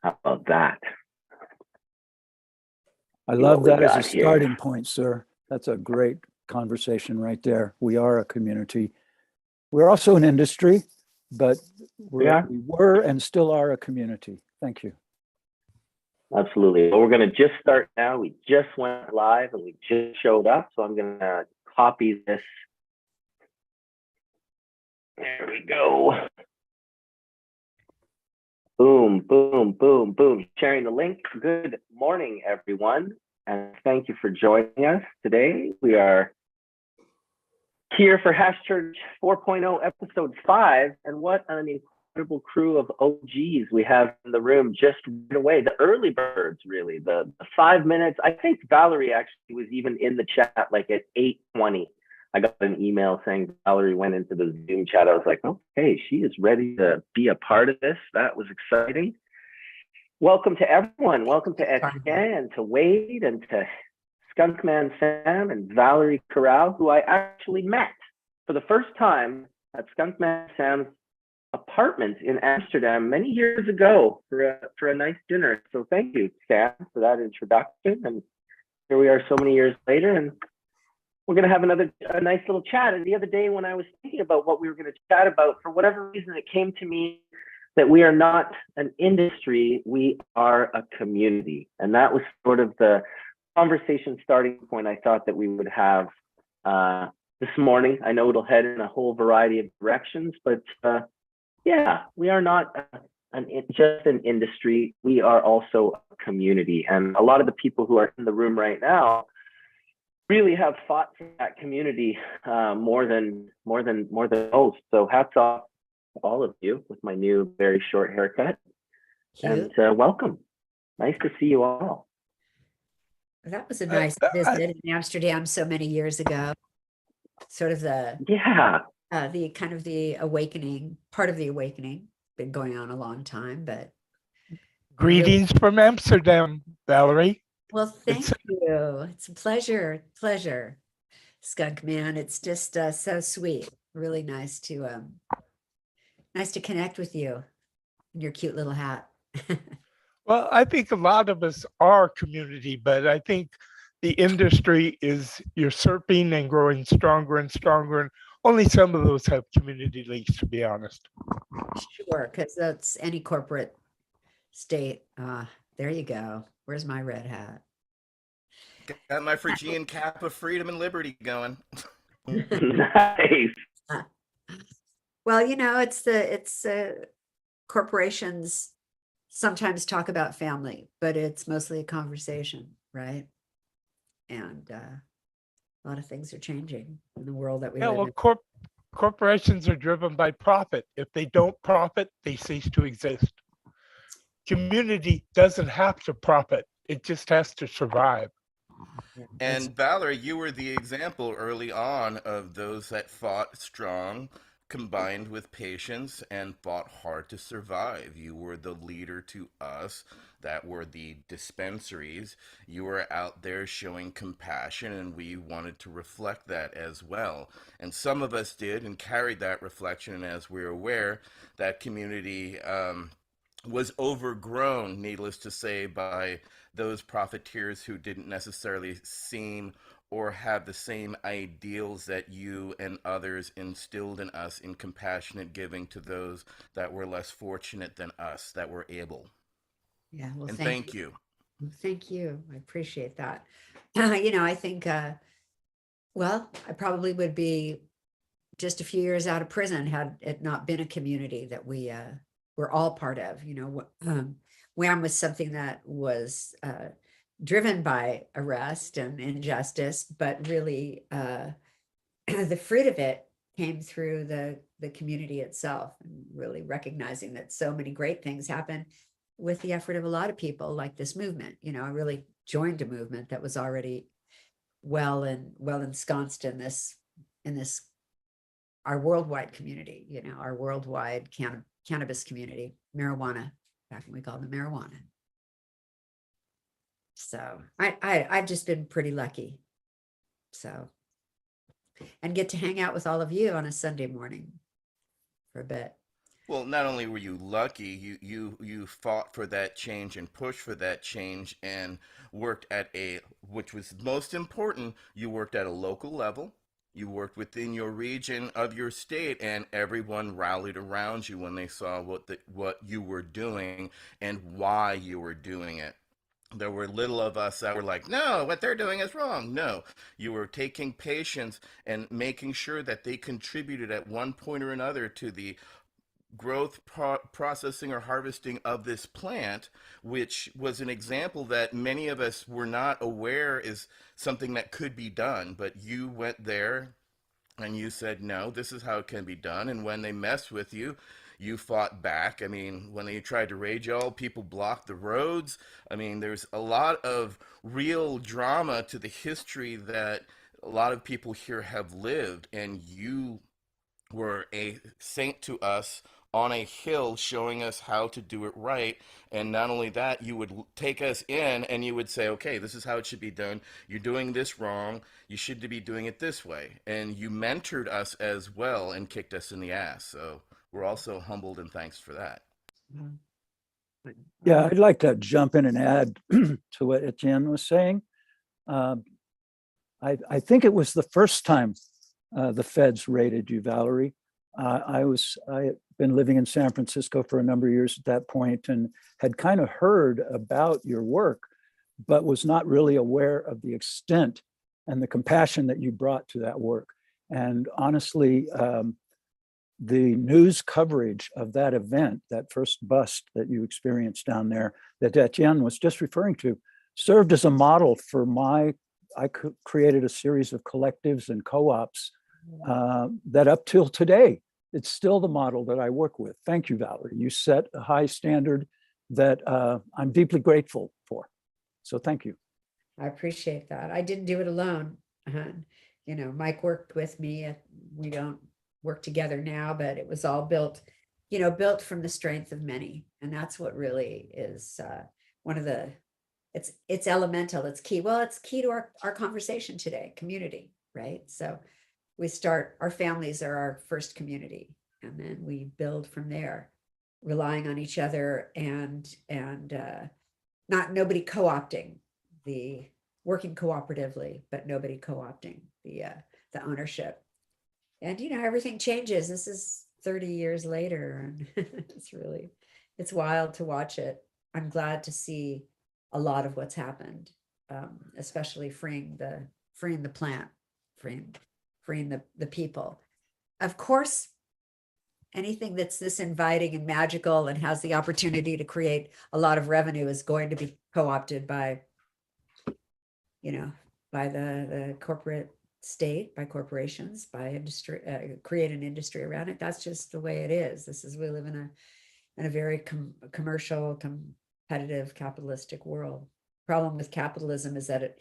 How about that? I love that as a starting point, sir. That's a great conversation right there. We are a community. We're also an industry, but we were and still are a community. Thank you. Absolutely. Well, we're going to just start now. We just went live and we just showed up. So I'm going to copy this. There we go. Boom, boom, boom, boom. Sharing the link. Good morning, everyone. And thank you for joining us today. We are here for Hash Church 4.0 episode 5. And what an incredible crew of OGs we have in the room just right away. The early birds, really. The 5 minutes. I think Valerie actually was even in the chat like at 8:20. I got an email saying Valerie went into the Zoom chat. I was like, okay, she is ready to be a part of this. That was exciting. Welcome to everyone. Welcome to Etienne and to Wade and to Skunkman Sam and Valerie Corral, who I actually met for the first time at Skunkman Sam's apartment in Amsterdam many years ago for a nice dinner. So thank you, Sam, for that introduction. And here we are so many years later, and we're going to have a nice little chat. And the other day when I was thinking about what we were going to chat about, for whatever reason, it came to me that we are not an industry, we are a community. And that was sort of the conversation starting point I thought that we would have this morning. I know it'll head in a whole variety of directions, but yeah, we are not just an industry. We are also a community. And a lot of the people who are in the room right now really have fought for that community more than most. So hats off to all of you with my new very short haircut. And welcome. Nice to see you all. That was a nice visit in Amsterdam so many years ago. Sort of the kind of the awakening, part of the awakening, been going on a long time, but greetings from Amsterdam, Valerie. Well, thank you. It's a pleasure, Skunk Man. It's just so sweet. Really nice to connect with you in your cute little hat. Well, I think a lot of us are community, but I think the industry is usurping and growing stronger and stronger. And only some of those have community links, to be honest. Sure, because that's any corporate state. There you go. Where's my red hat? Got my Phrygian cap of freedom and liberty going. Nice. Well, you know, it's corporations sometimes talk about family, but it's mostly a conversation, right? And a lot of things are changing in the world that we live in. Corporations are driven by profit. If they don't profit, they cease to exist. Community doesn't have to profit. It just has to survive. And Valerie, you were the example early on of those that fought strong, combined with patience, and fought hard to survive. You were the leader to us that were the dispensaries. You were out there showing compassion, and we wanted to reflect that as well. And some of us did and carried that reflection, and as we're aware, that community was overgrown, needless to say, by those profiteers who didn't necessarily seem or have the same ideals that you and others instilled in us in compassionate giving to those that were less fortunate than us, that were able. Yeah, well, and thank you. Thank you. I appreciate that. You know, I think, well, I probably would be just a few years out of prison had it not been a community that we were all part of. You know, WHAM was something that was driven by arrest and injustice, but really the fruit of it came through the community itself, and really recognizing that so many great things happen with the effort of a lot of people, like this movement. You know, I really joined a movement that was already well ensconced in this our worldwide community, you know, our worldwide cannabis community, marijuana, back when we called them marijuana. So I've just been pretty lucky. So, and get to hang out with all of you on a Sunday morning for a bit. Well, not only were you lucky, you fought for that change and pushed for that change and worked at which was most important, you worked at a local level. You worked within your region of your state, and everyone rallied around you when they saw what you were doing and why you were doing it. There were little of us that were like, no, what they're doing is wrong. No, you were taking patients and making sure that they contributed at one point or another to the growth, processing, or harvesting of this plant, which was an example that many of us were not aware is something that could be done. But you went there and you said, no, this is how it can be done. And when they messed with you, you fought back. I mean, when they tried to raid y'all, people blocked the roads. I mean, there's a lot of real drama to the history that a lot of people here have lived, and you were a saint to us on a hill showing us how to do it right. And not only that, you would take us in and you would say, okay, this is how it should be done. You're doing this wrong. You should be doing it this way. And you mentored us as well and kicked us in the ass. So we're also humbled and thanks for that. Yeah, I'd like to jump in and add to what Etienne was saying. I think it was the first time the feds raided you, Valerie. I had been living in San Francisco for a number of years at that point and had kind of heard about your work, but was not really aware of the extent and the compassion that you brought to that work. And honestly, the news coverage of that event, that first bust that you experienced down there, that Etienne was just referring to, served as a model for I created a series of collectives and co-ops that up till today, it's still the model that I work with. Thank you, Valerie. You set a high standard that I'm deeply grateful for. So thank you. I appreciate that. I didn't do it alone. You know, Mike worked with me. We don't work together now, but it was all built, you know, built from the strength of many. And that's what really is one of the, it's elemental, it's key. Well, it's key to our conversation today, community, right? So we start, our families are our first community, and then we build from there, relying on each other and nobody co-opting, the working cooperatively, but nobody co-opting the ownership. And you know, everything changes. This is 30 years later, and it's wild to watch it. I'm glad to see a lot of what's happened, especially freeing the plant, freeing the people. Of course, anything that's this inviting and magical and has the opportunity to create a lot of revenue is going to be co-opted by, you know, by the corporate state, by corporations, by industry, create an industry around it. That's just the way it is. We live in a very commercial, competitive, capitalistic world. Problem with capitalism is that it,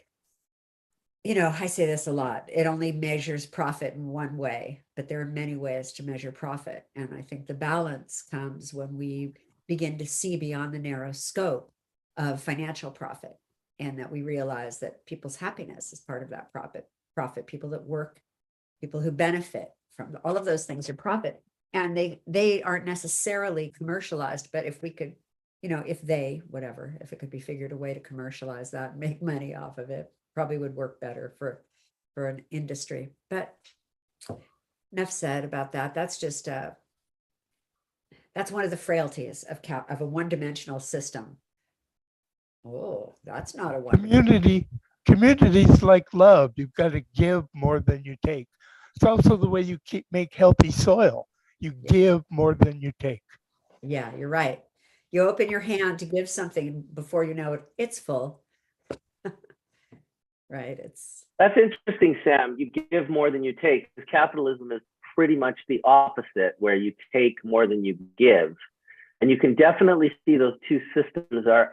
you know, I say this a lot, it only measures profit in one way, but there are many ways to measure profit. And I think the balance comes when we begin to see beyond the narrow scope of financial profit, and that we realize that people's happiness is part of that profit, people that work, people who benefit from all of those things are profit. And they aren't necessarily commercialized, but if we could, you know, if it could be figured a way to commercialize that and make money off of it, probably would work better for an industry. But enough said about that. That's just that's one of the frailties of a one-dimensional system. Oh, that's not a one. Communities like love. You've got to give more than you take. It's also the way you make healthy soil. You give more than you take. Yeah, you're right. You open your hand to give something, before you know it, it's full. Right. That's interesting, Sam. You give more than you take, because capitalism is pretty much the opposite, where you take more than you give. And you can definitely see those two systems are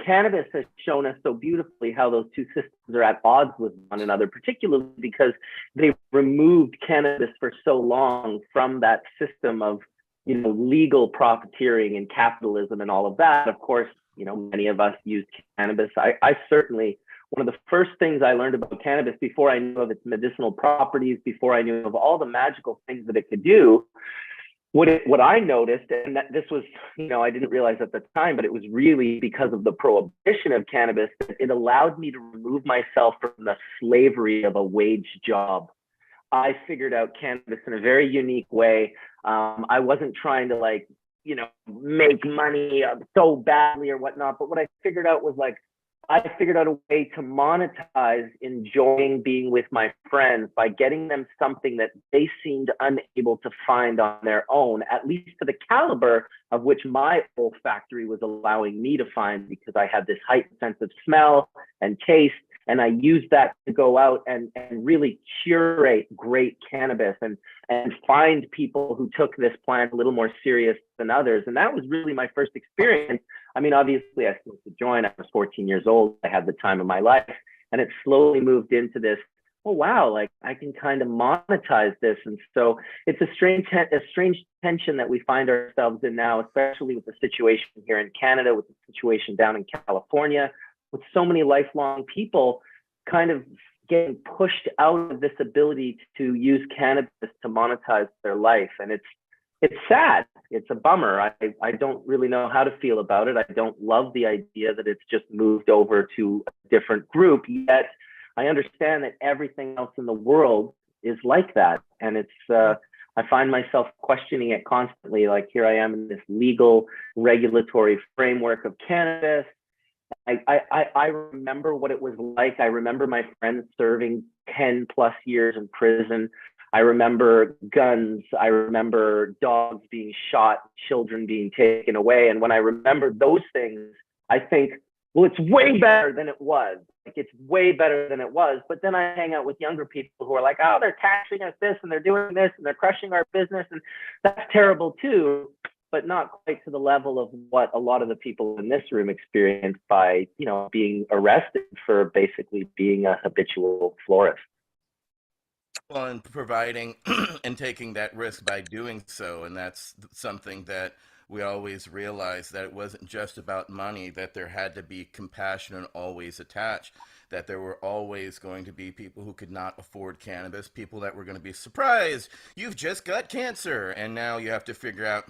cannabis has shown us so beautifully how those two systems are at odds with one another, particularly because they removed cannabis for so long from that system of, you know, legal profiteering and capitalism and all of that. Of course, you know, many of us use cannabis. I certainly, one of the first things I learned about cannabis, before I knew of its medicinal properties, before I knew of all the magical things that it could do, what I noticed, and that this was, I didn't realize at the time, but it was really because of the prohibition of cannabis, it allowed me to remove myself from the slavery of a wage job. I figured out cannabis in a very unique way. I wasn't trying to make money so badly or whatnot, but what I figured out was I figured out a way to monetize enjoying being with my friends by getting them something that they seemed unable to find on their own, at least to the caliber of which my olfactory was allowing me to find, because I had this heightened sense of smell and taste. And I used that to go out and really curate great cannabis and find people who took this plant a little more serious than others. And that was really my first experience. I mean, obviously, I smoked the joint. I was 14 years old. I had the time of my life. And it slowly moved into this, oh, wow, I can kind of monetize this. And so it's a strange tension that we find ourselves in now, especially with the situation here in Canada, with the situation down in California, with so many lifelong people kind of getting pushed out of this ability to use cannabis to monetize their life. And it's sad. It's a bummer. I don't really know how to feel about it. I don't love the idea that it's just moved over to a different group, yet I understand that everything else in the world is like that. And I find myself questioning it constantly. Like, here I am in this legal regulatory framework of cannabis. I remember what it was like. I remember my friends serving 10 plus years in prison. I remember guns. I remember dogs being shot, children being taken away. And when I remember those things, I think, well, it's way better than it was. It's way better than it was. But then I hang out with younger people who are like, oh, they're taxing us this and they're doing this and they're crushing our business. And that's terrible too, but not quite to the level of what a lot of the people in this room experienced by, being arrested for basically being a habitual florist. Well, and providing and taking that risk by doing so. And that's something that we always realized, that it wasn't just about money, that there had to be compassion always attached, that there were always going to be people who could not afford cannabis, people that were going to be surprised, you've just got cancer. And now you have to figure out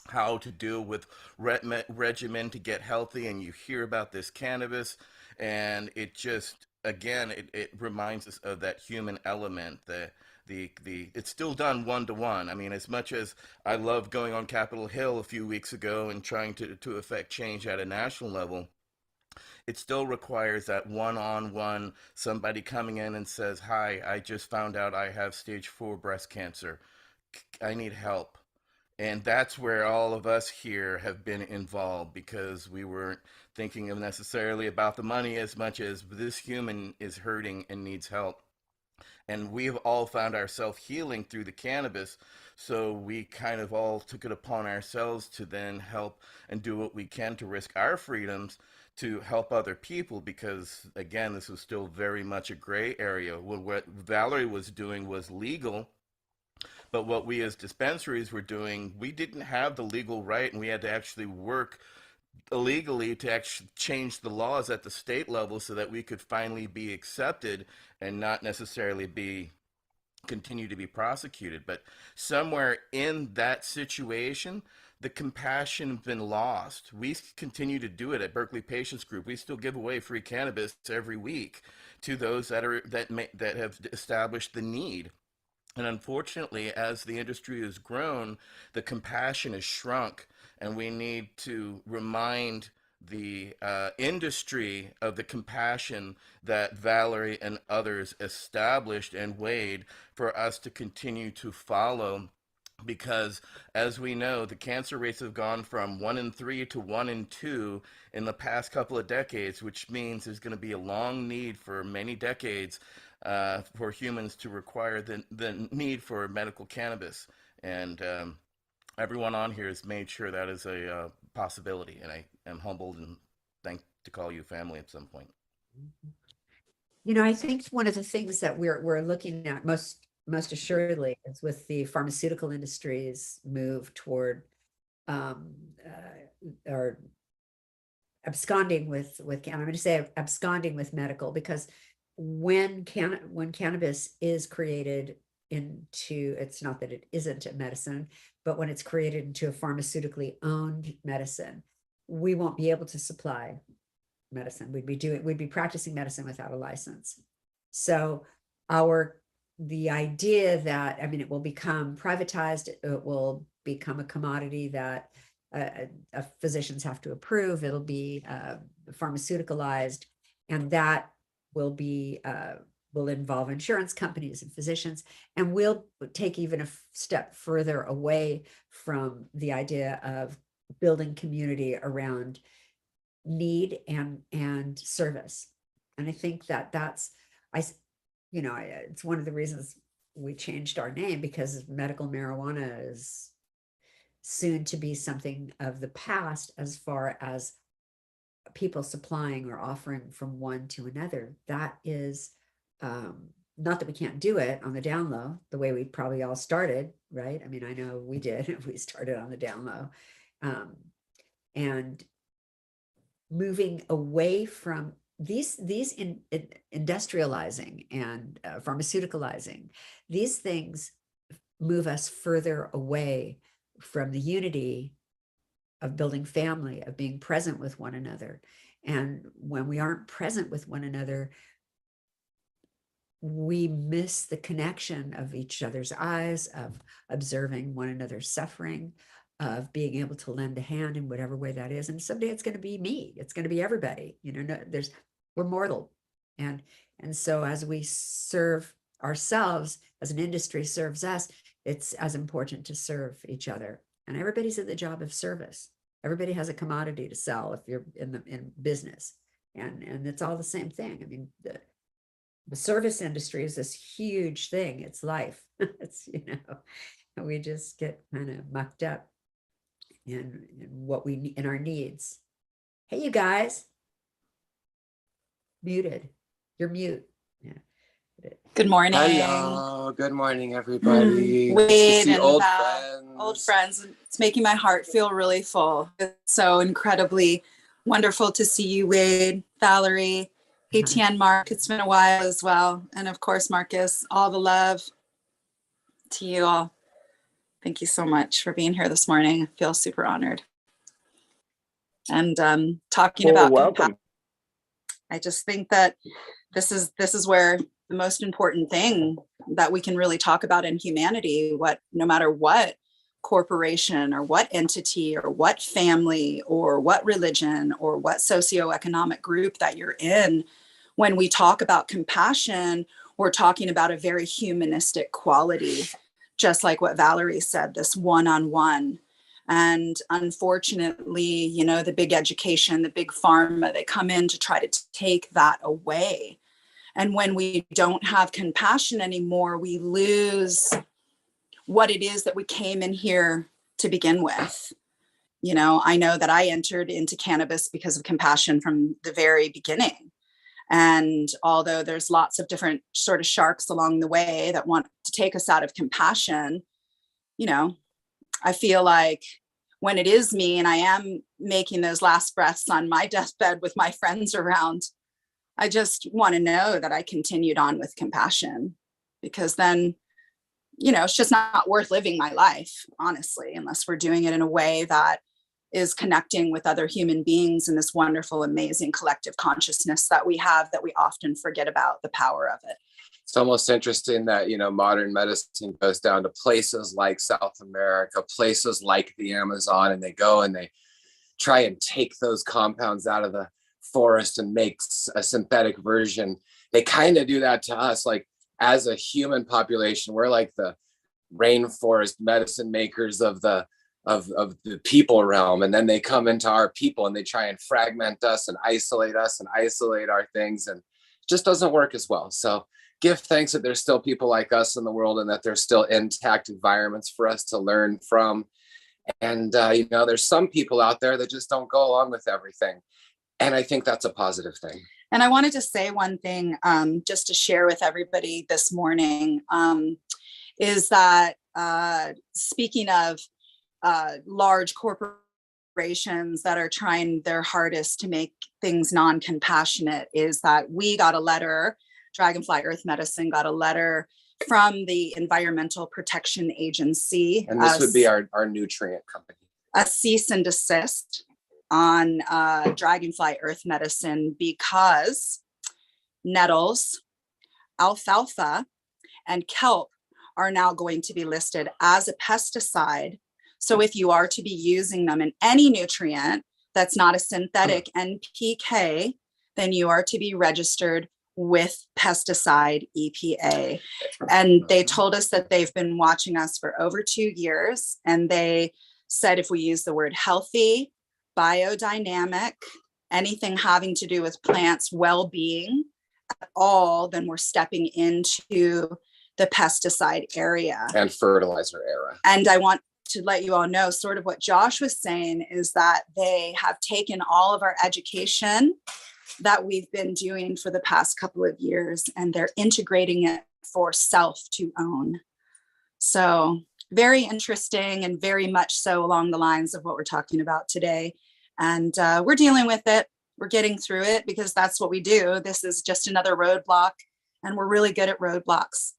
how to deal with regimen to get healthy, and you hear about this cannabis, and it just, again, it reminds us of that human element, it's still done one-to-one. I mean, as much as I love going on Capitol Hill a few weeks ago and trying to affect change at a national level, it still requires that one-on-one, somebody coming in and says, hi, I just found out I have stage 4 breast cancer. I need help. And that's where all of us here have been involved, because we weren't thinking of necessarily about the money as much as this human is hurting and needs help. And we've all found ourselves healing through the cannabis. So we kind of all took it upon ourselves to then help and do what we can to risk our freedoms to help other people, because, again, this was still very much a gray area. What Valerie was doing was legal. But what we as dispensaries were doing, we didn't have the legal right, and we had to actually work illegally to actually change the laws at the state level so that we could finally be accepted and not necessarily continue to be prosecuted. But somewhere in that situation, the compassion has been lost. We continue to do it at Berkeley Patients Group. We still give away free cannabis every week to those that have established the need. And unfortunately, as the industry has grown, the compassion has shrunk, and we need to remind the industry of the compassion that Valerie and others established and weighed for us to continue to follow. Because, as we know, the cancer rates have gone from 1 in 3 to 1 in 2 in the past couple of decades, which means there's going to be a long need for many decades for humans to require the need for medical cannabis. And everyone on here has made sure that is a possibility. And I am humbled and thanked to call you family at some point. I think one of the things that we're looking at most assuredly is with the pharmaceutical industry's move toward or absconding with I'm going to say absconding with medical, because when cannabis is created into, it's not that it isn't a medicine, but when it's created into a pharmaceutically owned medicine, we won't be able to supply medicine. We'd be practicing medicine without a license. So the idea that, I mean, it will become privatized, it will become a commodity that physicians have to approve, it'll be pharmaceuticalized, and that will involve insurance companies and physicians, and we'll take even a step further away from the idea of building community around need and service. And I think that's, it's one of the reasons we changed our name, because medical marijuana is soon to be something of the past as far as people supplying or offering from one to another. That is, not that we can't do it on the down low, the way we probably all started, right? I mean, I know we did, we started on the down low. And moving away from these industrializing and pharmaceuticalizing, these things move us further away from the unity of building family, of being present with one another. And when we aren't present with one another, we miss the connection of each other's eyes, of observing one another's suffering, of being able to lend a hand in whatever way that is. And someday it's going to be me, it's going to be everybody, we're mortal. And so as we serve ourselves, as an industry serves us, it's as important to serve each other. And everybody's at the job of service. Everybody has a commodity to sell if you're in business, and it's all the same thing. I mean, the service industry is this huge thing. It's life. It's, we just get kind of mucked up in what we need, in our needs. Hey, you guys, muted. You're mute. Yeah. Good morning. Hello. Good morning, everybody. Wade and old Val, friends. old friends. It's making my heart feel really full. It's so incredibly wonderful to see you, Wade, Valerie, ATN, Mark. It's been a while as well. And of course, Marcus, all the love to you all. Thank you so much for being here this morning. I feel super honored. And talking about welcome. I just think that this is where the most important thing that we can really talk about in humanity, no matter what corporation or what entity or what family or what religion or what socioeconomic group that you're in, when we talk about compassion, we're talking about a very humanistic quality, just like what Valerie said, this one-on-one. And unfortunately, the big education, the big pharma, they come in to try to take that away. And when we don't have compassion anymore, we lose what it is that we came in here to begin with. I know that I entered into cannabis because of compassion from the very beginning. And although there's lots of different sort of sharks along the way that want to take us out of compassion, I feel like when it is me and I am making those last breaths on my deathbed with my friends around, I just want to know that I continued on with compassion, because then, it's just not worth living my life, honestly, unless we're doing it in a way that is connecting with other human beings in this wonderful, amazing collective consciousness that we have, that we often forget about the power of it. It's almost interesting that, modern medicine goes down to places like South America, places like the Amazon, and they go and they try and take those compounds out of the forest and make a synthetic version. They kind of do that to us. Like, as a human population, we're like the rainforest medicine makers of the people realm, and then they come into our people and they try and fragment us and isolate our things, and it just doesn't work as well. So give thanks that there's still people like us in the world, and that there's still intact environments for us to learn from. And there's some people out there that just don't go along with everything, and I think that's a positive thing. And I wanted to say one thing, just to share with everybody this morning, is that speaking of large corporations that are trying their hardest to make things non-compassionate, is that we got a letter, Dragonfly Earth Medicine got a letter from the Environmental Protection Agency. And this would be our nutrient company. A cease and desist on dragonfly earth medicine because nettles, alfalfa, and kelp are now going to be listed as a pesticide. So if you are to be using them in any nutrient that's not a synthetic NPK, then you are to be registered with pesticide EPA. And they told us that they've been watching us for over 2 years. And they said if we use the word healthy, biodynamic, anything having to do with plants' well-being at all, then we're stepping into the pesticide area. And fertilizer era. And I want to let you all know sort of what Josh was saying is that they have taken all of our education that we've been doing for the past couple of years and they're integrating it for self to own. So very interesting and very much so along the lines of what we're talking about today. And we're dealing with it. We're getting through it because that's what we do. This is just another roadblock and we're really good at roadblocks.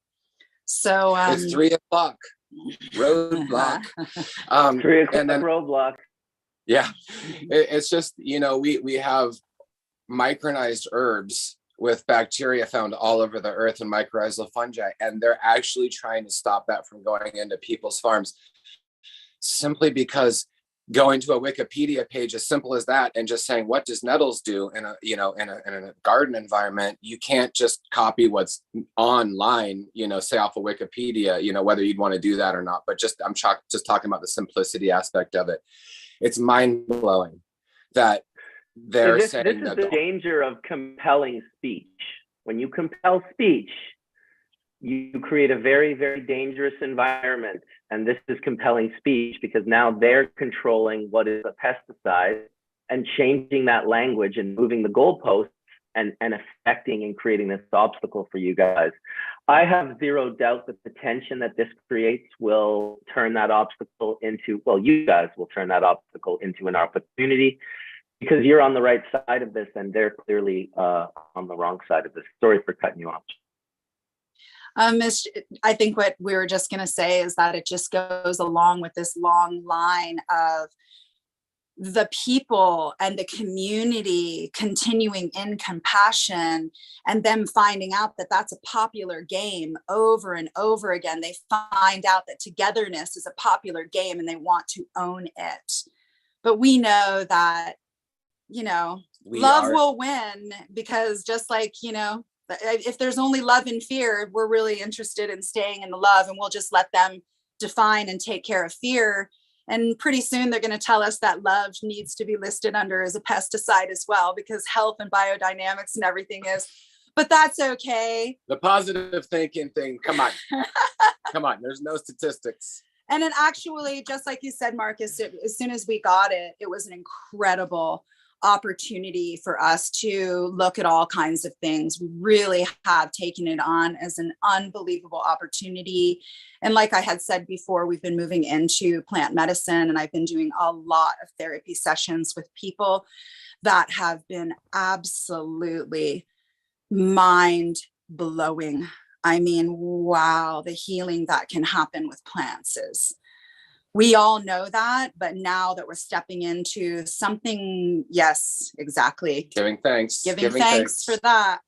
So it's 3 o'clock. Roadblock. 3 o'clock and then roadblock. Yeah, it's just, you know, we have micronized herbs with bacteria found all over the earth and mycorrhizal fungi, and they're actually trying to stop that from going into people's farms simply because going to a Wikipedia page as simple as that and just saying what does nettles do in a, you know, in a garden environment, you can't just copy what's online, you know, say off of Wikipedia, you know, whether you'd want to do that or not. But just I'm just talking about the simplicity aspect of it. It's mind-blowing that they're saying this is the danger of compelling speech. When you compel speech, you create a very, very dangerous environment. And this is compelling speech because now they're controlling what is a pesticide and changing that language and moving the goalposts and affecting and creating this obstacle for you guys. I have zero doubt that the tension that this creates will turn that obstacle into, well, you guys will turn that obstacle into an opportunity because you're on the right side of this and they're clearly on the wrong side of this. Sorry for cutting you off. I think what we were just going to say is that it just goes along with this long line of the people and the community continuing in compassion and them finding out that that's a popular game over and over again. They find out that togetherness is a popular game and they want to own it. But we know that, you know, love will win because just like, you know, if there's only love and fear, we're really interested in staying in the love and we'll just let them define and take care of fear. And pretty soon they're going to tell us that love needs to be listed under as a pesticide as well, because health and biodynamics and everything is, but that's okay. The positive thinking thing, come on, come on, there's no statistics. And then actually, just like you said, Marcus, as soon as we got it, it was an incredible opportunity for us to look at all kinds of things. We really have taken it on as an unbelievable opportunity. And like I had said before, we've been moving into plant medicine and I've been doing a lot of therapy sessions with people that have been absolutely mind blowing. I mean, wow, the healing that can happen with plants is, we all know that, but now that we're stepping into something, yes, exactly. Giving thanks. Giving thanks for that.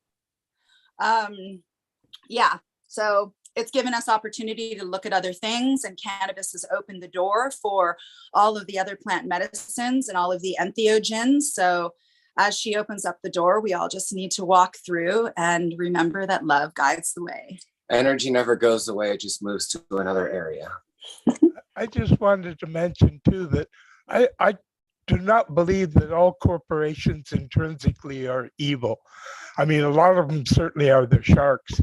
Yeah, so it's given us opportunity to look at other things, and cannabis has opened the door for all of the other plant medicines and all of the entheogens. So as she opens up the door, we all just need to walk through and remember that love guides the way. Energy never goes away, it just moves to another area. I just wanted to mention too that I do not believe that all corporations intrinsically are evil. I mean, a lot of them certainly are the sharks,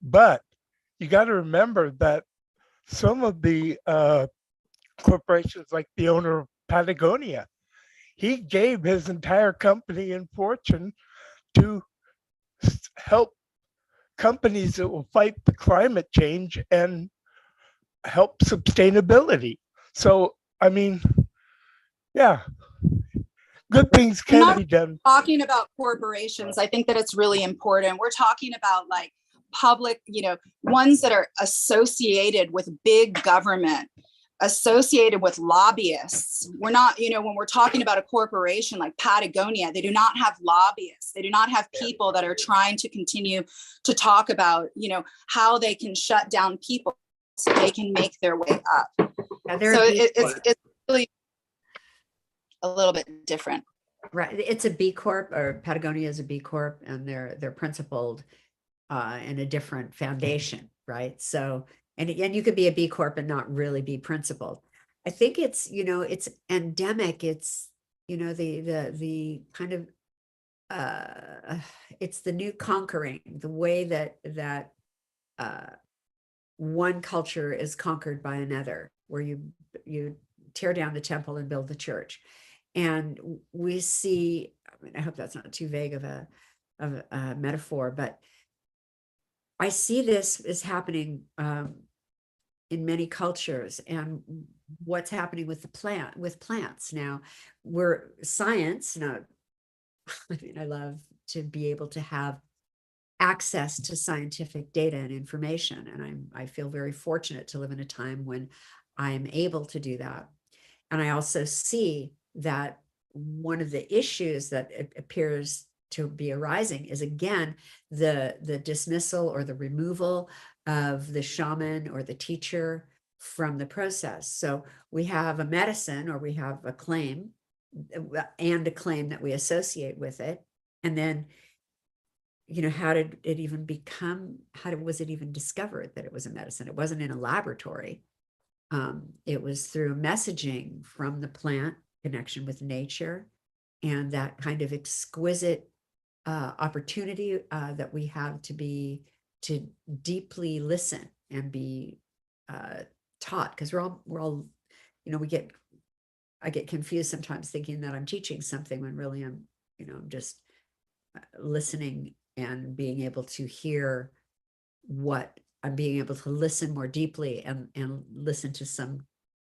but you got to remember that some of the corporations, like the owner of Patagonia, he gave his entire company and fortune to help companies that will fight the climate change and help sustainability. So, I mean, yeah, good things can be done. Talking about corporations, I think that it's really important. We're talking about like public, ones that are associated with big government, associated with lobbyists. We're not, when we're talking about a corporation like Patagonia, they do not have lobbyists. They do not have people that are trying to continue to talk about, how they can shut down people so they can make their way up. So it's really a little bit different. Right. It's a B Corp, or Patagonia is a B Corp, and they're principled in a different foundation, right? So, and you could be a B Corp and not really be principled. I think it's, it's endemic. It's, the kind of, it's the new conquering, the way that one culture is conquered by another, where you tear down the temple and build the church. And we see, I hope that's not too vague of a metaphor, but I see this is happening in many cultures. And what's happening with plants now, we're science. Now, I love to be able to have access to scientific data and information, and I feel very fortunate to live in a time when I'm able to do that. And I also see that one of the issues that it appears to be arising is, again, the dismissal or the removal of the shaman or the teacher from the process. So we have a medicine, or we have a claim and a claim that we associate with it. And then, how did it even become, was it even discovered that it was a medicine? It wasn't in a laboratory. It was through messaging from the plant, connection with nature, and that kind of exquisite opportunity that we have to deeply listen and be taught, because we're all, I get confused sometimes thinking that I'm teaching something when really I'm just listening and being able to hear what I'm being able to listen more deeply and listen to some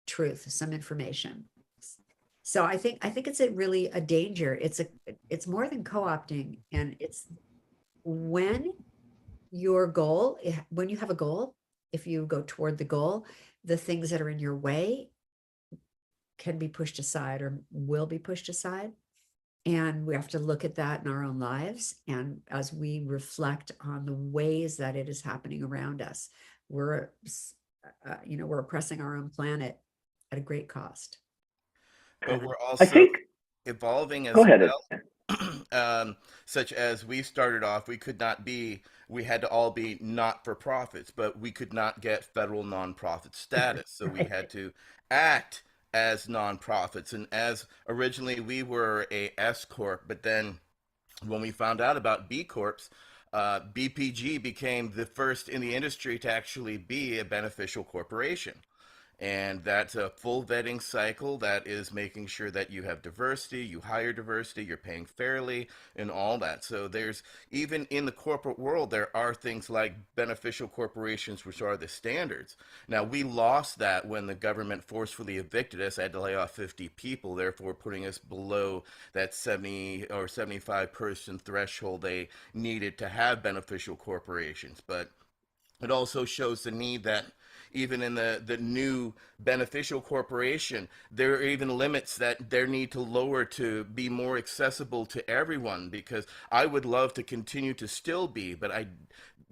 truth, some information. So I think it's really a danger. It's more than co-opting, and it's when you have a goal, if you go toward the goal, the things that are in your way can be pushed aside or will be pushed aside. And we have to look at that in our own lives. And as we reflect on the ways that it is happening around us, we're oppressing our own planet at a great cost. But we're also evolving as well. Such as we started off, we had to all be not for profits, but we could not get federal nonprofit status. So we had to act as nonprofits, and as originally we were a S Corp, but then when we found out about B Corps, BPG became the first in the industry to actually be a beneficial corporation. And that's a full vetting cycle that is making sure that you have diversity, you hire diversity, you're paying fairly, and all that. So there's, even in the corporate world, there are things like beneficial corporations, which are the standards. Now, we lost that when the government forcefully evicted us. I had to lay off 50 people, therefore putting us below that 70 or 75 person threshold they needed to have beneficial corporations. But it also shows the need that even in the new beneficial corporation, there are even limits that they need to lower to be more accessible to everyone, because I would love to continue to still be, but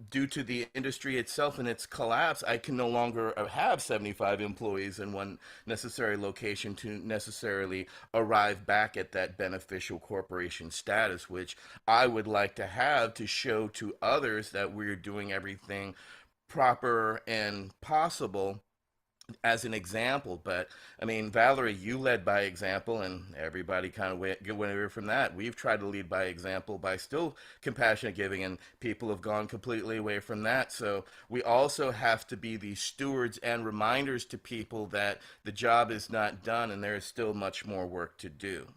due to the industry itself and its collapse, I can no longer have 75 employees in one necessary location to necessarily arrive back at that beneficial corporation status, which I would like to have to show to others that we're doing everything proper and possible as an example. But I mean, Valerie, you led by example, and everybody kind of went away from that. We've tried to lead by example by still compassionate giving, and people have gone completely away from that. So we also have to be these stewards and reminders to people that the job is not done and there is still much more work to do.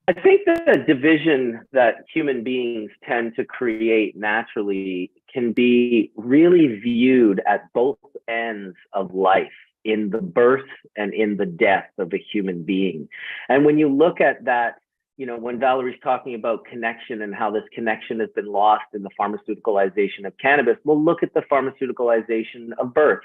I think the division that human beings tend to create naturally can be really viewed at both ends of life, in the birth and in the death of a human being. And when you look at that when Valerie's talking about connection and how this connection has been lost in the pharmaceuticalization of cannabis, we'll look at the pharmaceuticalization of birth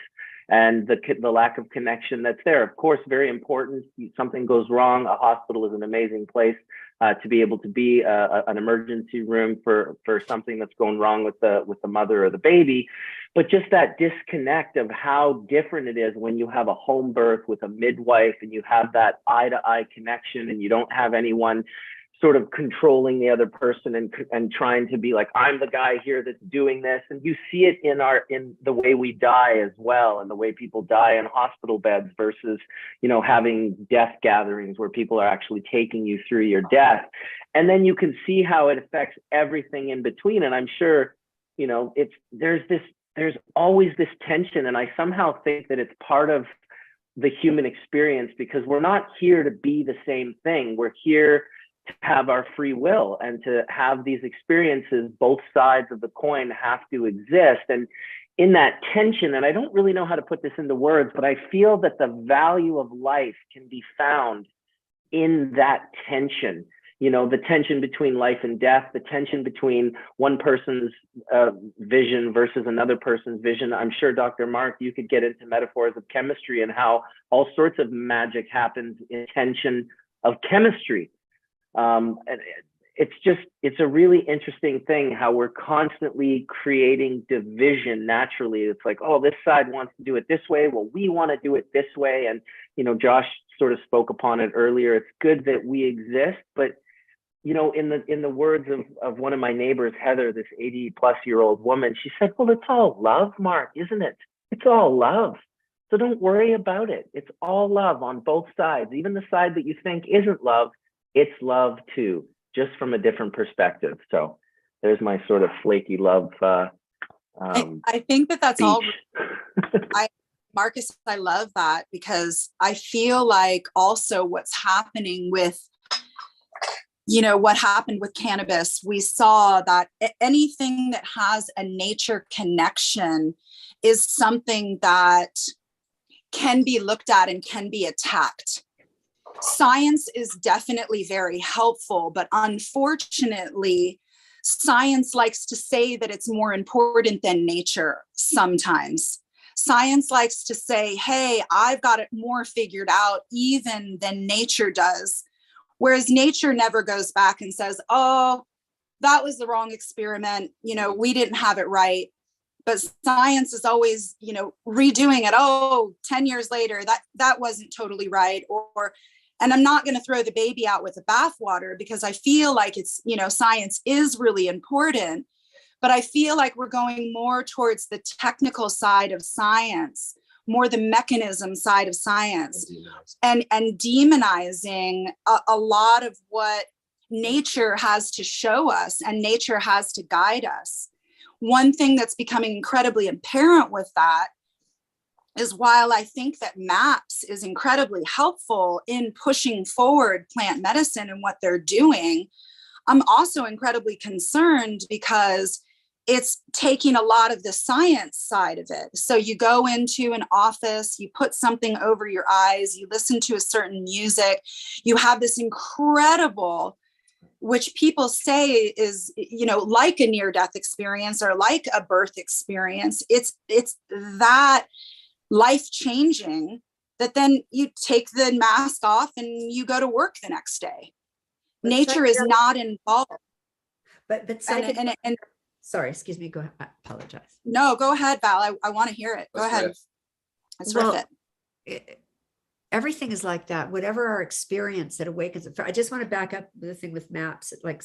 and the lack of connection that's there. Of course, very important. Something goes wrong. A hospital is an amazing place to be able to be an emergency room for something that's going wrong with the mother or the baby. But just that disconnect of how different it is when you have a home birth with a midwife and you have that eye-to-eye connection and you don't have anyone sort of controlling the other person and trying to be like, I'm the guy here that's doing this. And you see it in the way we die as well, and the way people die in hospital beds versus, having death gatherings where people are actually taking you through your death. And then you can see how it affects everything in between. And I'm sure, there's always this tension. And I somehow think that it's part of the human experience, because we're not here to be the same thing. We're here to have our free will and to have these experiences. Both sides of the coin have to exist. And in that tension, and I don't really know how to put this into words, but I feel that the value of life can be found in that tension. The tension between life and death, the tension between one person's vision versus another person's vision. I'm sure, Dr. Mark, you could get into metaphors of chemistry and how all sorts of magic happens in tension of chemistry. And it's a really interesting thing how we're constantly creating division naturally. It's like, oh, this side wants to do it this way. Well, we want to do it this way. And, Josh sort of spoke upon it earlier. It's good that we exist, but in the words of one of my neighbors, Heather, this 80-plus-year-old woman, she said, well, it's all love, Mark, isn't it? It's all love. So don't worry about it. It's all love on both sides. Even the side that you think isn't love, it's love too, just from a different perspective. So there's my sort of flaky love. I think that's all. Marcus, I love that, because I feel like also what's happening with, what happened with cannabis, we saw that anything that has a nature connection is something that can be looked at and can be attacked. Science is definitely very helpful, but unfortunately, science likes to say that it's more important than nature sometimes. Science likes to say, hey, I've got it more figured out even than nature does. Whereas nature never goes back and says, oh, that was the wrong experiment. We didn't have it right. But science is always, redoing it. Oh, 10 years later, that wasn't totally right. And I'm not going to throw the baby out with the bathwater, because I feel like it's, science is really important. But I feel like we're going more towards the technical side of science, more the mechanism side of science, and demonizing a lot of what nature has to show us and nature has to guide us. One thing that's becoming incredibly apparent with that is, while I think that MAPS is incredibly helpful in pushing forward plant medicine and what they're doing, I'm also incredibly concerned because it's taking a lot of the science side of it. So you go into an office, you put something over your eyes, you listen to a certain music, you have this incredible, which people say is, like a near-death experience or like a birth experience. It's that life-changing that then you take the mask off and you go to work the next day. But nature is not involved. But sorry, excuse me. Go ahead. I apologize. No, go ahead, Val. I want to hear it. Go ahead. Let's riff it. Everything is like that. Whatever our experience that awakens. I just want to back up the thing with MAPS. Like,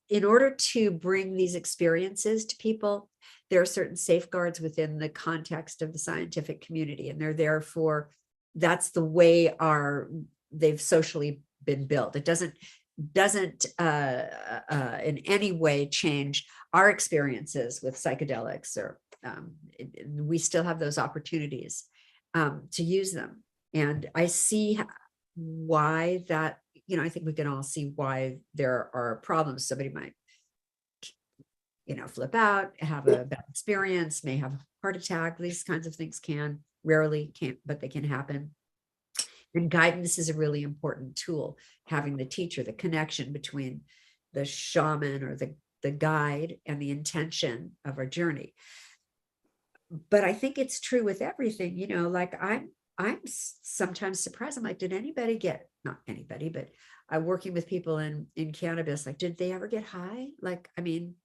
in order to bring these experiences to people, there are certain safeguards within the context of the scientific community, and they're there for. That's the way they've socially been built. It doesn't in any way change our experiences with psychedelics, or we still have those opportunities to use them. And I see why that, I think we can all see why there are problems. Somebody might, flip out, have a bad experience, may have a heart attack. These kinds of things rarely can't, but they can happen. And guidance is a really important tool, having the teacher, the connection between the shaman or the guide and the intention of our journey. But I think it's true with everything, you know, like I'm sometimes surprised. I'm like, did anybody get, not anybody, but I'm working with people in cannabis, like, did they ever get high? Like, I mean,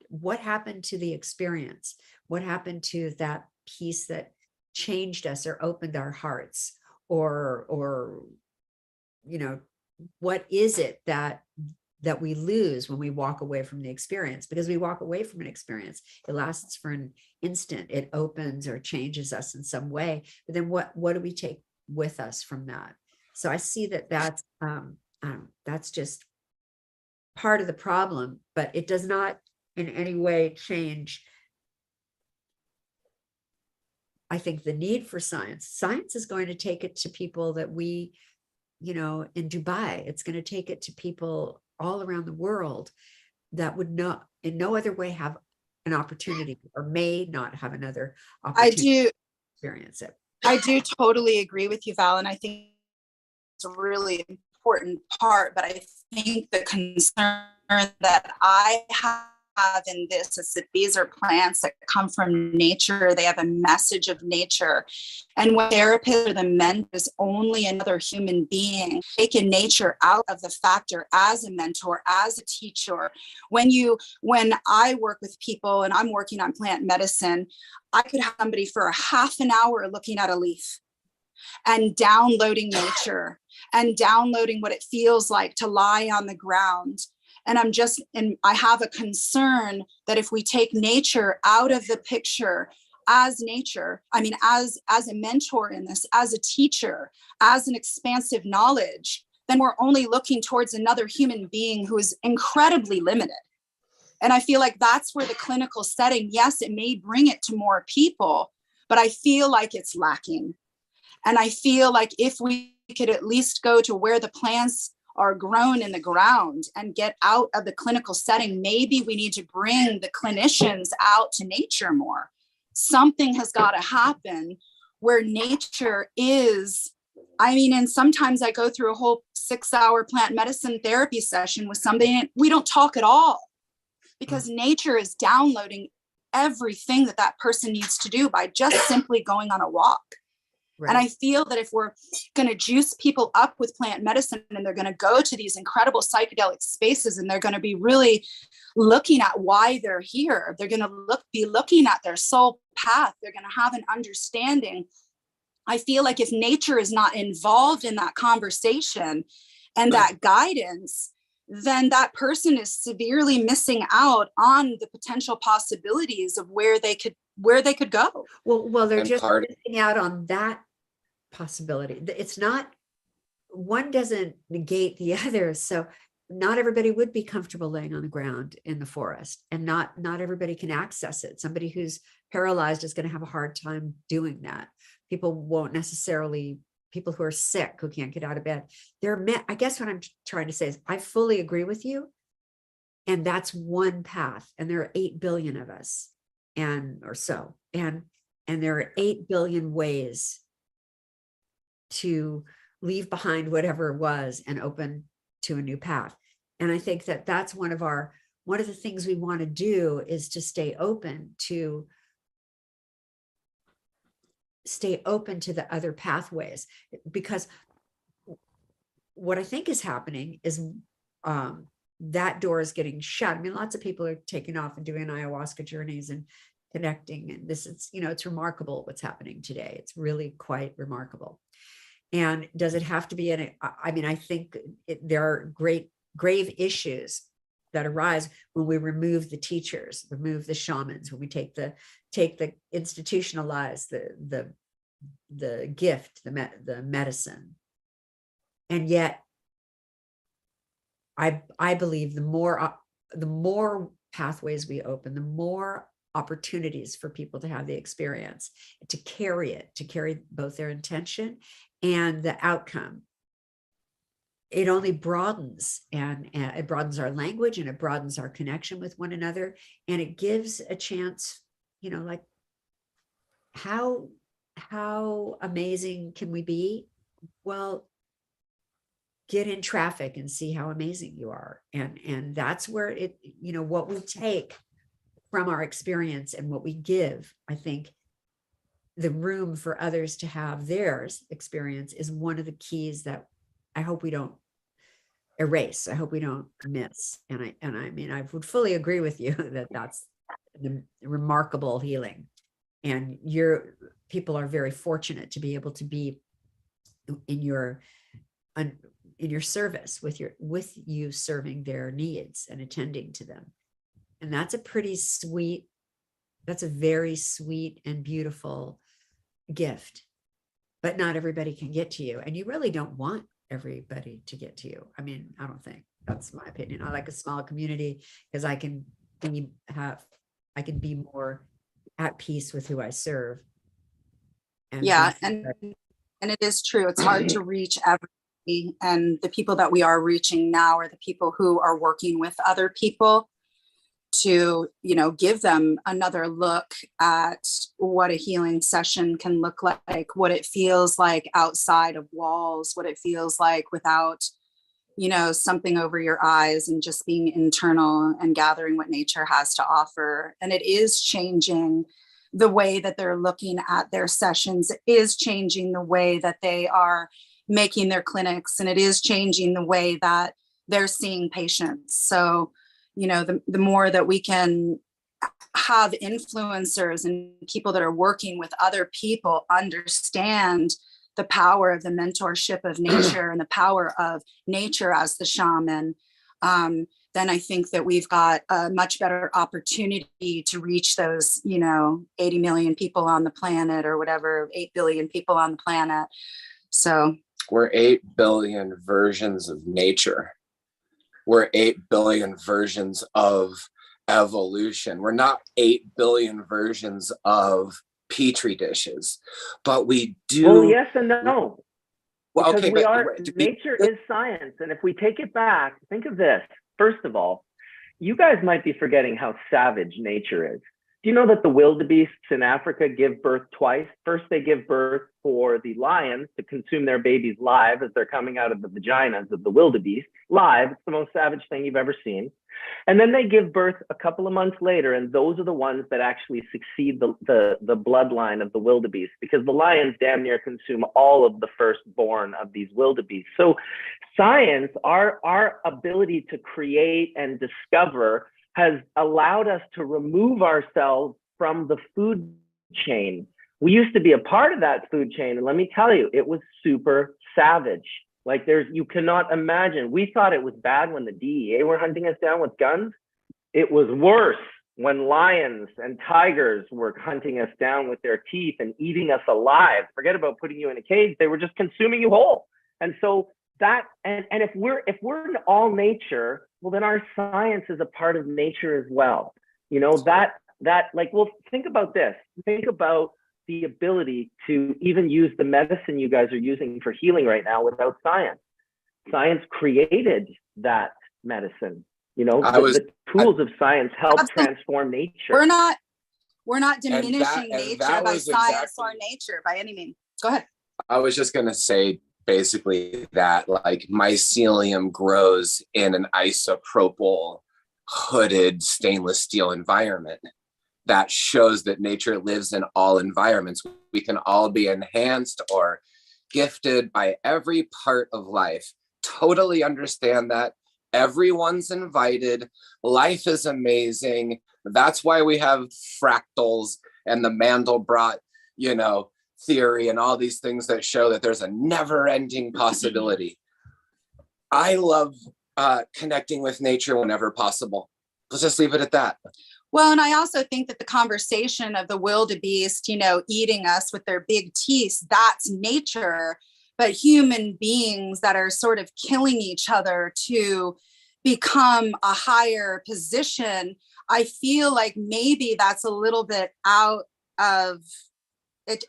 what happened to the experience? What happened to that piece that changed us or opened our hearts? Or, you know, what is it that we lose when we walk away from the experience? Because we walk away from an experience, it lasts for an instant, it opens or changes us in some way, but then what do we take with us from that? So I see that's just part of the problem, but it does not in any way change, I think, the need for science. Science is going to take it to people that we, you know, in Dubai, it's going to take it to people all around the world that would not in no other way have an opportunity or may not have another opportunity to experience it. I do totally agree with you, Val, and I think it's a really important part, but I think the concern that I have in this is that these are plants that come from nature. They have a message of nature. And when therapists or the mentor is only another human being, taking nature out of the factor as a mentor, as a teacher. When I work with people and I'm working on plant medicine, I could have somebody for a half an hour looking at a leaf and downloading nature and downloading what it feels like to lie on the ground. And I have a concern that if we take nature out of the picture as nature, I mean, as a mentor in this, as a teacher, as an expansive knowledge, then we're only looking towards another human being who is incredibly limited. And I feel like that's where the clinical setting, yes, it may bring it to more people, but I feel like it's lacking. And I feel like if we could at least go to where the plants are grown in the ground and get out of the clinical setting, maybe we need to bring the clinicians out to nature more. Something has got to happen where nature is, I mean, and sometimes I go through a whole 6-hour plant medicine therapy session with somebody and we don't talk at all because nature is downloading everything that person needs to do by just simply going on a walk. Right. And I feel that if we're going to juice people up with plant medicine and they're going to go to these incredible psychedelic spaces and they're going to be really looking at why they're here, they're going to be looking at their soul path, they're going to have an understanding. I feel like if nature is not involved in that conversation and that guidance, then that person is severely missing out on the potential possibilities of where they could go. Well, they're just missing out on that possibility. It's not, one doesn't negate the other. So not everybody would be comfortable laying on the ground in the forest, and not everybody can access it. Somebody who's paralyzed is going to have a hard time doing that. People won't necessarily, people who are sick, who can't get out of bed. I guess what I'm trying to say is I fully agree with you. And that's one path. And there are 8 billion of us or so. And there are 8 billion ways to leave behind whatever it was and open to a new path. And I think that that's one of the things we want to do is to stay open to the other pathways, because what I think is happening is that door is getting shut. I mean, lots of people are taking off and doing ayahuasca journeys and connecting, and it's remarkable what's happening today. It's really quite remarkable. And does it have to be I think there are grave issues that arise when we remove the teachers, remove the shamans, when we take the institutionalize the gift, the medicine. And yet I believe the more pathways we open, the more opportunities for people to have the experience, to carry both their intention and the outcome. It only broadens, and it broadens our language, and it broadens our connection with one another, and it gives a chance, like how how amazing can we be? Well, get in traffic and see how amazing you are. And that's where it, you know, what we take from our experience and what we give, I think the room for others to have theirs experience is one of the keys that I hope we don't erase. I hope we don't miss. And I mean, I would fully agree with you that that's the remarkable healing. And people are very fortunate to be able to be in your service with you serving their needs and attending to them. And that's a very sweet and beautiful gift, but not everybody can get to you. And you really don't want everybody to get to you. I mean, I don't think. That's my opinion. I like a small community because I can be more at peace with who I serve. And it is true. It's hard to reach everybody, and the people that we are reaching now are the people who are working with other people to, you know, give them another look at what a healing session can look like, what it feels like outside of walls, what it feels like without, you know, something over your eyes, and just being internal and gathering what nature has to offer. And it is changing the way that they're looking at their sessions. It is changing the way that they are making their clinics, and it is changing the way that they're seeing patients. So, you know, the more that we can have influencers and people that are working with other people understand the power of the mentorship of nature and the power of nature as the shaman, then I think that we've got a much better opportunity to reach those, you know, 80 million people on the planet, or whatever, 8 billion people on the planet. So we're 8 billion versions of nature. We're 8 billion versions of evolution. We're not 8 billion versions of petri dishes, but we do. Well, yes and no. Well, because okay, nature is science. And if we take it back, think of this. First of all, you guys might be forgetting how savage nature is. Do you know that the wildebeests in Africa give birth twice? First, they give birth for the lions to consume their babies live as they're coming out of the vaginas of the wildebeest. Live, it's the most savage thing you've ever seen. And then they give birth a couple of months later, and those are the ones that actually succeed the bloodline of the wildebeest, because the lions damn near consume all of the firstborn of these wildebeest. So science, our ability to create and discover, has allowed us to remove ourselves from the food chain. We used to be a part of that food chain, and let me tell you, it was super savage. Like you cannot imagine. We thought it was bad when the DEA were hunting us down with guns. It was worse when lions and tigers were hunting us down with their teeth and eating us alive. Forget about putting you in a cage. They were just consuming you whole. And so that, and if we're in all nature, well, then our science is a part of nature as well. You know, that like, well, think about this. Think about the ability to even use the medicine you guys are using for healing right now without science. Science created that medicine. You know, the tools of science help transform nature. We're not diminishing nature by science or nature by any means. Go ahead. I was just going to say basically that, like, mycelium grows in an isopropyl hooded stainless steel environment. That shows that nature lives in all environments. We can all be enhanced or gifted by every part of life. Totally understand that. Everyone's invited. Life is amazing. That's why we have fractals and the Mandelbrot, you know, theory and all these things that show that there's a never-ending possibility. I love connecting with nature whenever possible. Let's just leave it at that. Well, and I also think that the conversation of the wildebeest, you know, eating us with their big teeth, that's nature. But human beings that are sort of killing each other to become a higher position, I feel like maybe that's a little bit out of it.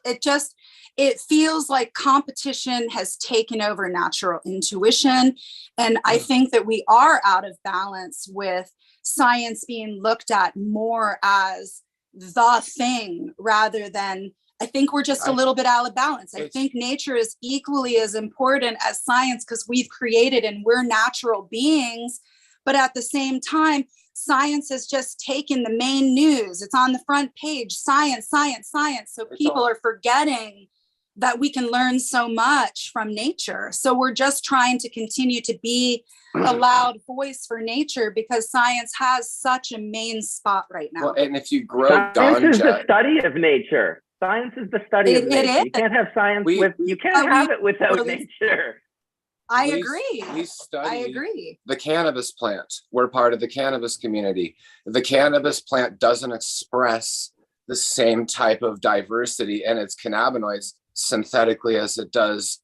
It feels like competition has taken over natural intuition. And I think that we are out of balance with science being looked at more as the thing rather than I think we're just a little bit out of balance. I think nature is equally as important as science because we've created and we're natural beings. But at the same time, science has just taken the main news. It's on the front page, science, science, science. So people are forgetting that we can learn so much from nature. So we're just trying to continue to be a loud voice for nature because science has such a main spot right now. Well, and if you grow Science is the ganja, study of nature. Science is the study of nature. You can't have science you can't have it without nature. I agree. We study I agree. the cannabis plant. We're part of the cannabis community. The cannabis plant doesn't express the same type of diversity in its cannabinoids synthetically as it does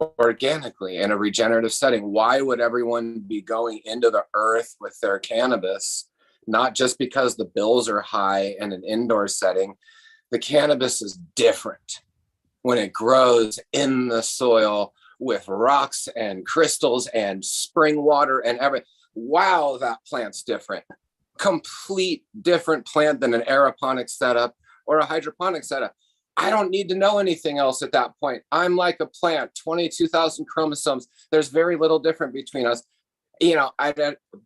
organically in a regenerative setting. Why would everyone be going into the earth with their cannabis? Not just because the bills are high in an indoor setting. The cannabis is different when it grows in the soil with rocks and crystals and spring water and everything. Wow, that plant's different. Complete different plant than an aeroponic setup or a hydroponic setup. I don't need to know anything else at that point. I'm like a plant, 22,000 chromosomes. There's very little different between us. You know,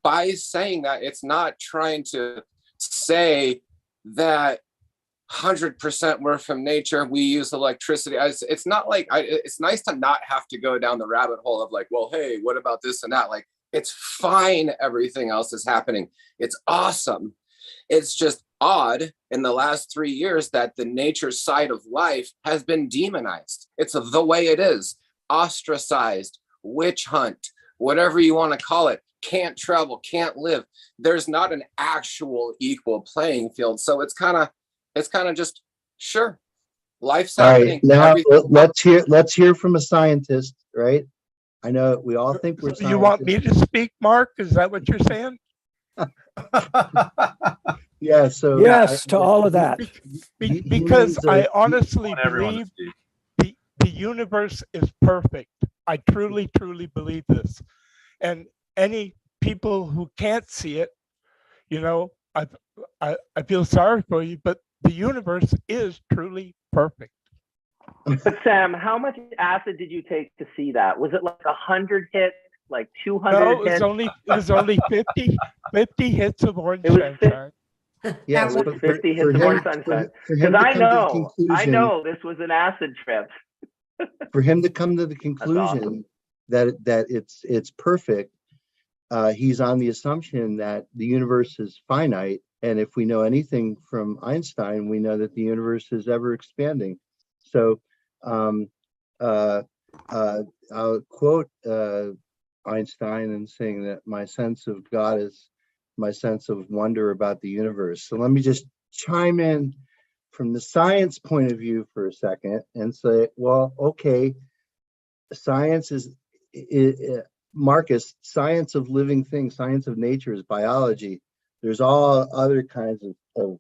by saying that, it's not trying to say that 100% we're from nature, we use electricity. It's not like, it's nice to not have to go down the rabbit hole of like, well, hey, what about this and that? Like, it's fine. Everything else is happening. It's awesome. It's just odd in the last 3 years that the nature side of life has been demonized. It's the way it is, ostracized, witch hunt, whatever you want to call it, can't travel, can't live. There's not an actual equal playing field. So it's kind of just, sure, life's happening. All right, now let's hear from a scientist, right? I know we all think we're scientists. You want me to speak, Mark? Is that what you're saying? Yeah, so yes, to all of that. Because I honestly believe the universe is perfect. I truly, truly believe this. And any people who can't see it, you know, I feel sorry for you, but the universe is truly perfect. But Sam, how much acid did you take to see that? Was it like 100 hits, like 200 no, hits? It was only 50 hits of orange sunshine. Yeah, it was 50 hits of orange sunshine. Because I know this was an acid trip. For him to come to the conclusion that it's perfect, he's on the assumption that the universe is finite, and if we know anything from Einstein, we know that the universe is ever expanding. So I'll quote Einstein and saying that my sense of God is my sense of wonder about the universe. So let me just chime in from the science point of view for a second and say, well, okay, science is Marcus, science of living things, science of nature is biology. There's all other kinds of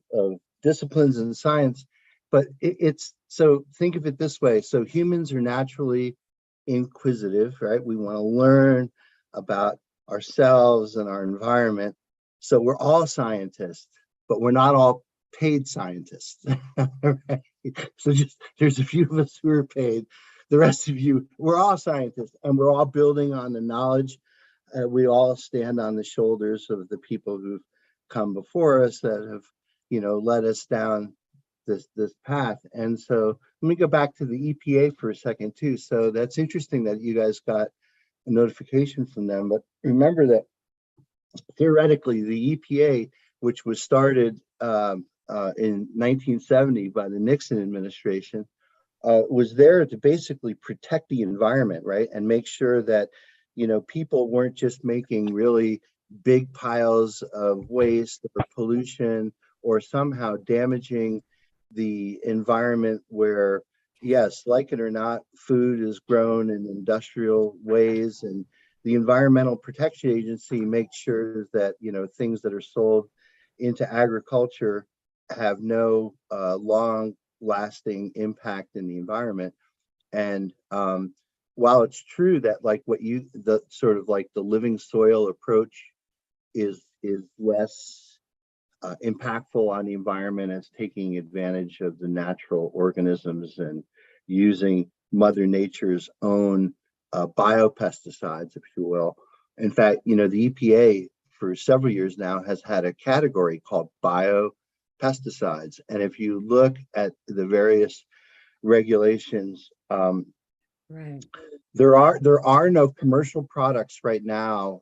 disciplines in science, but it's, so think of it this way. So humans are naturally inquisitive, right? We want to learn about ourselves and our environment. So we're all scientists, but we're not all paid scientists. Right? So just, there's a few of us who are paid. The rest of you, we're all scientists, and we're all building on the knowledge. We all stand on the shoulders of the people who've come before us that have, you know, led us down this path. And so let me go back to the EPA for a second too. So that's interesting that you guys got a notification from them, but remember that theoretically the EPA, which was started in 1970 by the Nixon administration, was there to basically protect the environment, right? And make sure that, you know, people weren't just making really big piles of waste or pollution or somehow damaging the environment where, yes, like it or not, food is grown in industrial ways, and the Environmental Protection Agency makes sure that, you know, things that are sold into agriculture have no long-lasting impact in the environment. And while it's true that, like, what you, the sort of like the living soil approach is less impactful on the environment as taking advantage of the natural organisms and using Mother Nature's own biopesticides, if you will. In fact, you know, the EPA for several years now has had a category called biopesticides. And if you look at the various regulations, Right. there are no commercial products right now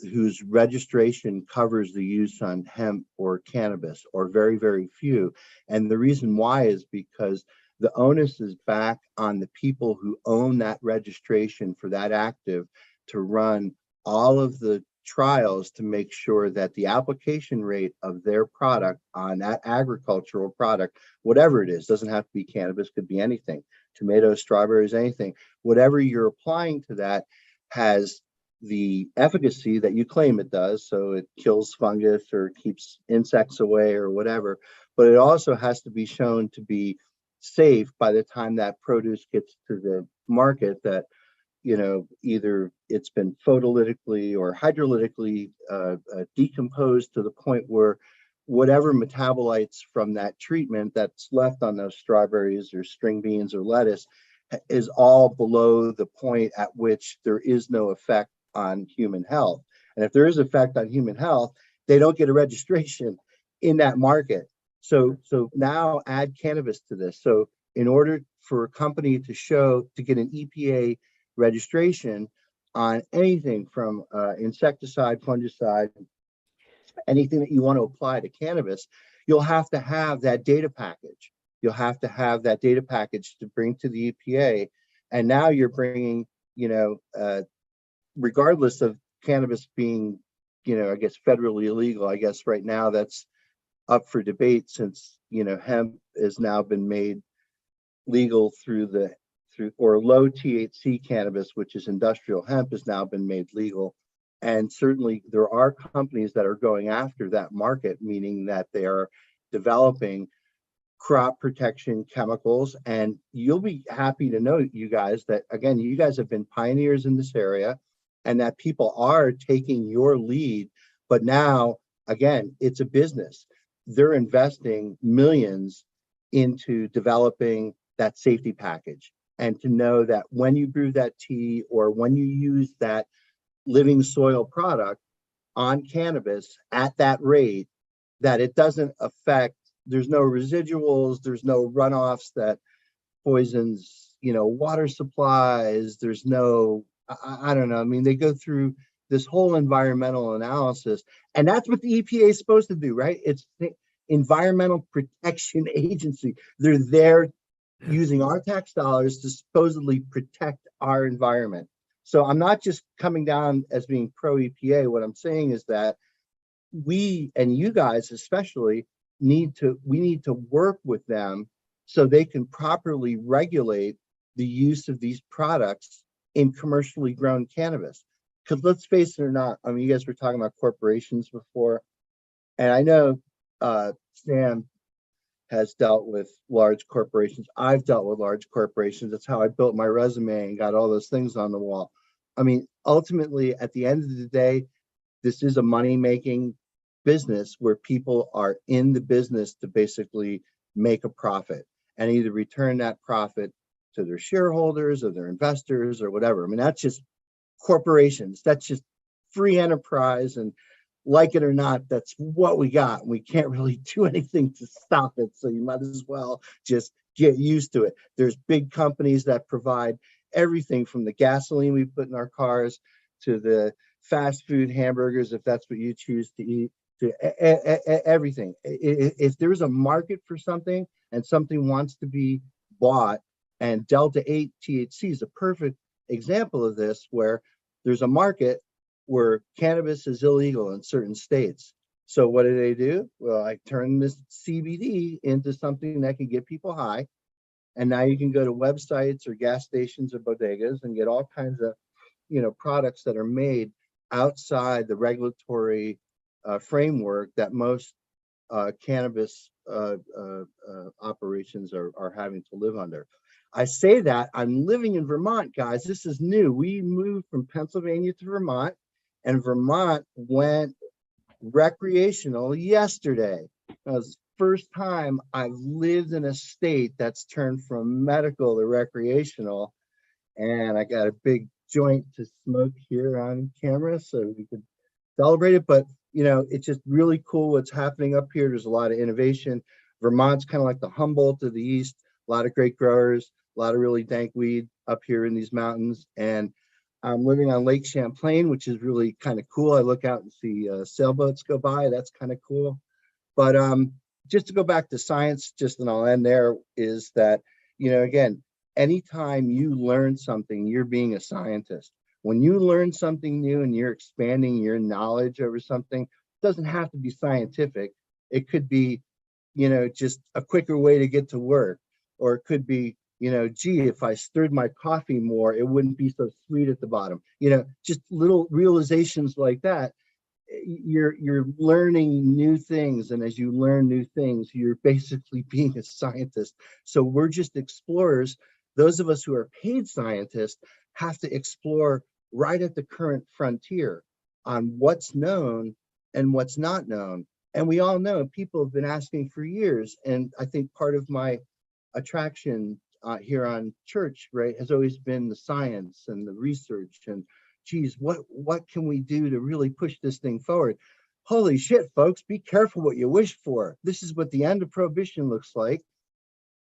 whose registration covers the use on hemp or cannabis, or very, very few. And the reason why is because the onus is back on the people who own that registration for that active to run all of the trials to make sure that the application rate of their product on that agricultural product, whatever it is, doesn't have to be cannabis, could be anything, tomatoes, strawberries, anything, whatever you're applying to that has the efficacy that you claim it does. So it kills fungus or keeps insects away or whatever, but it also has to be shown to be safe by the time that produce gets to the market, that, you know, either it's been photolytically or hydrolytically decomposed to the point where whatever metabolites from that treatment that's left on those strawberries or string beans or lettuce is all below the point at which there is no effect on human health. And if there is effect on human health, they don't get a registration in that market. So now add cannabis to this. So in order for a company to get an EPA registration on anything from insecticide, fungicide, anything that you want to apply to cannabis, you'll have to have that data package. You'll have to have that data package to bring to the EPA. And now you're bringing, you know, regardless of cannabis being, you know, I guess federally illegal, I guess right now that's up for debate since, you know, hemp has now been made legal through low THC cannabis, which is industrial hemp, has now been made legal. And certainly there are companies that are going after that market, meaning that they are developing crop protection chemicals. And you'll be happy to know, you guys, that again, you guys have been pioneers in this area and that people are taking your lead. But now, again, it's a business. They're investing millions into developing that safety package. And to know that when you brew that tea or when you use that living soil product on cannabis at that rate, that it doesn't affect, there's no residuals, there's no runoffs that poisons, you know, water supplies, there's no, I don't know. I mean, they go through this whole environmental analysis, and that's what the EPA is supposed to do, right? It's the Environmental Protection Agency. They're there using our tax dollars to supposedly protect our environment. So I'm not just coming down as being pro EPA. What I'm saying is that we, and you guys especially, we need to work with them so they can properly regulate the use of these products in commercially grown cannabis. Because let's face it or not, I mean, you guys were talking about corporations before, and I know Sam has dealt with large corporations. I've dealt with large corporations. That's how I built my resume and got all those things on the wall. I mean, ultimately, at the end of the day, this is a money-making business where people are in the business to basically make a profit and either return that profit to their shareholders or their investors or whatever. I mean, that's just corporations. That's just free enterprise. And like it or not, that's what we got. We can't really do anything to stop it. So you might as well just get used to it. There's big companies that provide everything from the gasoline we put in our cars to the fast food hamburgers, if that's what you choose to eat, to everything. If there's a market for something and something wants to be bought, and Delta 8 THC is a perfect example of this, where there's a market where cannabis is illegal in certain states. So what do? Well, I turn this CBD into something that can get people high. And now you can go to websites or gas stations or bodegas and get all kinds of, you know, products that are made outside the regulatory framework that most cannabis operations are having to live under. I say that I'm living in Vermont, guys. This is new. We moved from Pennsylvania to Vermont, and Vermont went recreational yesterday. That was the first time I've lived in a state that's turned from medical to recreational. And I got a big joint to smoke here on camera so we could celebrate it. But, you know, it's just really cool what's happening up here. There's a lot of innovation. Vermont's kind of like the Humboldt of the East, a lot of great growers, a lot of really dank weed up here in these mountains. And I'm living on Lake Champlain, which is really kind of cool. I look out and see sailboats go by. That's kind of cool. But just to go back to science, just and I'll end there, is that, you know, again, anytime you learn something, you're being a scientist. When you learn something new and you're expanding your knowledge over something, it doesn't have to be scientific. It could be, you know, just a quicker way to get to work, or it could be, you know, gee, if I stirred my coffee more, it wouldn't be so sweet at the bottom. You know, just little realizations like that. You're learning new things, and as you learn new things, you're basically being a scientist. So we're just explorers. Those of us who are paid scientists have to explore right at the current frontier on what's known and what's not known. And we all know people have been asking for years, and I think part of my attraction here on church, right, has always been the science and the research and, geez, what can we do to really push this thing forward? Holy shit, folks, be careful what you wish for. This is what the end of prohibition looks like.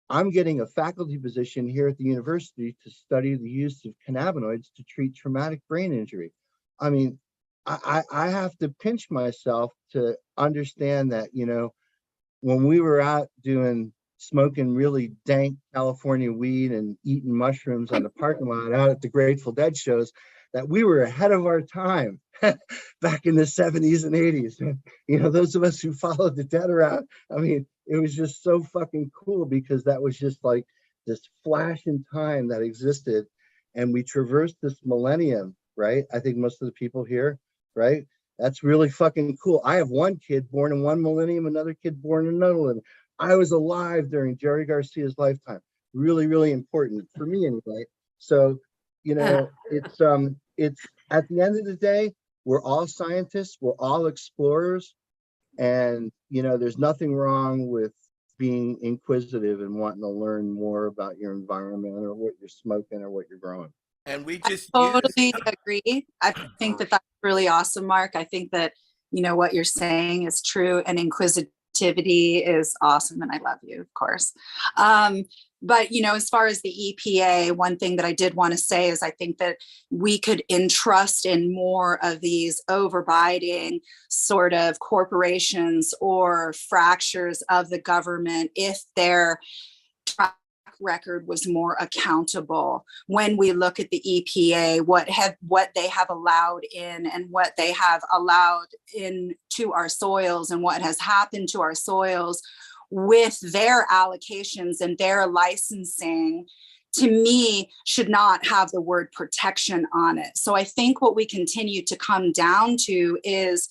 I'm getting a faculty position here at the university to study the use of cannabinoids to treat traumatic brain injury. I mean, I have to pinch myself to understand that, you know, when we were out smoking really dank California weed and eating mushrooms on the parking lot out at the Grateful Dead shows, that we were ahead of our time back in the 70s and 80s. You know, those of us who followed the Dead around, I mean, it was just so fucking cool because that was just like this flash in time that existed. And we traversed this millennium, right? I think most of the people here, right? That's really fucking cool. I have one kid born in one millennium, another kid born in another one. I was alive during Jerry Garcia's lifetime. Really, really important for me anyway. So, you know, it's at the end of the day, we're all scientists, we're all explorers, and, you know, there's nothing wrong with being inquisitive and wanting to learn more about your environment or what you're smoking or what you're growing. And we just Totally agree. I think that that's really awesome, Mark. I think that, you know, what you're saying is true, and inquisitivity is awesome, and I love you, of course. But, you know, as far as the EPA, one thing that I did want to say is I think that we could entrust in more of these overbiting sort of corporations or fractures of the government if their track record was more accountable. When we look at the EPA, what they have allowed in and what they have allowed into our soils and what has happened to our soils with their allocations and their licensing, to me, should not have the word protection on it. So I think what we continue to come down to is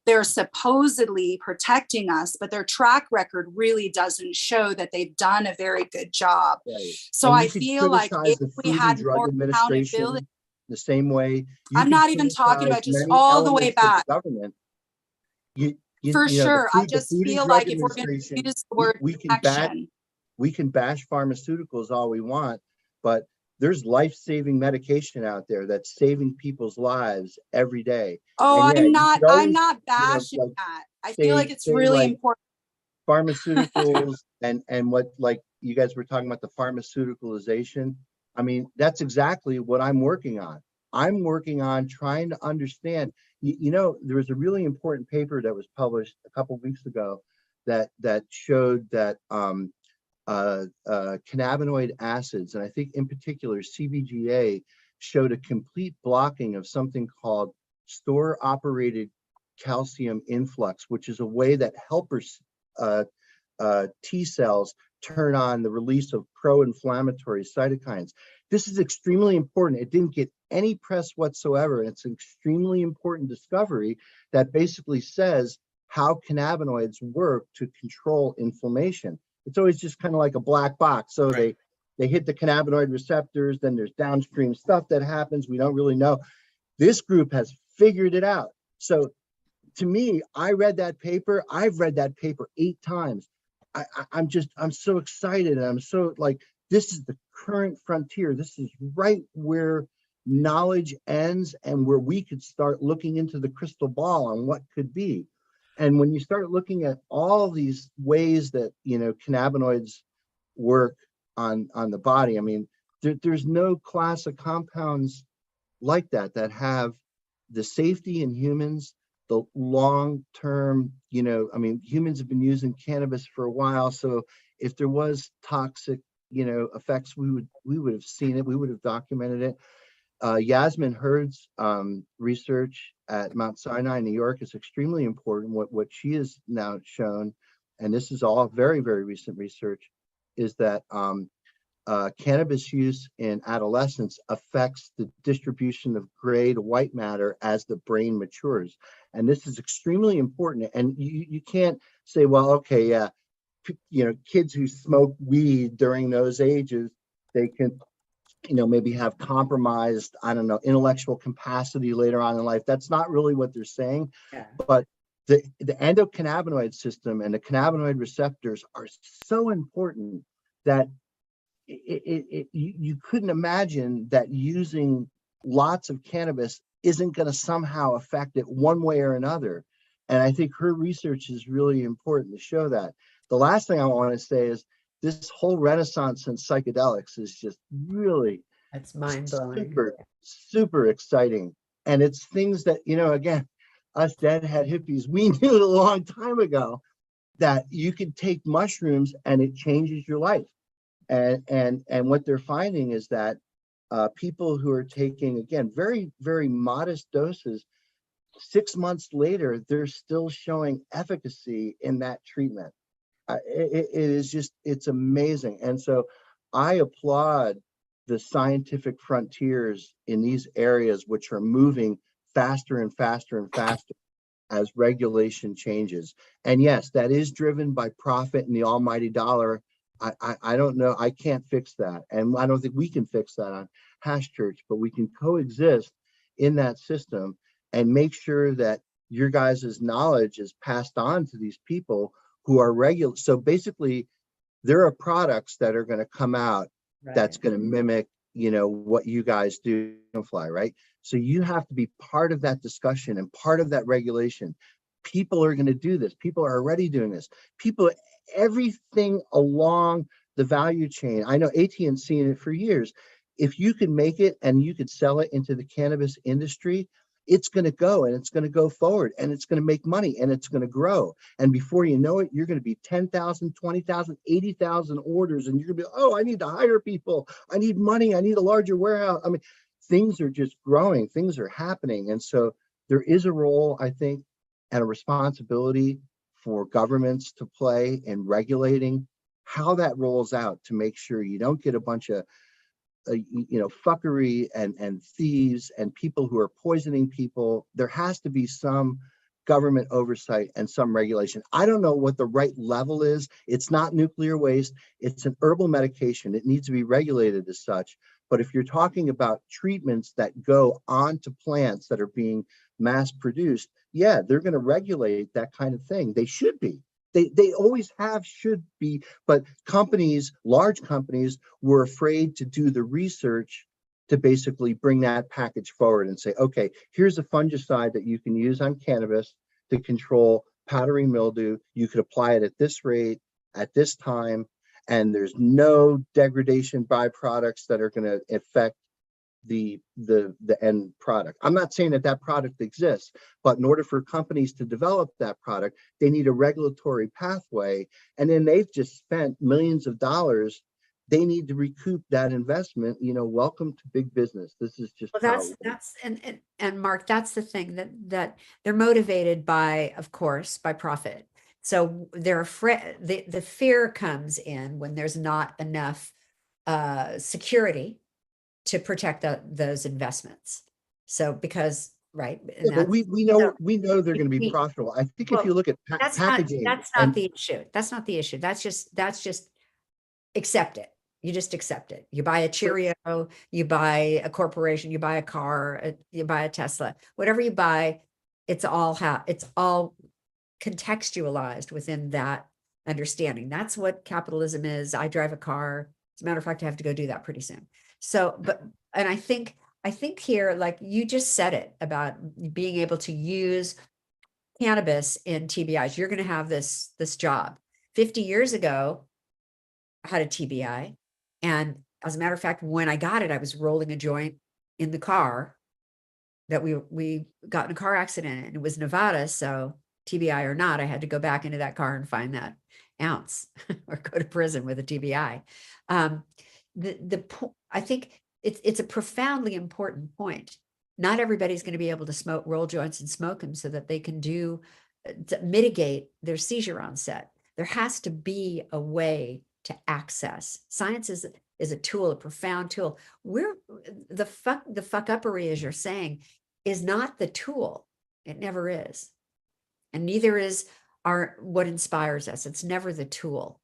they're supposedly protecting us, but their track record really doesn't show that they've done a very good job. Right. So And I you could feel like criticize if the we Food and had Drug more Administration accountability, the same way. I'm could not even talking about criticize just many all the way elements of back. the government. For You know, sure. I the just Food and feel Drug like if we're going to Administration, use the word protection, we can bash pharmaceuticals all we want, but there's life-saving medication out there that's saving people's lives every day. oh, And yeah, I'm you not, could always, I'm not you know, bashing like that. I feel like it's say really like important. pharmaceuticals and what, like you guys were talking about, the pharmaceuticalization. I mean, that's exactly what I'm working on. I'm working on trying to understand. You know, there was a really important paper that was published a couple of weeks ago that showed that cannabinoid acids, and I think in particular CBGA, showed a complete blocking of something called store operated calcium influx, which is a way that helpers T cells turn on the release of pro-inflammatory cytokines. This is extremely important. It didn't get any press whatsoever, and it's an extremely important discovery that basically says how cannabinoids work to control inflammation. It's always just kind of like a black box. So Right. they hit the cannabinoid receptors, then there's downstream stuff that happens. We don't really know. This group has figured it out. So to me, I read that paper. I've read that paper 8 times. I'm so excited. And I'm so like, this is the current frontier. This is right where knowledge ends and where we could start looking into the crystal ball on what could be. And when you start looking at all these ways that, you know, cannabinoids work on the body, I mean, there's no class of compounds like that have the safety in humans, the long-term, you know, I mean, humans have been using cannabis for a while. So if there was toxic, you know, effects, we would have seen it. We would have documented it. Yasmin Hurd's research at Mount Sinai, New York is extremely important. What she has now shown, and this is all very, very recent research, is that cannabis use in adolescence affects the distribution of gray to white matter as the brain matures. And this is extremely important. And you can't say, well, okay, yeah, you know, kids who smoke weed during those ages, they can, you know, maybe have compromised, I don't know, intellectual capacity later on in life. That's not really what they're saying. Yeah. But the endocannabinoid system and the cannabinoid receptors are so important that you couldn't imagine that using lots of cannabis isn't going to somehow affect it one way or another. And I think her research is really important to show that. The last thing I want to say is this whole renaissance in psychedelics is just really That's mind-blowing. super, super exciting. And it's things that, you know, again, us deadhead hippies, we knew a long time ago that you could take mushrooms and it changes your life. And what they're finding is that people who are taking, again, very, very modest doses, 6 months later, they're still showing efficacy in that treatment. It is just, it's amazing. And so I applaud the scientific frontiers in these areas, which are moving faster and faster and faster as regulation changes. And yes, that is driven by profit and the almighty dollar. I don't know. I can't fix that. And I don't think we can fix that on Hash Church, but we can coexist in that system and make sure that your guys' knowledge is passed on to these people who are regular. So basically, there are products that are going to come out that's going to mimic, you know, what you guys do, Fly, right? So you have to be part of that discussion and part of that regulation. People are going to do this. People are already doing this. People, everything along the value chain. I know AT&T seen it for years. If you could make it and you could sell it into the cannabis industry, it's going to go and it's going to go forward and it's going to make money and it's going to grow. And before you know it, you're going to be 10,000, 20,000, 80,000 orders. And you're going to be, oh, I need to hire people. I need money. I need a larger warehouse. I mean, things are just growing. Things are happening. And so there is a role, I think, and a responsibility for governments to play in regulating how that rolls out to make sure you don't get a bunch of you know, fuckery and thieves and people who are poisoning people. There has to be some government oversight and some regulation. I don't know what the right level is. It's not nuclear waste. It's an herbal medication. It needs to be regulated as such. But if you're talking about treatments that go onto plants that are being mass produced, yeah, they're going to regulate that kind of thing. They should be. They always have, should be, but companies, large companies, were afraid to do the research to basically bring that package forward and say, okay, here's a fungicide that you can use on cannabis to control powdery mildew. You could apply it at this rate, at this time, and there's no degradation byproducts that are going to affect the end product. I'm not saying that that product exists, but in order for companies to develop that product, they need a regulatory pathway, and then they've just spent millions of dollars. They need to recoup that investment. You know, welcome to big business. This is just well, that's and Mark, that's the thing, that they're motivated by, of course, by profit. So they're afraid. The fear comes in when there's not enough security to protect those investments. So because, right. And yeah, but we know they're going to be profitable. I think if you look at packaging, that's not the issue. That's not the issue. That's just accept it. You just accept it. You buy a Cheerio, you buy a corporation, you buy a car, you buy a Tesla, whatever you buy, it's all contextualized within that understanding. That's what capitalism is. I drive a car. As a matter of fact, I have to go do that pretty soon. So, and I think here, like you just said it about being able to use cannabis in TBIs. You're going to have this job. 50 years ago, I had a TBI. And as a matter of fact, when I got it, I was rolling a joint in the car that we got in a car accident, and it was Nevada. So TBI or not, I had to go back into that car and find that ounce or go to prison with a TBI. I think it's a profoundly important point. Not everybody's going to be able to roll joints and smoke them so that they can to mitigate their seizure onset. There has to be a way to access. Science is a tool, a profound tool. The fuck-uppery, as you're saying, is not the tool. It never is. And neither is what inspires us. It's never the tool.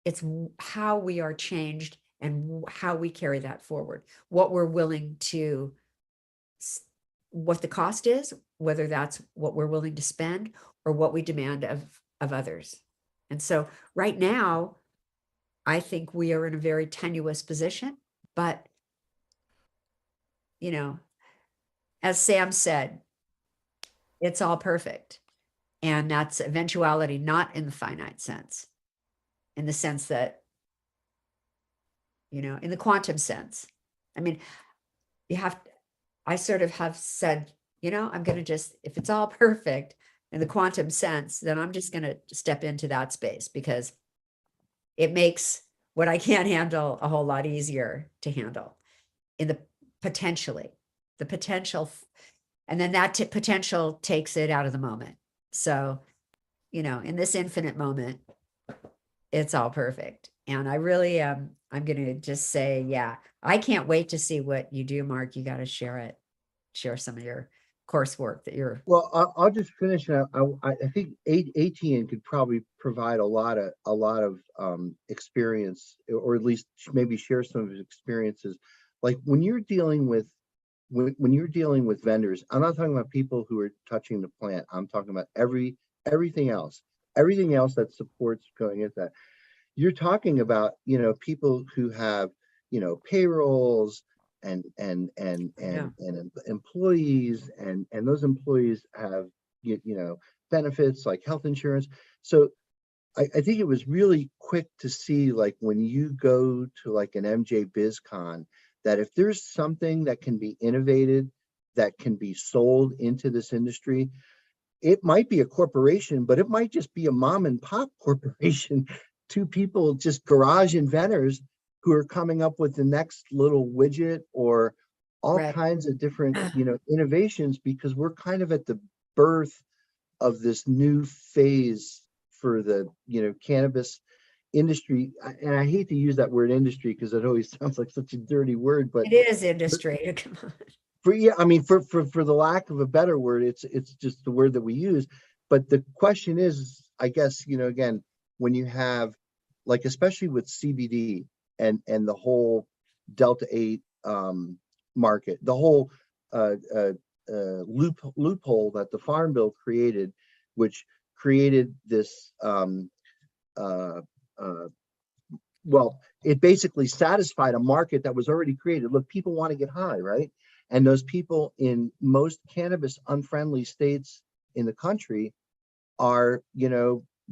It's how we are changed and how we carry that forward. What we're willing to, what the cost is, whether that's what we're willing to spend or what we demand of others. And so right now, I think we are in a very tenuous position, but, as Sam said, it's all perfect. And that's eventuality, not in the finite sense, in the sense that, in the quantum sense. I mean, I sort of have said, I'm going to just, if it's all perfect in the quantum sense, then I'm just going to step into that space because it makes what I can't handle a whole lot easier to handle in the potential, and then that potential takes it out of the moment. So, in this infinite moment, it's all perfect. And I really, I'm going to just say, yeah, I can't wait to see what you do, Mark. You got to share some of your coursework that you're. Well, I'll just finish. I think ATN could probably provide a lot of experience, or at least maybe share some of his experiences. Like when you're dealing with vendors, I'm not talking about people who are touching the plant. I'm talking about everything else that supports going at that. You're talking about, people who have, payrolls and employees, and those employees have, benefits like health insurance. So I think it was really quick to see, like when you go to like an MJ BizCon, that if there's something that can be innovated, that can be sold into this industry, it might be a corporation, but it might just be a mom and pop corporation, two people, just garage inventors who are coming up with the next little widget or all kinds of different, innovations, because we're kind of at the birth of this new phase for the, cannabis industry. And I hate to use that word industry because it always sounds like such a dirty word, but it is industry. Come on. For the lack of a better word, it's just the word that we use. But the question is, I guess, again, when you have, like, especially with CBD and the whole Delta 8 market, the whole loophole that the Farm Bill created, which created this it basically satisfied a market that was already created. Look, people want to get high, right? And those people in most cannabis unfriendly states in the country are,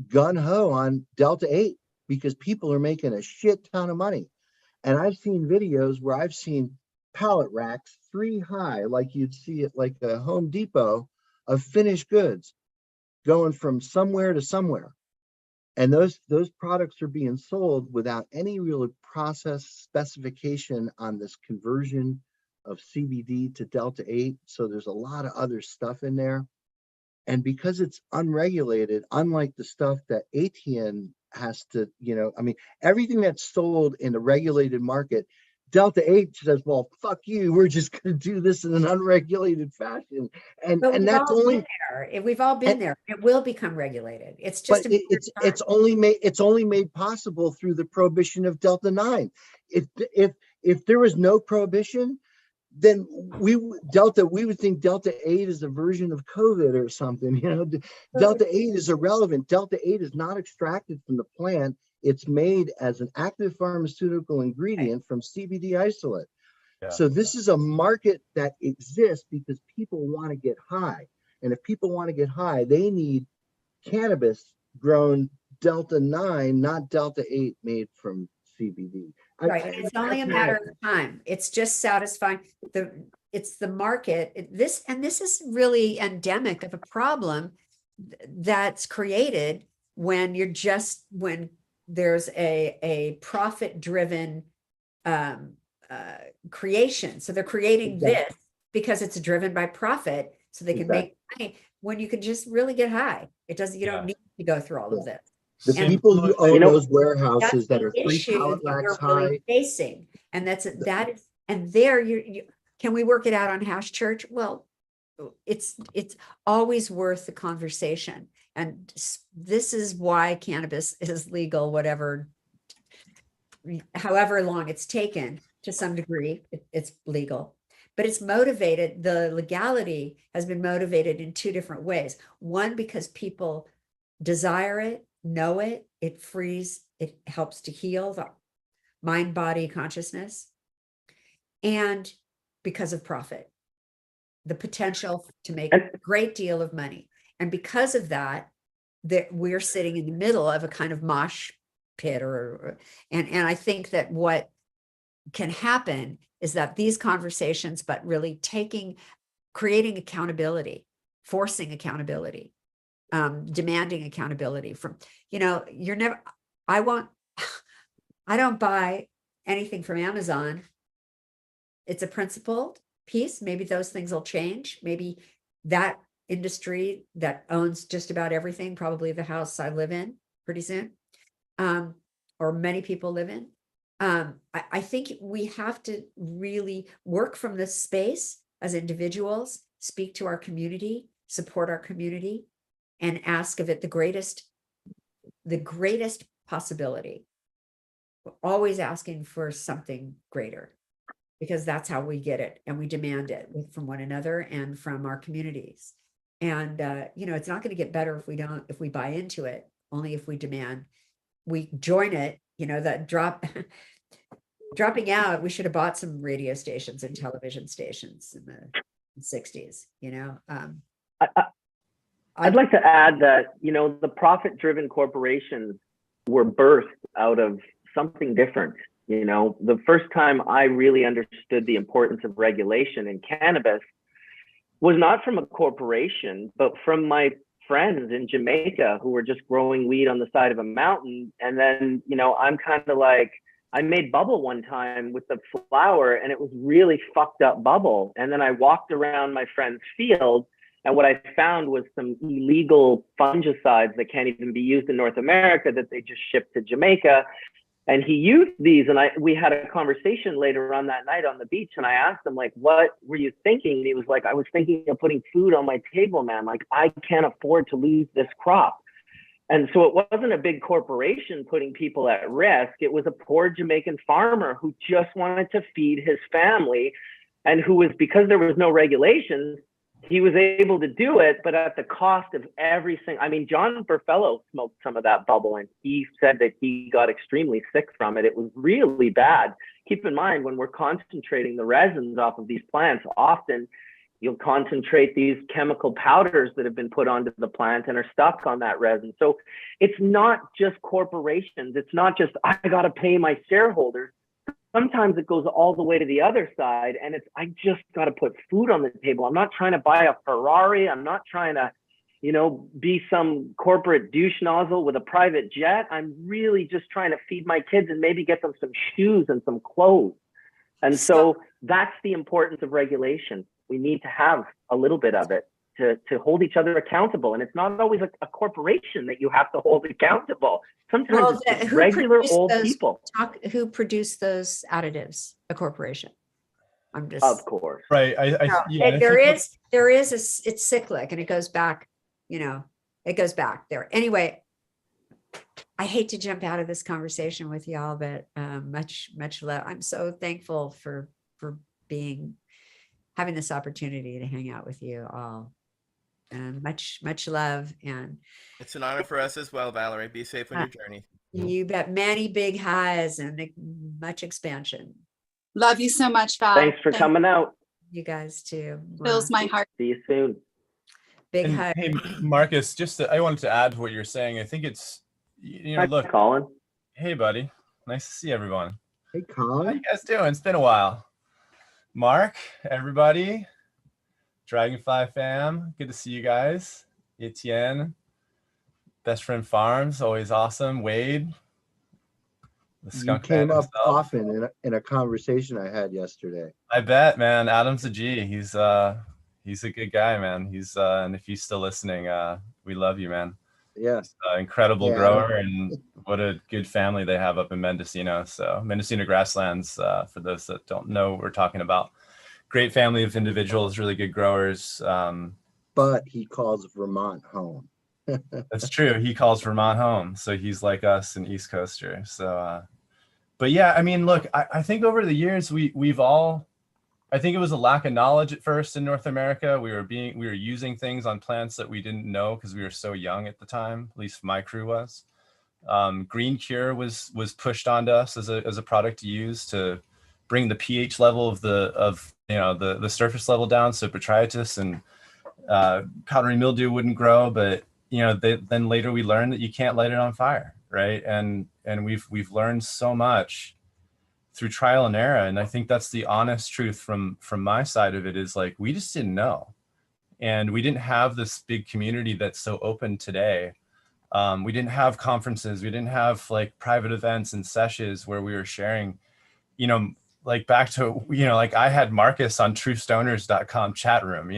gun-ho on Delta 8 because people are making a shit ton of money. And I've seen videos where I've seen pallet racks 3 high, like you'd see at like a Home Depot, of finished goods going from somewhere to somewhere. And those products are being sold without any real process specification on this conversion of CBD to Delta 8. So there's a lot of other stuff in there. And because it's unregulated, unlike the stuff that ATN has to, everything that's sold in the regulated market, Delta 8 says, well, fuck you, we're just going to do this in an unregulated fashion. And that's only there. We've all been there. It will become regulated. It's just it's only made possible through the prohibition of Delta 9. If there was no prohibition, then we would think Delta 8 is a version of COVID or something. You know, Delta 8 is irrelevant. Delta 8 is not extracted from the plant. It's made as an active pharmaceutical ingredient from CBD isolate. Yeah. So this is a market that exists because people want to get high. And if people want to get high, they need cannabis grown Delta 9, not Delta 8 made from CBD. Right. It's only a matter of time. It's just satisfying it's the market. This is really endemic of a problem that's created when there's a profit driven creation. So they're creating this because it's driven by profit so they can make money when you can just really get high. You don't need to go through all of this. The people who own those warehouses that are 3 pallet racks high. Really facing, and there you can we work it out on House Church? Well, it's always worth the conversation, and this is why cannabis is legal, however long it's taken. To some degree, it's legal, but it's motivated. The legality has been motivated in 2 different ways. One, because people desire it, know it, it helps to heal the mind, body, consciousness, and because of profit, the potential to make a great deal of money. And because of that we're sitting in the middle of a kind of mosh pit and I think that what can happen is that these conversations, but really creating accountability, forcing accountability, demanding accountability from, I don't buy anything from Amazon. It's a principled piece. Maybe those things will change. Maybe that industry that owns just about everything, probably the house I live in pretty soon, or many people live in. I think we have to really work from this space as individuals, speak to our community, support our community, and ask of it the greatest possibility. We're always asking for something greater, because that's how we get it, and we demand it from one another and from our communities. And it's not going to get better if we buy into it. Only if we demand, we join it. That dropping out. We should have bought some radio stations and television stations in the 60s. I'd like to add that, the profit-driven corporations were birthed out of something different. The first time I really understood the importance of regulation in cannabis was not from a corporation, but from my friends in Jamaica who were just growing weed on the side of a mountain. And then, I'm kind of like, I made bubble one time with the flower, and it was really fucked up bubble. And then I walked around my friend's field, and what I found was some illegal fungicides that can't even be used in North America that they just shipped to Jamaica. And he used these, and we had a conversation later on that night on the beach, and I asked him, like, what were you thinking? And he was like, I was thinking of putting food on my table, man. Like, I can't afford to lose this crop. And so it wasn't a big corporation putting people at risk. It was a poor Jamaican farmer who just wanted to feed his family, and who was, because there was no regulations, he was able to do it, but at the cost of everything. I mean, John Burfellow smoked some of that bubble, and he said that he got extremely sick from it. It was really bad. Keep in mind, when we're concentrating the resins off of these plants, often you'll concentrate these chemical powders that have been put onto the plant and are stuck on that resin. So it's not just corporations. It's not just, I got to pay my shareholders. Sometimes it goes all the way to the other side, and it's, I just got to put food on the table. I'm not trying to buy a Ferrari. I'm not trying to, be some corporate douche nozzle with a private jet. I'm really just trying to feed my kids and maybe get them some shoes and some clothes. And so that's the importance of regulation. We need to have a little bit of it to hold each other accountable. And it's not always a corporation that you have to hold accountable. Sometimes it's just regular old people. Who produced those additives? A corporation. I'm just, of course. Right. It's cyclic, and it goes back, it goes back there. Anyway, I hate to jump out of this conversation with y'all, but much love. I'm so thankful for being having this opportunity to hang out with you all. And much love. And It's an honor for us as well, Valerie. Be safe on your journey. you bet many big highs and much expansion. Love you so much, Val. Thanks for coming out. You guys too. Fills my heart. See you soon. Big And, hug. hey, Marcus, I wanted to add to what you're saying. I think it's, Hi, look, Colin. hey, buddy. Nice to see everyone. Hey, How you Colin. guys doing? It's been a while. Mark, everybody, Dragonfly fam, good to see you guys. Etienne, Best Friend Farms, always awesome. Wade, the You skunk came man up himself. often in a conversation I had yesterday. I bet, man. Adam's a G. He's a good guy, man. And if he's still listening, we love you, man. Yeah. Incredible Yeah. grower, and what a good family they have up in Mendocino. So Mendocino Grasslands, for those that don't know what we're talking about. Great family of individuals, really good growers. But he calls Vermont home. That's true. He calls Vermont home. So he's like us, an East Coaster. So, but yeah, I mean, look, I think over the years, I think it was a lack of knowledge at first in North America. We were using things on plants that we didn't know because we were so young at the time. At least my crew was. Green Cure was pushed onto us as a product to use to bring the pH level of the surface level down, so botrytis and powdery mildew wouldn't grow. But then later we learned that you can't light it on fire, right? And we've learned so much through trial and error. And I think that's the honest truth from my side of it, is like, we just didn't know. And we didn't have this big community that's so open today. We didn't have conferences. We didn't have like private events and sessions where we were sharing, like back to, like I had Marcus on truestoners.com chat room,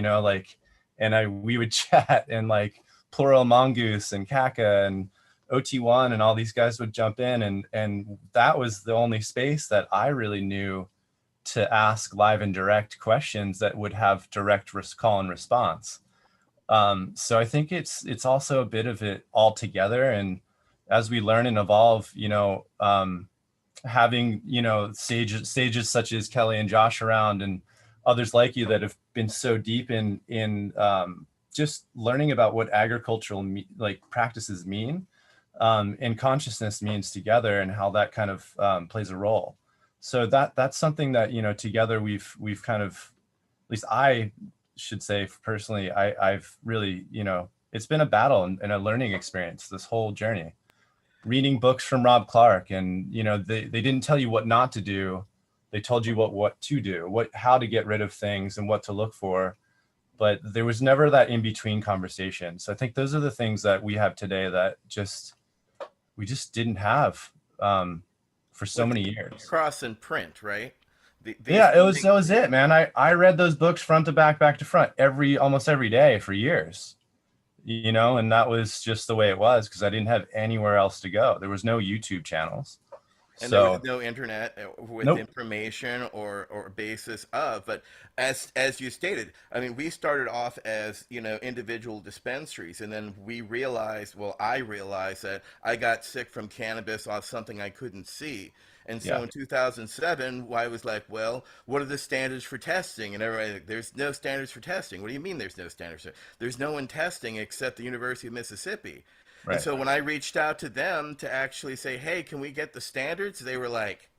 and we would chat, and like Plural Mongoose and Kaka and OT1 and all these guys would jump in, and that was the only space that I really knew to ask live and direct questions that would have direct call and response. So I think it's also a bit of it all together. And as we learn and evolve, having, sages such as Kelly and Josh around, and others like you that have been so deep in just learning about what agricultural practices mean, and consciousness means together, and how that kind of plays a role. So that's something that, together we've kind of, at least I should say personally, I've really, it's been a battle and a learning experience, this whole journey. Reading books from Rob Clark, and they didn't tell you what not to do. They told you what to do, how to get rid of things and what to look for. But there was never that in-between conversation. So I think those are the things that we have today that we just didn't have for so many years. Cross and print, right? That was it, man. I read those books front to back to front almost every day for years, and that was just the way it was, because I didn't have anywhere else to go. There was no YouTube channels. And there was no internet with Nope. information or basis of. But as you stated, I mean, we started off as, individual dispensaries, and then I realized that I got sick from cannabis off something I couldn't see. And so in 2007, I was like, well, what are the standards for testing? And everybody, there's no standards for testing. What do you mean there's no standards? There's no one testing except the University of Mississippi. Right. And so when I reached out to them to actually say, hey, can we get the standards? They were like,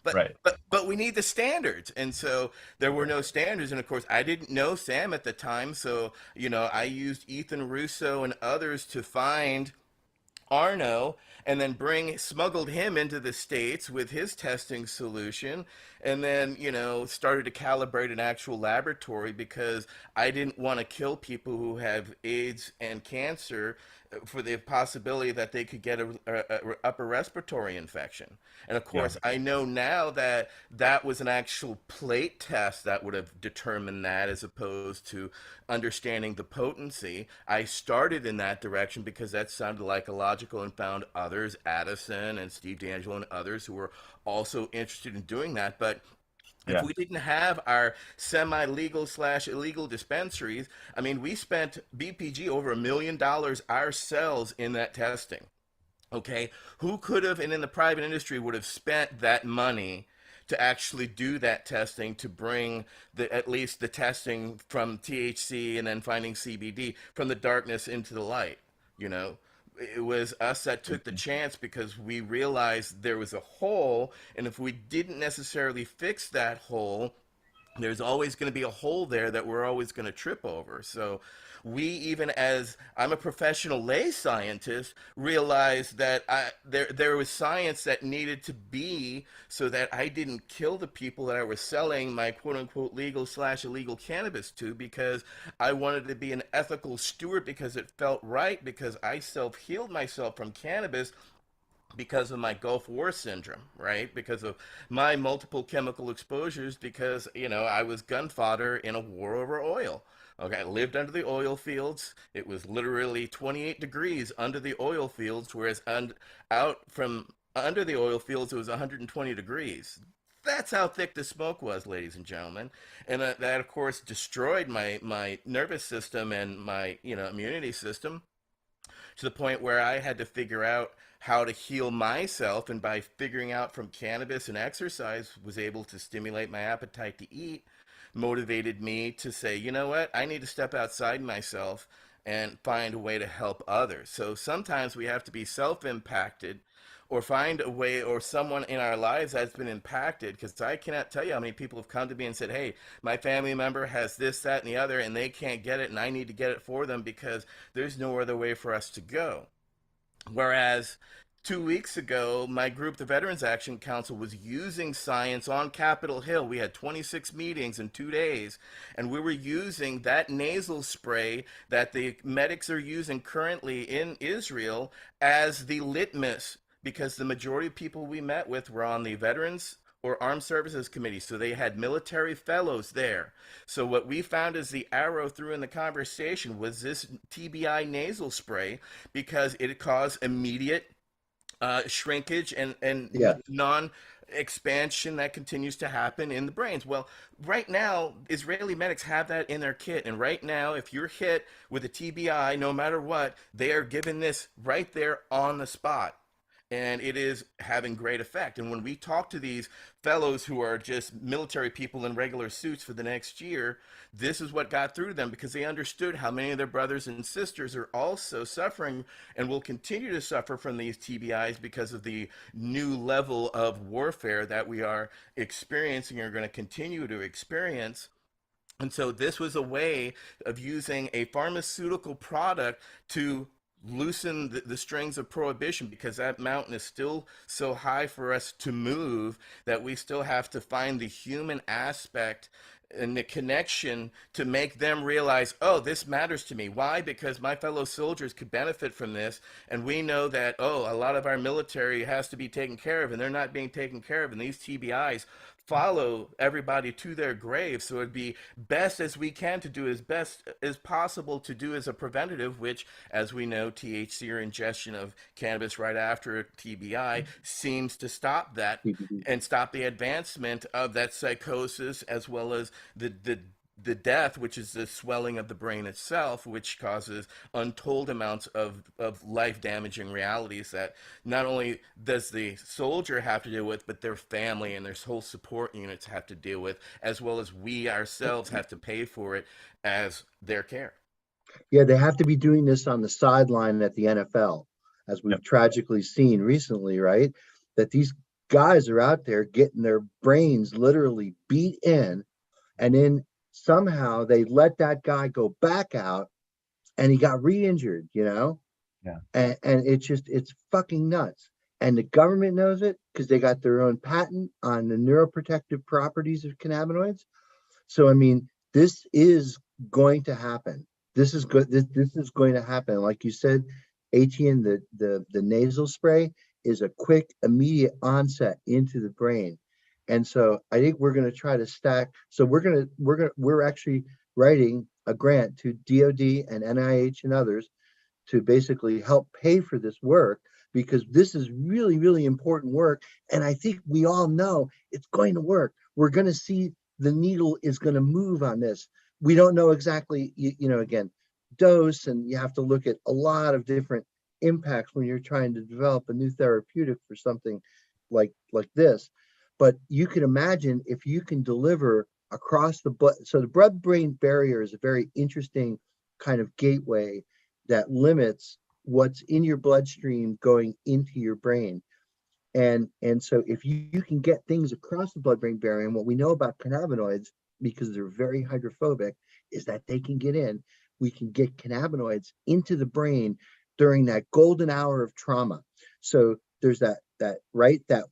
but we need the standards. And so there were no standards. And of course, I didn't know Sam at the time. So, I used Ethan Russo and others to find Arno, and then smuggled him into the States with his testing solution, and then, started to calibrate an actual laboratory, because I didn't want to kill people who have AIDS and cancer for the possibility that they could get a upper respiratory infection. And of course, I know now that that was an actual plate test that would have determined that, as opposed to understanding the potency. I started in that direction because that sounded like a logical, and found others, Addison and Steve D'Angelo and others, who were also interested in doing that. But if we didn't have our semi-legal / illegal dispensaries, I mean, we spent BPG over $1 million ourselves in that testing. Okay, who could have, and in the private industry would have spent that money to actually do that testing, to bring at least the testing from THC and then finding CBD from the darkness into the light. You know, it was us that took the chance because we realized there was a hole, and if we didn't necessarily fix that hole, there's always going to be a hole there that we're always going to trip over. So we, even as I'm a professional lay scientist, realized that there was science that needed to be so that I didn't kill the people that I was selling my quote unquote legal / illegal cannabis to, because I wanted to be an ethical steward, because it felt right, because I self-healed myself from cannabis because of my Gulf War syndrome, right? Because of my multiple chemical exposures, because, you know, I was gun fodder in a war over oil. Okay, I lived under the oil fields. It was literally 28 degrees under the oil fields, whereas out from under the oil fields, it was 120 degrees. That's how thick the smoke was, ladies and gentlemen. And that, of course, destroyed my nervous system and my, you know, immunity system, to the point where I had to figure out how to heal myself, and by figuring out from cannabis and exercise, was able to stimulate my appetite to eat, motivated me to say, you know what, I need to step outside myself and find a way to help others. So sometimes we have to be self-impacted, or find a way, or someone in our lives that's been impacted, because I cannot tell you how many people have come to me and said, hey, my family member has this, that, and the other, and they can't get it, and I need to get it for them because there's no other way for us to go. Whereas 2 weeks ago, my group, the Veterans Action Council, was using science on Capitol Hill. We had 26 meetings in 2 days, and we were using that nasal spray that the medics are using currently in Israel as the litmus, because the majority of people we met with were on the Veterans or Armed Services Committee, so they had military fellows there. So what we found as the arrow through in the conversation was this TBI nasal spray, because it caused immediate shrinkage and Yeah. non-expansion that continues to happen in the brains. Well, right now, Israeli medics have that in their kit. And right now, if you're hit with a TBI, no matter what, they are given this right there on the spot. And it is having great effect. And when we talk to these fellows who are just military people in regular suits for the next year, this is what got through to them, because they understood how many of their brothers and sisters are also suffering and will continue to suffer from these TBIs because of the new level of warfare that we are experiencing and are going to continue to experience. And so this was a way of using a pharmaceutical product to loosen the strings of prohibition, because that mountain is still so high for us to move that we still have to find the human aspect and the connection to make them realize, oh, this matters to me. Why? Because my fellow soldiers could benefit from this, and we know that, oh, a lot of our military has to be taken care of, and they're not being taken care of, and these TBIs follow everybody to their grave. So it'd be best as we can to do as best as possible to do as a preventative, which, as we know, THC or ingestion of cannabis right after a TBI seems to stop that and stop the advancement of that psychosis, as well as the death, which is the swelling of the brain itself, which causes untold amounts of life-damaging realities that not only does the soldier have to deal with, but their family and their whole support units have to deal with, as well as we ourselves have to pay for it as their care. Yeah, they have to be doing this on the sideline at the NFL, as we've tragically seen recently, right? That these guys are out there getting their brains literally beat in, and then somehow they let that guy go back out and he got re-injured, you know? Yeah. And it's fucking nuts. And the government knows it because they got their own patent on the neuroprotective properties of cannabinoids. So, I mean, this is going to happen. This is good. This is going to happen. Like you said, Etienne, the nasal spray is a quick, immediate onset into the brain. And so I think we're going to try to stack. So we're actually writing a grant to DOD and NIH and others to basically help pay for this work, because this is really, really important work. And I think we all know it's going to work. We're going to see the needle is going to move on this. We don't know exactly, again, dose, and you have to look at a lot of different impacts when you're trying to develop a new therapeutic for something like this. But you can imagine if you can deliver across the blood. So the blood-brain barrier is a very interesting kind of gateway that limits what's in your bloodstream going into your brain. And so if you can get things across the blood-brain barrier, and what we know about cannabinoids, because they're very hydrophobic, is that they can get in. We can get cannabinoids into the brain during that golden hour of trauma. So there's that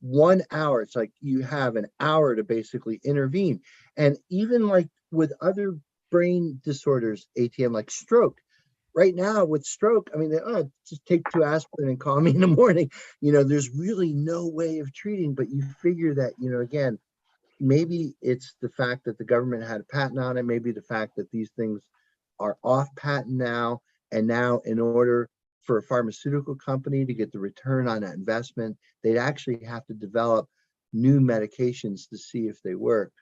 1 hour. It's like you have an hour to basically intervene. And even like with other brain disorders, ATM, like stroke, right now with stroke, I mean, just take 2 aspirin and call me in the morning. There's really no way of treating, but you figure that, again, maybe it's the fact that the government had a patent on it, maybe the fact that these things are off patent now, and now in order for a pharmaceutical company to get the return on that investment, they'd actually have to develop new medications to see if they work.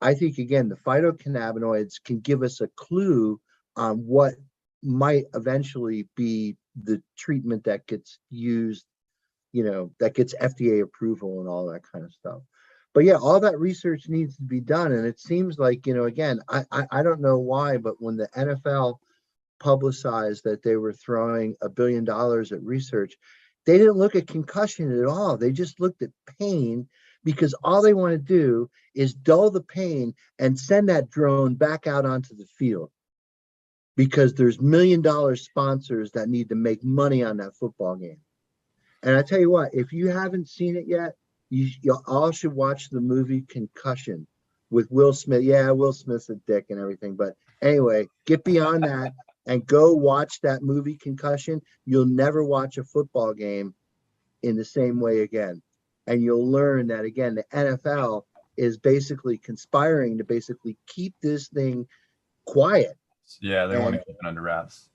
I think, again, the phytocannabinoids can give us a clue on what might eventually be the treatment that gets used, that gets FDA approval and all that kind of stuff. But yeah, all that research needs to be done. And it seems like, again, I don't know why, but when the NFL publicized that they were throwing $1 billion at research, they didn't look at concussion at all. They just looked at pain, because all they want to do is dull the pain and send that drone back out onto the field, because there's $1 million sponsors that need to make money on that football game. And I tell you what, if you haven't seen it yet, you all should watch the movie Concussion with Will Smith. Yeah, Will Smith's a dick and everything, but anyway, get beyond that and go watch that movie Concussion. You'll never watch a football game in the same way again. And you'll learn that, again, the NFL is basically conspiring to basically keep this thing quiet. Yeah, they want to keep it under wraps.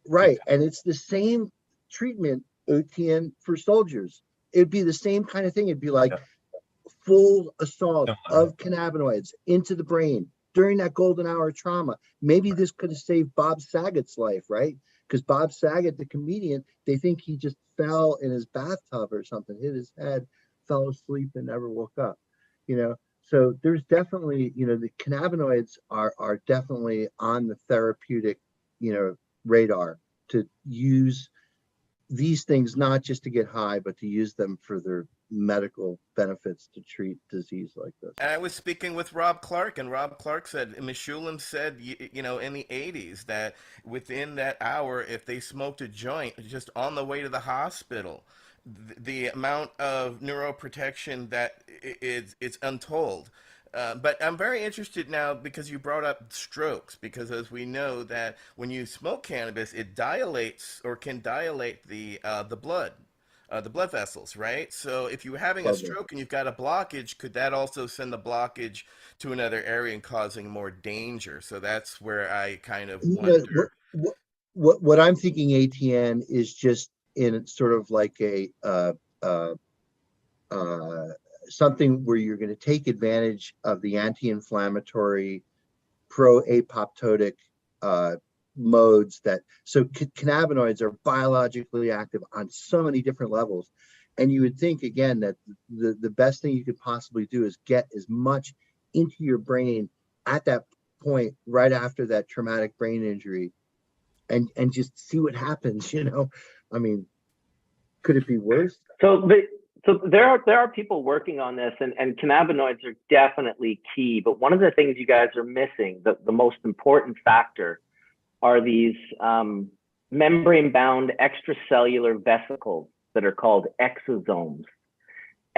Right. And it's the same treatment, OTN, for soldiers. It'd be the same kind of thing. It'd be like full assault of cannabinoids into the brain during that golden hour of trauma. Maybe this could have saved Bob Saget's life, right? Because Bob Saget, the comedian, they think he just fell in his bathtub or something, hit his head, fell asleep, and never woke up. So there's definitely, the cannabinoids are definitely on the therapeutic, radar, to use these things not just to get high, but to use them for their medical benefits to treat disease like this. And I was speaking with Rob Clark, and Rob Clark said, Mishulam said, in the 80s, that within that hour, if they smoked a joint just on the way to the hospital, the amount of neuroprotection that it's untold. But I'm very interested now, because you brought up strokes, because as we know that when you smoke cannabis, it dilates, or can dilate the blood vessels, right? So if you're having a stroke and you've got a blockage, could that also send the blockage to another area and causing more danger? So that's where I kind of wonder. What I'm thinking, ATN, is just in sort of like a something where you're going to take advantage of the anti-inflammatory, pro-apoptotic modes so cannabinoids are biologically active on so many different levels. And you would think, again, that the best thing you could possibly do is get as much into your brain at that point, right after that traumatic brain injury, and just see what happens. I mean, could it be worse? So there are people working on this, and cannabinoids are definitely key. But one of the things you guys are missing, the most important factor, are these membrane-bound extracellular vesicles that are called exosomes.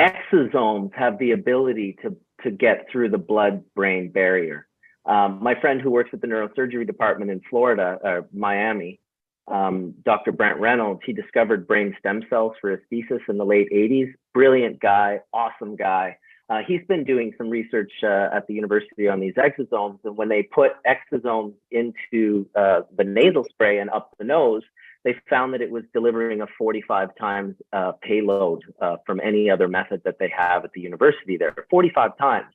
Exosomes have the ability to get through the blood-brain barrier. My friend who works at the neurosurgery department in Florida, Miami, Dr. Brent Reynolds, he discovered brain stem cells for his thesis in the late 80s. Brilliant guy, awesome guy. He's been doing some research at the university on these exosomes, and when they put exosomes into the nasal spray and up the nose, they found that it was delivering a 45 times payload from any other method that they have at the university there, 45 times.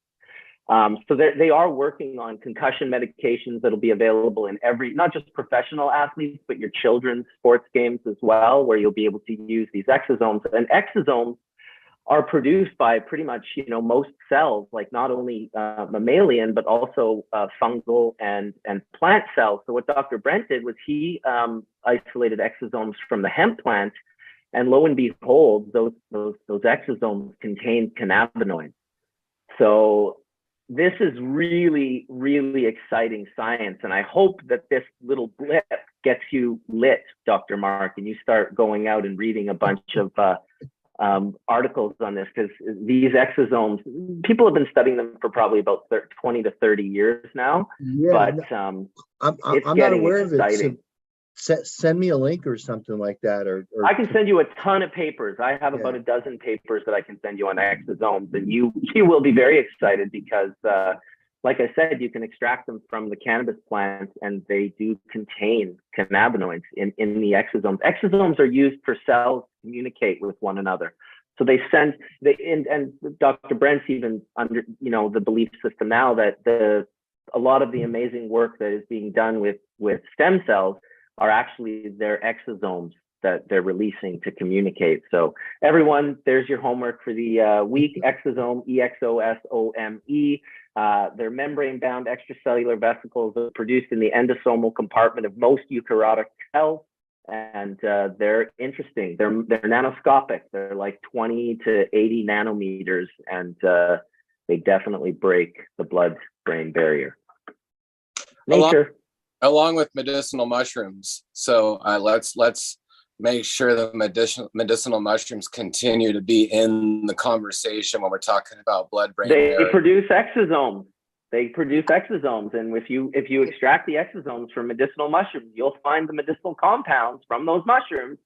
So they are working on concussion medications that'll be available in not just professional athletes, but your children's sports games as well, where you'll be able to use these exosomes. And exosomes are produced by pretty much, most cells, like not only mammalian, but also fungal and plant cells. So what Dr. Brent did was he isolated exosomes from the hemp plant, and lo and behold, those exosomes contained cannabinoids. So this is really, really exciting science. And I hope that this little blip gets you lit, Dr. Mark, and you start going out and reading a bunch of articles on this, because these exosomes, people have been studying them for probably about 20 to 30 years now. Yeah, but I'm it's not getting aware exciting. of it. So send me a link or something like that, or I can send you a ton of papers. I have about a dozen papers that I can send you on exosomes, and you will be very excited because, like I said, you can extract them from the cannabis plant, and they do contain cannabinoids in the exosomes. Exosomes are used for cells to communicate with one another. So and Dr. Brent's even under, the belief system now that a lot of the amazing work that is being done with stem cells are actually their exosomes that they're releasing to communicate. So everyone, there's your homework for the week. Exosome, EXOSOME. They're membrane-bound extracellular vesicles produced in the endosomal compartment of most eukaryotic cells, and they're interesting. They're nanoscopic. They're like 20 to 80 nanometers, and they definitely break the blood-brain barrier. Nature. Along with medicinal mushrooms. So let's make sure that medicinal mushrooms continue to be in the conversation when we're talking about blood-brain barrier. They produce exosomes. And if you extract the exosomes from medicinal mushrooms, you'll find the medicinal compounds from those mushrooms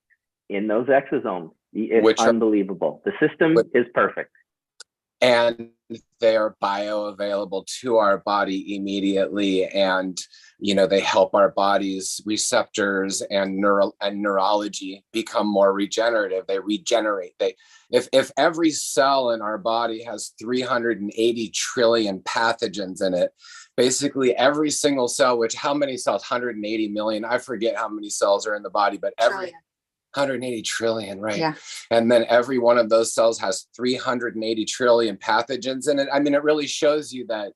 in those exosomes. It's unbelievable. The system is perfect. And they are bioavailable to our body immediately, and they help our body's receptors and neurology become more regenerative. They regenerate. If every cell in our body has 380 trillion pathogens in it, basically every single cell, which how many cells? 180 million. I forget how many cells are in the body, but every 180 trillion, right? Yeah. And then every one of those cells has 380 trillion pathogens in it. I mean, it really shows you that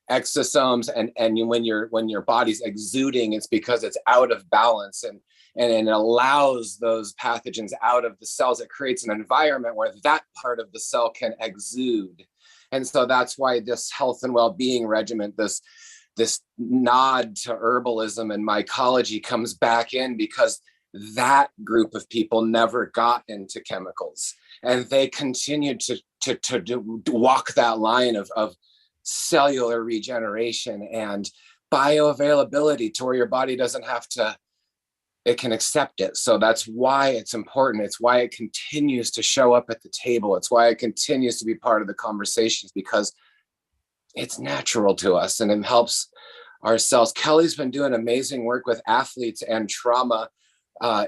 exosomes and when your body's exuding, it's because it's out of balance, and it allows those pathogens out of the cells. It creates an environment where that part of the cell can exude. And so that's why this health and well-being regimen, this nod to herbalism and mycology comes back in, because that group of people never got into chemicals, and they continued to walk that line of cellular regeneration and bioavailability to where your body doesn't have to, it can accept it. So that's why it's important. It's why it continues to show up at the table. It's why it continues to be part of the conversations, because it's natural to us and it helps our cells. Kelly's been doing amazing work with athletes and trauma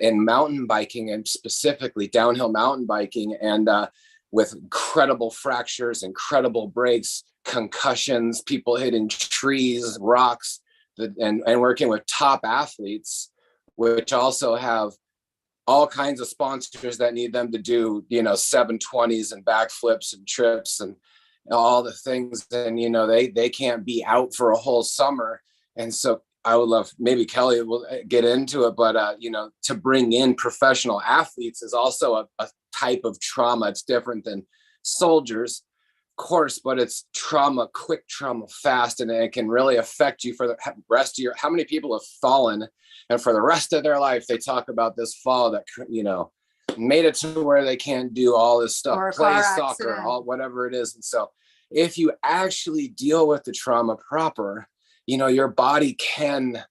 in mountain biking, and specifically downhill mountain biking, and with incredible fractures, incredible breaks, concussions, people hitting trees, rocks, and working with top athletes, which also have all kinds of sponsors that need them to do, 720s and backflips and trips and all the things. And, they can't be out for a whole summer. And so I would love, maybe Kelly will get into it, but, to bring in professional athletes is also a type of trauma. It's different than soldiers, of course, but it's trauma, quick trauma, fast, and it can really affect you for the rest of how many people have fallen, and for the rest of their life, they talk about this fall that, made it to where they can't do all this stuff, play soccer, whatever it is. And so if you actually deal with the trauma proper, your body can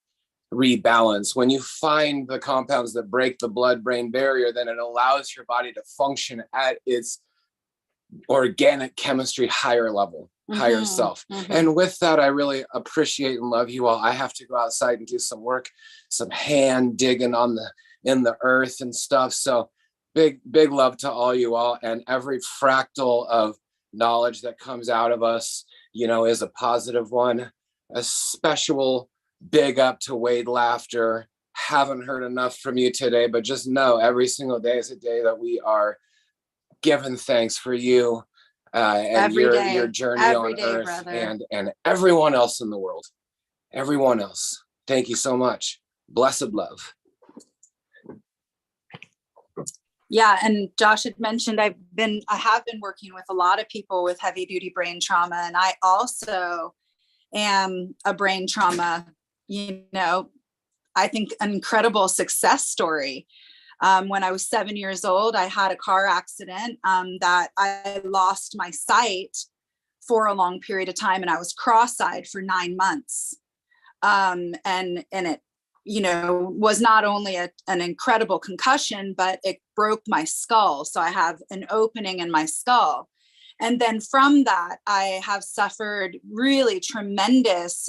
rebalance. When you find the compounds that break the blood-brain barrier, then it allows your body to function at its organic chemistry higher level, higher self. And with that, I really appreciate and love you all. I have to go outside and do some work, some hand digging in the earth and stuff. So big love to all you all, and every fractal of knowledge that comes out of us, is a positive one. A special big up to Wade Laughter. Haven't heard enough from you today, but just know every single day is a day that we are giving thanks for you and Every your day. journey Every on day, earth, brother. and everyone else in the world. Everyone else. Thank you so much. Blessed love. Yeah, and Josh had mentioned I have been working with a lot of people with heavy duty brain trauma, and I also am a brain trauma, I think an incredible success story. When I was 7 years old, I had a car accident that I lost my sight for a long period of time, and I was cross-eyed for 9 months. And it, was not only an incredible concussion, but it broke my skull. So I have an opening in my skull. And then from that, I have suffered really tremendous,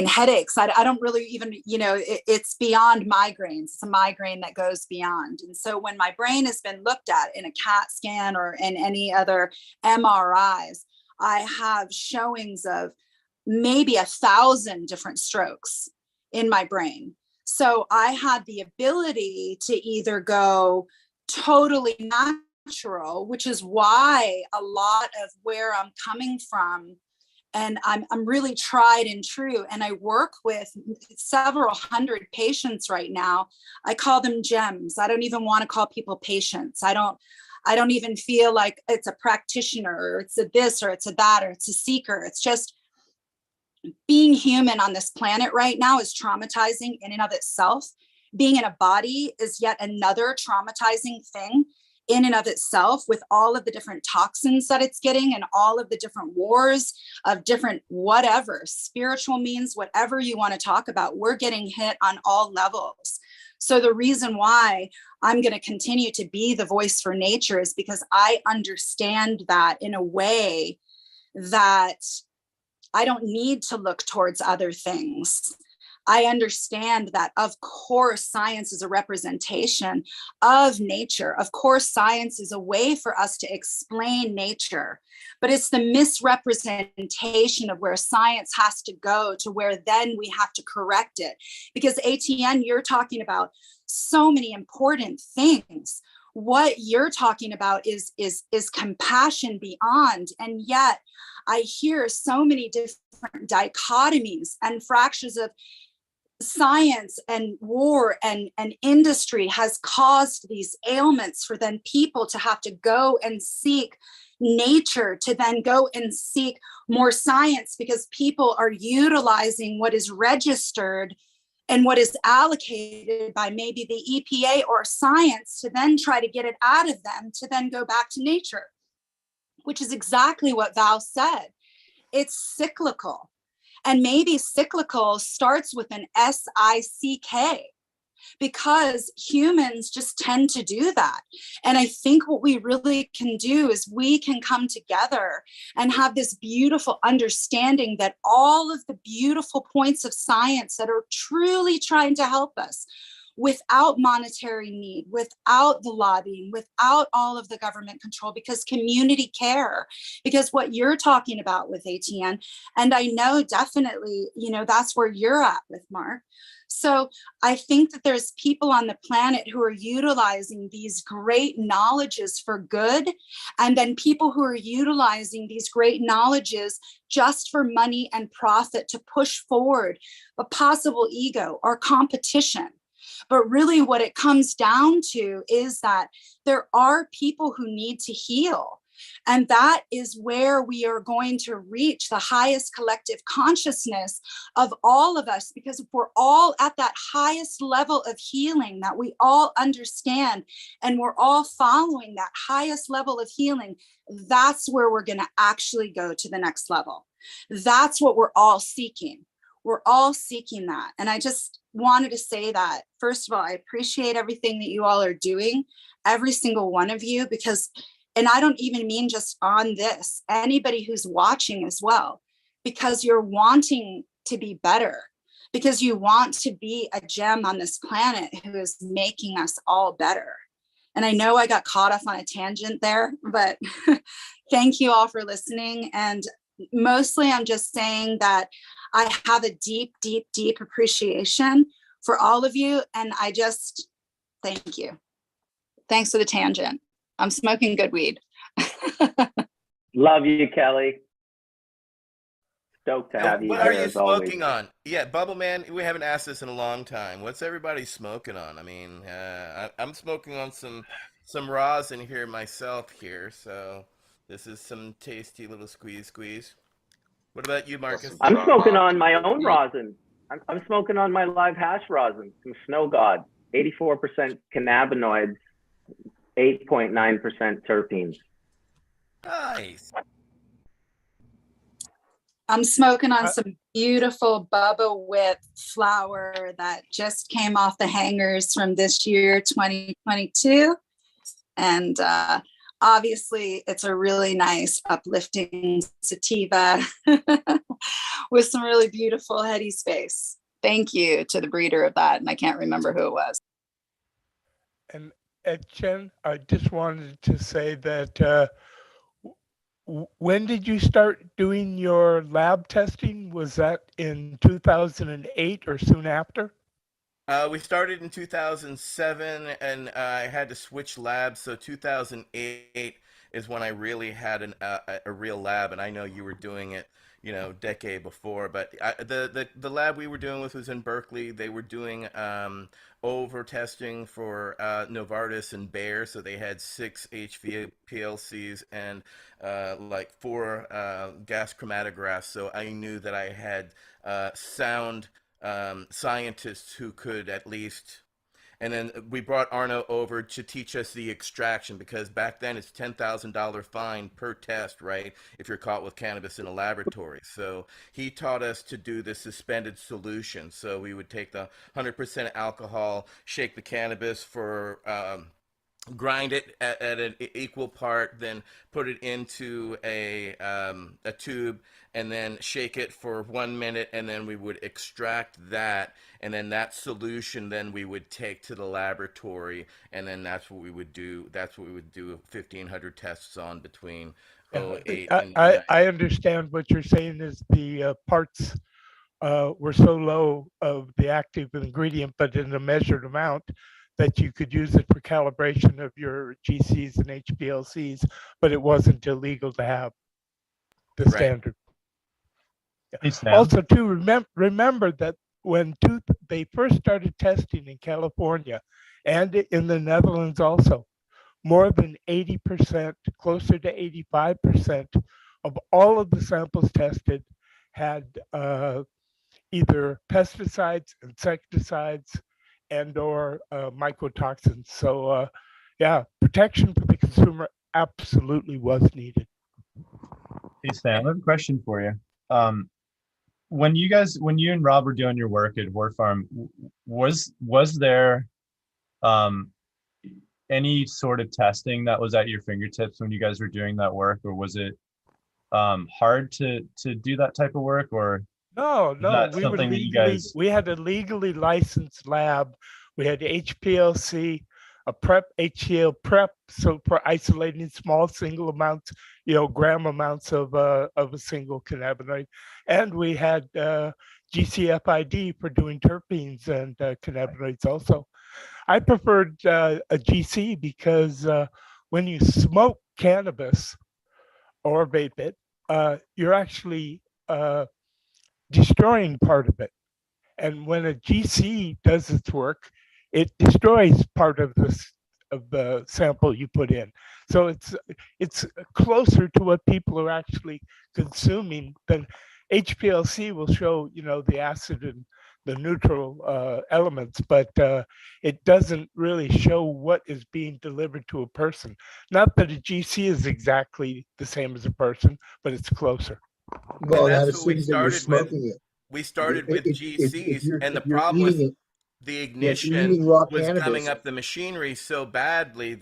headaches. I don't really even, it's beyond migraines. It's a migraine that goes beyond. And so when my brain has been looked at in a CAT scan or in any other MRIs, I have showings of maybe 1,000 different strokes in my brain. So I had the ability to either go totally natural, which is why a lot of where I'm coming from, and I'm really tried and true. And I work with several hundred patients right now. I call them gems. I don't even want to call people patients. I don't even feel like it's a practitioner or it's a this or it's a that or it's a seeker. It's just being human on this planet right now is traumatizing in and of itself. Being in a body is yet another traumatizing thing in and of itself, with all of the different toxins that it's getting and all of the different wars of different whatever, spiritual means, whatever you want to talk about, we're getting hit on all levels. So the reason why I'm going to continue to be the voice for nature is because I understand that in a way that I don't need to look towards other things. I understand that, of course, science is a representation of nature. Of course, science is a way for us to explain nature, but it's the misrepresentation of where science has to go to where then we have to correct it. Because ATN, you're talking about so many important things. What you're talking about is compassion beyond, and yet I hear so many different dichotomies and fractures of science and war and industry has caused these ailments for then people to have to go and seek nature, to then go and seek more science, because people are utilizing what is registered and what is allocated by maybe the EPA or science to then try to get it out of them to then go back to nature, which is exactly what Val said. It's cyclical. And maybe cyclical starts with an SICK, because humans just tend to do that. And I think what we really can do is we can come together and have this beautiful understanding that all of the beautiful points of science that are truly trying to help us without monetary need, without the lobbying, without all of the government control, because community care, because what you're talking about with ATN, and I know definitely, that's where you're at with Mark. So I think that there's people on the planet who are utilizing these great knowledges for good, and then people who are utilizing these great knowledges just for money and profit to push forward a possible ego or competition. But really what it comes down to is that there are people who need to heal. And that is where we are going to reach the highest collective consciousness of all of us, because if we're all at that highest level of healing that we all understand, and we're all following that highest level of healing, that's where we're going to actually go to the next level. That's what we're all seeking. We're all seeking that. And I just wanted to say that, first of all, I appreciate everything that you all are doing, every single one of you, because, and I don't even mean just on this, anybody who's watching as well, because you're wanting to be better, because you want to be a gem on this planet who is making us all better. And I know I got caught off on a tangent there, but thank you all for listening. And mostly I'm just saying that I have a deep, deep, deep appreciation for all of you. And I just thank you. Thanks for the tangent. I'm smoking good weed. Love you, Kelly. Stoked to And have you what here are you as always. smoking on? Yeah, Bubble Man, we haven't asked this in a long time. What's everybody smoking on? I mean, I'm smoking on some rosin here myself here, so this is some tasty little squeeze. What about you, Marcus? I'm smoking on my own rosin. I'm smoking on my live hash rosin from Snow God, 84% cannabinoids, 8.9% terpenes. Nice. I'm smoking on some beautiful Bubba Whip flower that just came off the hangers from this year, 2022. And obviously, it's a really nice, uplifting sativa with some really beautiful heady space. Thank you to the breeder of that. And I can't remember who it was. And Chen, I just wanted to say that when did you start doing your lab testing? Was that in 2008 or soon after? We started in 2007, and I had to switch labs. So 2008 is when I really had a real lab, and I know you were doing it, decade before. But the lab we were doing with was in Berkeley. They were doing over testing for Novartis and Bayer, so they had 6 HVPLCs and like 4 gas chromatographs. So I knew that I had sound scientists who could at least, and then we brought Arno over to teach us the extraction, because back then it's $10,000 fine per test, right, if you're caught with cannabis in a laboratory. So he taught us to do the suspended solution. So we would take the 100% alcohol, shake the cannabis for grind it at an equal part, then put it into a tube, and then shake it for 1 minute, and then we would extract that, and then that solution then we would take to the laboratory, and then that's what we would do 1,500 tests on between 08 and 9. I understand what you're saying is the parts were so low of the active ingredient, but in a measured amount, that you could use it for calibration of your GCs and HPLCs, but it wasn't illegal to have the Right. standard. Hey, Sam. Also, to remember that when they first started testing in California and in the Netherlands also, more than 80%, closer to 85% of all of the samples tested had either pesticides, insecticides, and or mycotoxins. So yeah, protection for the consumer absolutely was needed. Hey Sam, I have a question for you. When you and Rob were doing your work at Wart Farm, was there any sort of testing that was at your fingertips when you guys were doing that work, or was it hard to do that type of work, or No, we had a legally licensed lab. We had HPLC, a HCl prep, so for isolating small single amounts, gram amounts of a single cannabinoid, and we had GCFID for doing terpenes and cannabinoids also. I preferred a GC because when you smoke cannabis or vape it, you're actually destroying part of it. And when a GC does its work, it destroys part of the sample you put in. So it's closer to what people are actually consuming than HPLC will show, the acid and the neutral elements, but it doesn't really show what is being delivered to a person. Not that a GC is exactly the same as a person, but it's closer. Well, And that that's what we assumes that you're started with. smoking it. We started with If GCs, and the if you're problem with eating it, the yeah, if ignition you're eating raw was cannabis, gumming up the machinery so badly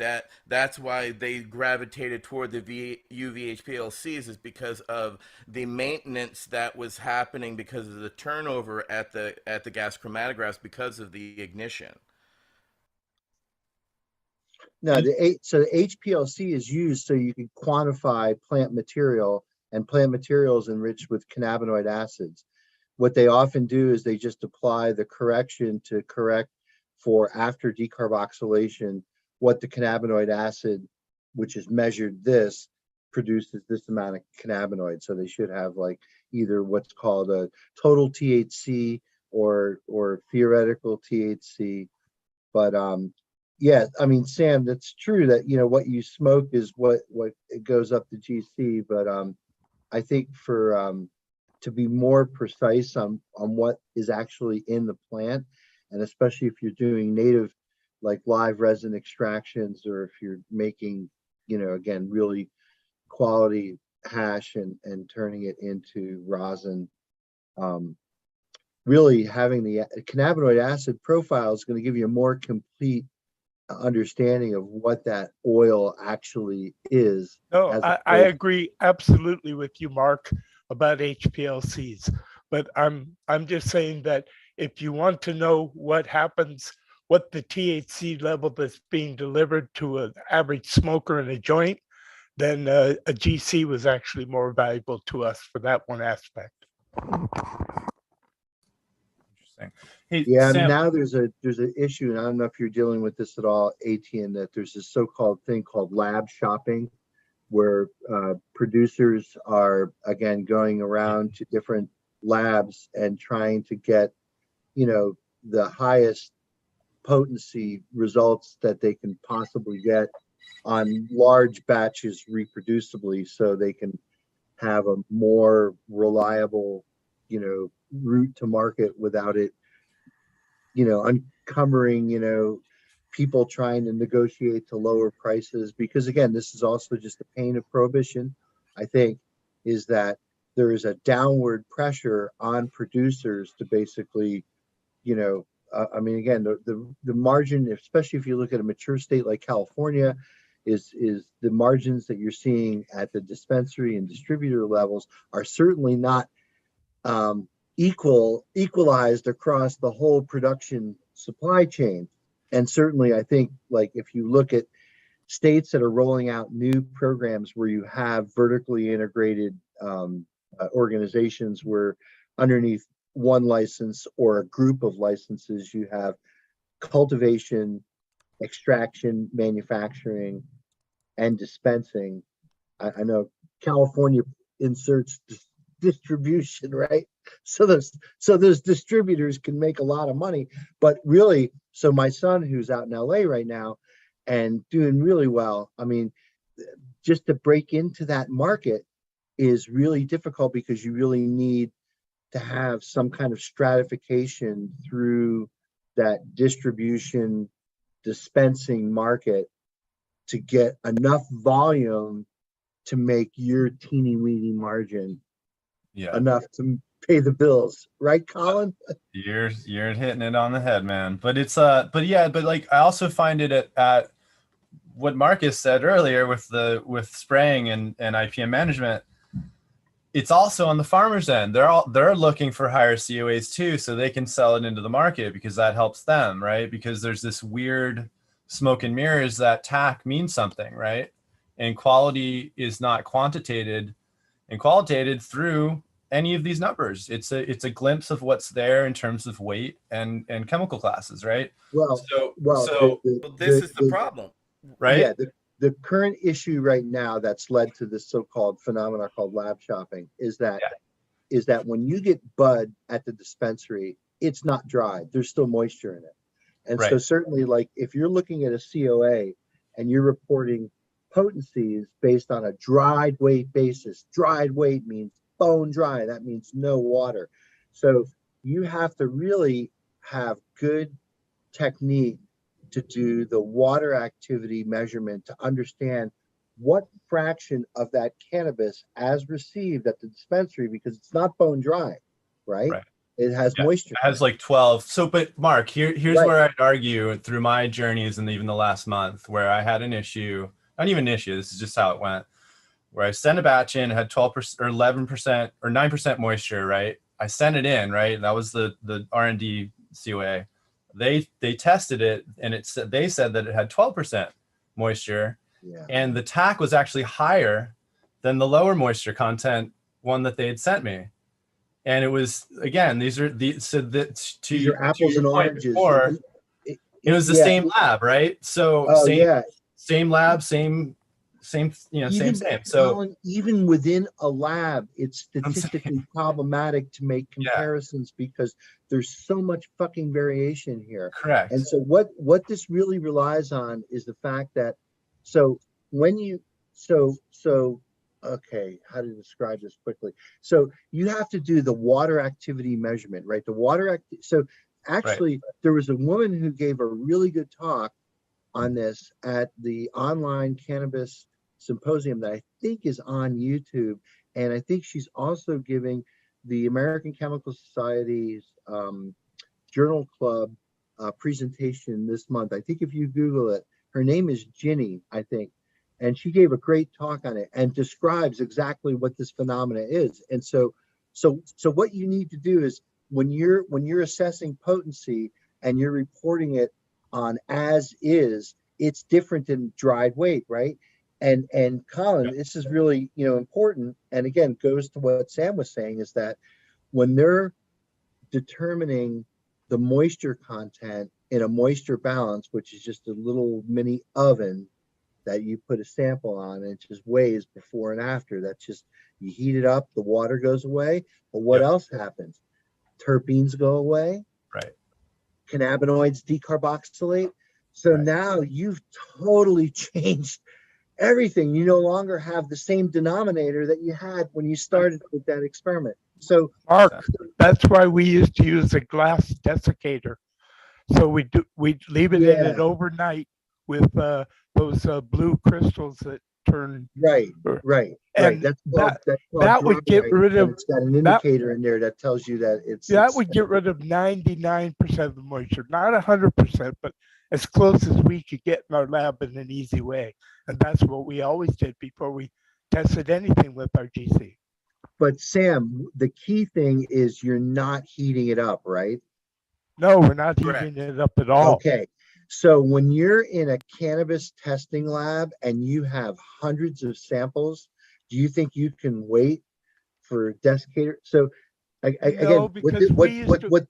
that's why they gravitated toward the UVHPLCs, is because of the maintenance that was happening because of the turnover at the gas chromatographs because of the ignition. no, the HPLC is used so you can quantify plant material, and plant materials enriched with cannabinoid acids. What they often do is they just apply the correction to correct for after decarboxylation what the cannabinoid acid, which is measured this, produces this amount of cannabinoid. So they should have like either what's called a total THC or theoretical THC. But yeah, I mean, Sam, that's true that, you know, what you smoke is what it goes up to GC. But I think for to be more precise on what is actually in the plant, and especially if you're doing native, like live resin extractions, or if you're making, you know, again, really quality hash and turning it into rosin, really having the cannabinoid acid profile is going to give you a more complete understanding of what that oil actually is. No, I agree absolutely with you, Mark, about HPLCs. But I'm just saying that if you want to know what happens, what the THC level that's being delivered to an average smoker in a joint, then a GC was actually more valuable to us for that one aspect. Interesting. Hey, yeah, Sam. now there's an issue, and I don't know if you're dealing with this at all, ATN, that there's this so-called thing called lab shopping, where producers are, again, going around to different labs and trying to get, you know, the highest potency results that they can possibly get on large batches reproducibly, so they can have a more reliable, you know, route to market without it, you know, uncumbering, you know, people trying to negotiate to lower prices. Because again, this is also just the pain of prohibition, I think, is that there is a downward pressure on producers to basically, you know, I mean, again, the margin, especially if you look at a mature state like California, is the margins that you're seeing at the dispensary and distributor levels are certainly not equalized across the whole production supply chain. And certainly, I think, like, if you look at states that are rolling out new programs where you have vertically integrated organizations, where underneath one license or a group of licenses, you have cultivation, extraction, manufacturing, and dispensing. I know California inserts distribution, right? So those distributors can make a lot of money. But really, so my son, who's out in LA right now and doing really well, I mean, just to break into that market is really difficult, because you really need to have some kind of stratification through that distribution dispensing market to get enough volume to make your teeny weeny margin, enough to pay the bills, right, Colin? You're hitting it on the head, man. But it's but like, I also find it at what Marcus said earlier with spraying and IPM management. It's also on the farmer's end. They're looking for higher COAs too, so they can sell it into the market, because that helps them, right? Because there's this weird smoke and mirrors that TAC means something, right? And quality is not quantitated through any of these numbers. It's a glimpse of what's there in terms of weight and chemical classes, right? Well, this is the problem, right? Yeah, the current issue right now that's led to this so-called phenomena called lab shopping is that when you get bud at the dispensary, it's not dried. There's still moisture in it. And so certainly, like, if you're looking at a COA and you're reporting potencies based on a dried weight basis, dried weight means bone dry. That means no water. So you have to really have good technique to do the water activity measurement to understand what fraction of that cannabis as received at the dispensary, because it's not bone dry, right? It has moisture. It has like 12. So, but Mark, here's where I'd argue through my journeys, and even the last month, where I had an issue, not even an issue, this is just how it went, where I sent a batch in, had 12% or 11% or 9% moisture, right? I sent it in, right? That was the R&D COA. They tested it, and they said that it had 12% moisture, and the TAC was actually higher than the lower moisture content one that they had sent me. And it was, again, these are apples and oranges. It was the Yeah. same lab, right? So Oh yeah. same lab, same, you know, same. So Colin, even within a lab, it's I'm saying- statistically problematic to make Yeah. comparisons because there's so much fucking variation here. correct. And so what this really relies on is the fact that so when you so okay, how to describe this quickly? So you have to do the water activity measurement, right? The water so actually there was a woman who gave a really good talk on this at the online cannabis symposium that I think is on YouTube. And I think she's also giving the American Chemical Society's Journal Club presentation this month. I think if you Google it, her name is Ginny, I think. And she gave a great talk on it and describes exactly what this phenomena is. And so what you need to do is when you're assessing potency and you're reporting it on as is, it's different than dried weight, right? And Colin, this is really important. And again, goes to what Sam was saying is that when they're determining the moisture content in a moisture balance, which is just a little mini oven that you put a sample on, and it just weighs before and after. That's just, you heat it up, the water goes away. But what else happens? Terpenes go away. Right. Cannabinoids decarboxylate. So now you've totally changed everything. You no longer have the same denominator that you had when you started with that experiment. So Mark, that's why we used to use a glass desiccator. So we'd leave it in it overnight with those blue crystals that turn. Right. And That's that would get rid of. It's got an indicator in there that tells you that That would get rid of 99% of the moisture, not 100%, but as close as we could get in our lab in an easy way. And that's what we always did before we tested anything with our GC. But Sam, the key thing is you're not heating it up, right? No, we're not heating it up at all. Okay. So when you're in a cannabis testing lab and you have hundreds of samples, do you think you can wait for desiccator? So again,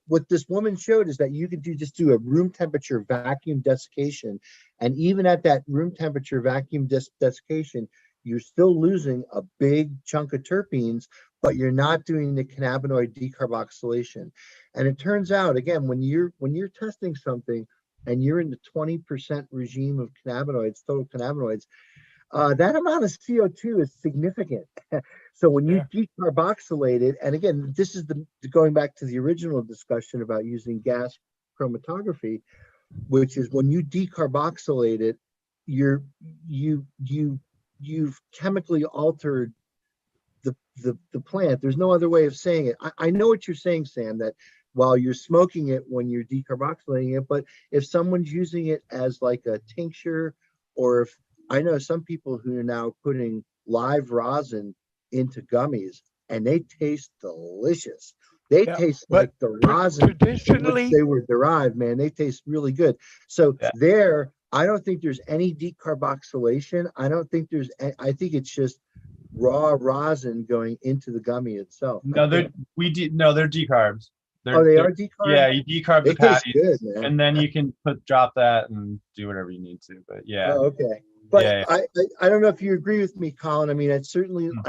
what this woman showed is that you could just do a room temperature vacuum desiccation. And even at that room temperature vacuum desiccation, you're still losing a big chunk of terpenes, but you're not doing the cannabinoid decarboxylation. And it turns out, again, when you're testing something and you're in the 20% regime of cannabinoids, total cannabinoids, that amount of CO2 is significant. So when you decarboxylate it, and again, this is going back to the original discussion about using gas chromatography, which is when you decarboxylate it, you've chemically altered the plant. There's no other way of saying it. I know what you're saying, Sam, that while you're smoking it when you're decarboxylating it, but if someone's using it as like a tincture, or if I know some people who are now putting live rosin into gummies and they taste delicious. They taste like the rosin traditionally they were derived, man. They taste really good. So there, I don't think there's any decarboxylation. I don't think there's, I think it's just raw rosin going into the gummy itself. No, they're decarbs. They are decarbed? Yeah, you decarb the patties, good, man. and then you can drop that and do whatever you need to. But yeah. Oh, okay. But I don't know if you agree with me, Colin. I mean, I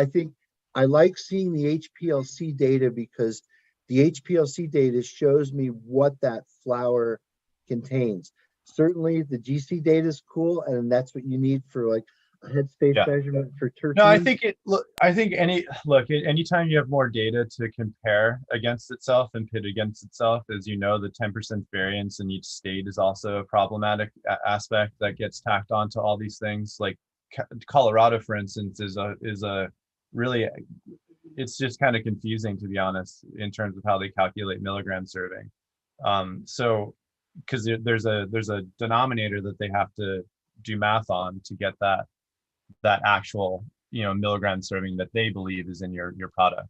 think I like seeing the HPLC data because the HPLC data shows me what that flower contains. Certainly the GC data is cool, and that's what you need for like a headspace measurement for terpenes. No, I think anytime you have more data to compare against itself and pit against itself, as you know, the 10% variance in each state is also a problematic aspect that gets tacked onto all these things. Like Colorado, for instance, is a really, it's just kind of confusing, to be honest, in terms of how they calculate milligram serving. So because there's a denominator that they have to do math on to get that actual milligram serving that they believe is in your product.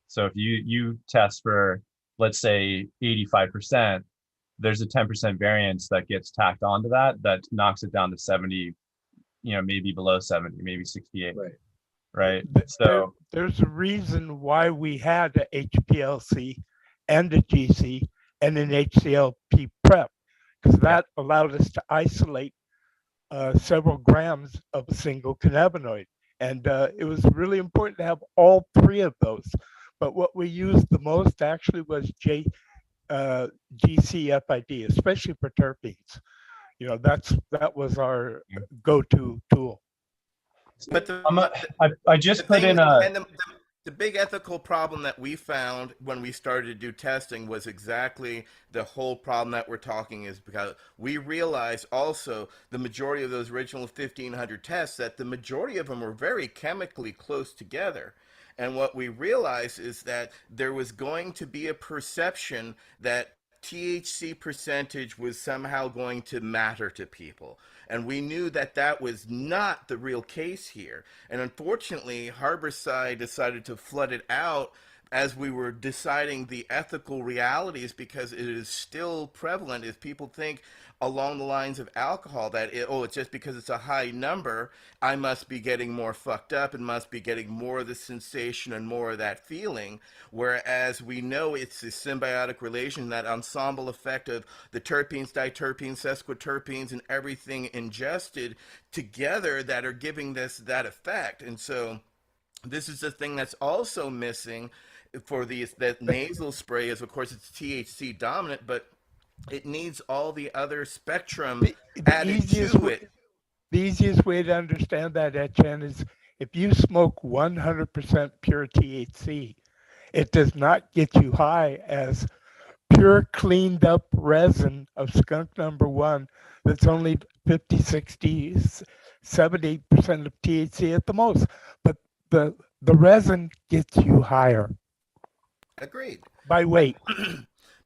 So if you test for, let's say, 85%, there's a 10% variance that gets tacked onto that knocks it down to 70, maybe below 70, maybe 68. Right. So there's a reason why we had a HPLC and a GC and an HCLP prep. because that allowed us to isolate several grams of a single cannabinoid. And it was really important to have all three of those. But what we used the most actually was GCFID, especially for terpenes. You know, that was our go-to tool. But I just put in a. The big ethical problem that we found when we started to do testing was exactly the whole problem that we're talking is because we realized also the majority of those original 1,500 tests that the majority of them were very chemically close together. And what we realized is that there was going to be a perception that THC percentage was somehow going to matter to people. And we knew that that was not the real case here. And unfortunately, Harborside decided to flood it out as we were deciding the ethical realities because it is still prevalent if people think along the lines of alcohol that it's just because it's a high number I must be getting more fucked up and must be getting more of the sensation and more of that feeling, whereas we know it's a symbiotic relation, that ensemble effect of the terpenes, diterpenes, sesquiterpenes, and everything ingested together that are giving this that effect. And so this is the thing that's also missing for that nasal spray is, of course, it's THC dominant, but it needs all the other spectrum added to it. The easiest way to understand that, Etienne, is if you smoke 100% pure THC, it does not get you high as pure cleaned up resin of skunk number one that's only 50, 60, 70% of THC at the most. But the resin gets you higher. Agreed. By weight.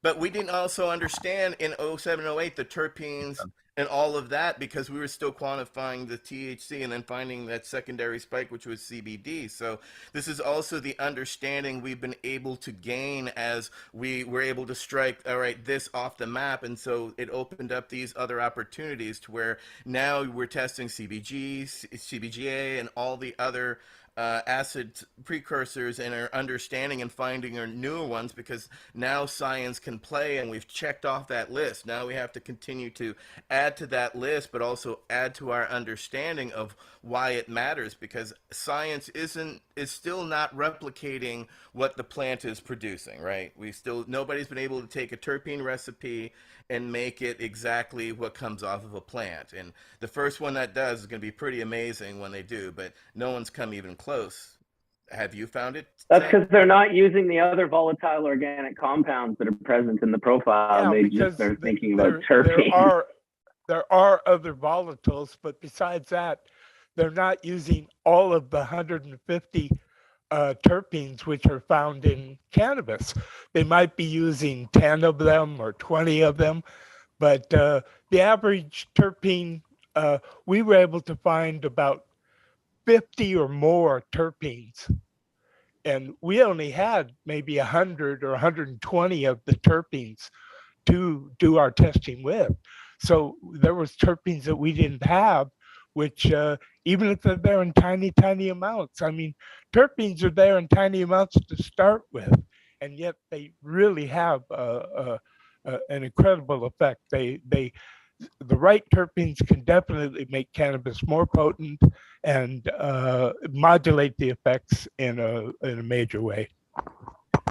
But we didn't also understand in 07, 08 the terpenes and all of that because we were still quantifying the THC and then finding that secondary spike, which was CBD. So this is also the understanding we've been able to gain as we were able to strike, all right, this off the map. And so it opened up these other opportunities to where now we're testing CBG, CBGA, and all the other acid precursors and our understanding and finding our newer ones, because now science can play and we've checked off that list. Now we have to continue to add to that list, but also add to our understanding of why it matters, because science is still not replicating what the plant is producing, right? Nobody's been able to take a terpene recipe and make it exactly what comes off of a plant. And the first one that does is going to be pretty amazing when they do, but no one's come even close. Have you found it? That's because they're not using the other volatile organic compounds that are present in the profile. Yeah, they just are thinking about terpenes. There are other volatiles, but besides that, they're not using all of the 150 terpenes which are found in cannabis. They might be using 10 of them or 20 of them, but the average terpene, we were able to find about 50 or more terpenes. And we only had maybe 100 or 120 of the terpenes to do our testing with. So there was terpenes that we didn't have, which even if they're there in tiny, tiny amounts, I mean, terpenes are there in tiny amounts to start with, and yet they really have an incredible effect. The right terpenes can definitely make cannabis more potent and modulate the effects in a major way.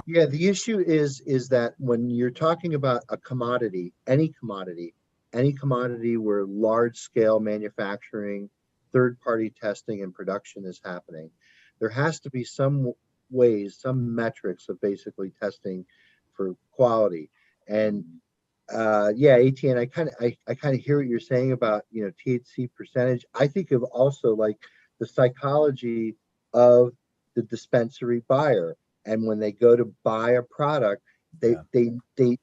Yeah, the issue is that when you're talking about a commodity, any commodity where large scale manufacturing, third party testing and production is happening, there has to be some ways, some metrics of basically testing for quality. And yeah, Etienne, I kind of hear what you're saying about, you know, THC percentage. I think of also like the psychology of the dispensary buyer. And when they go to buy a product, they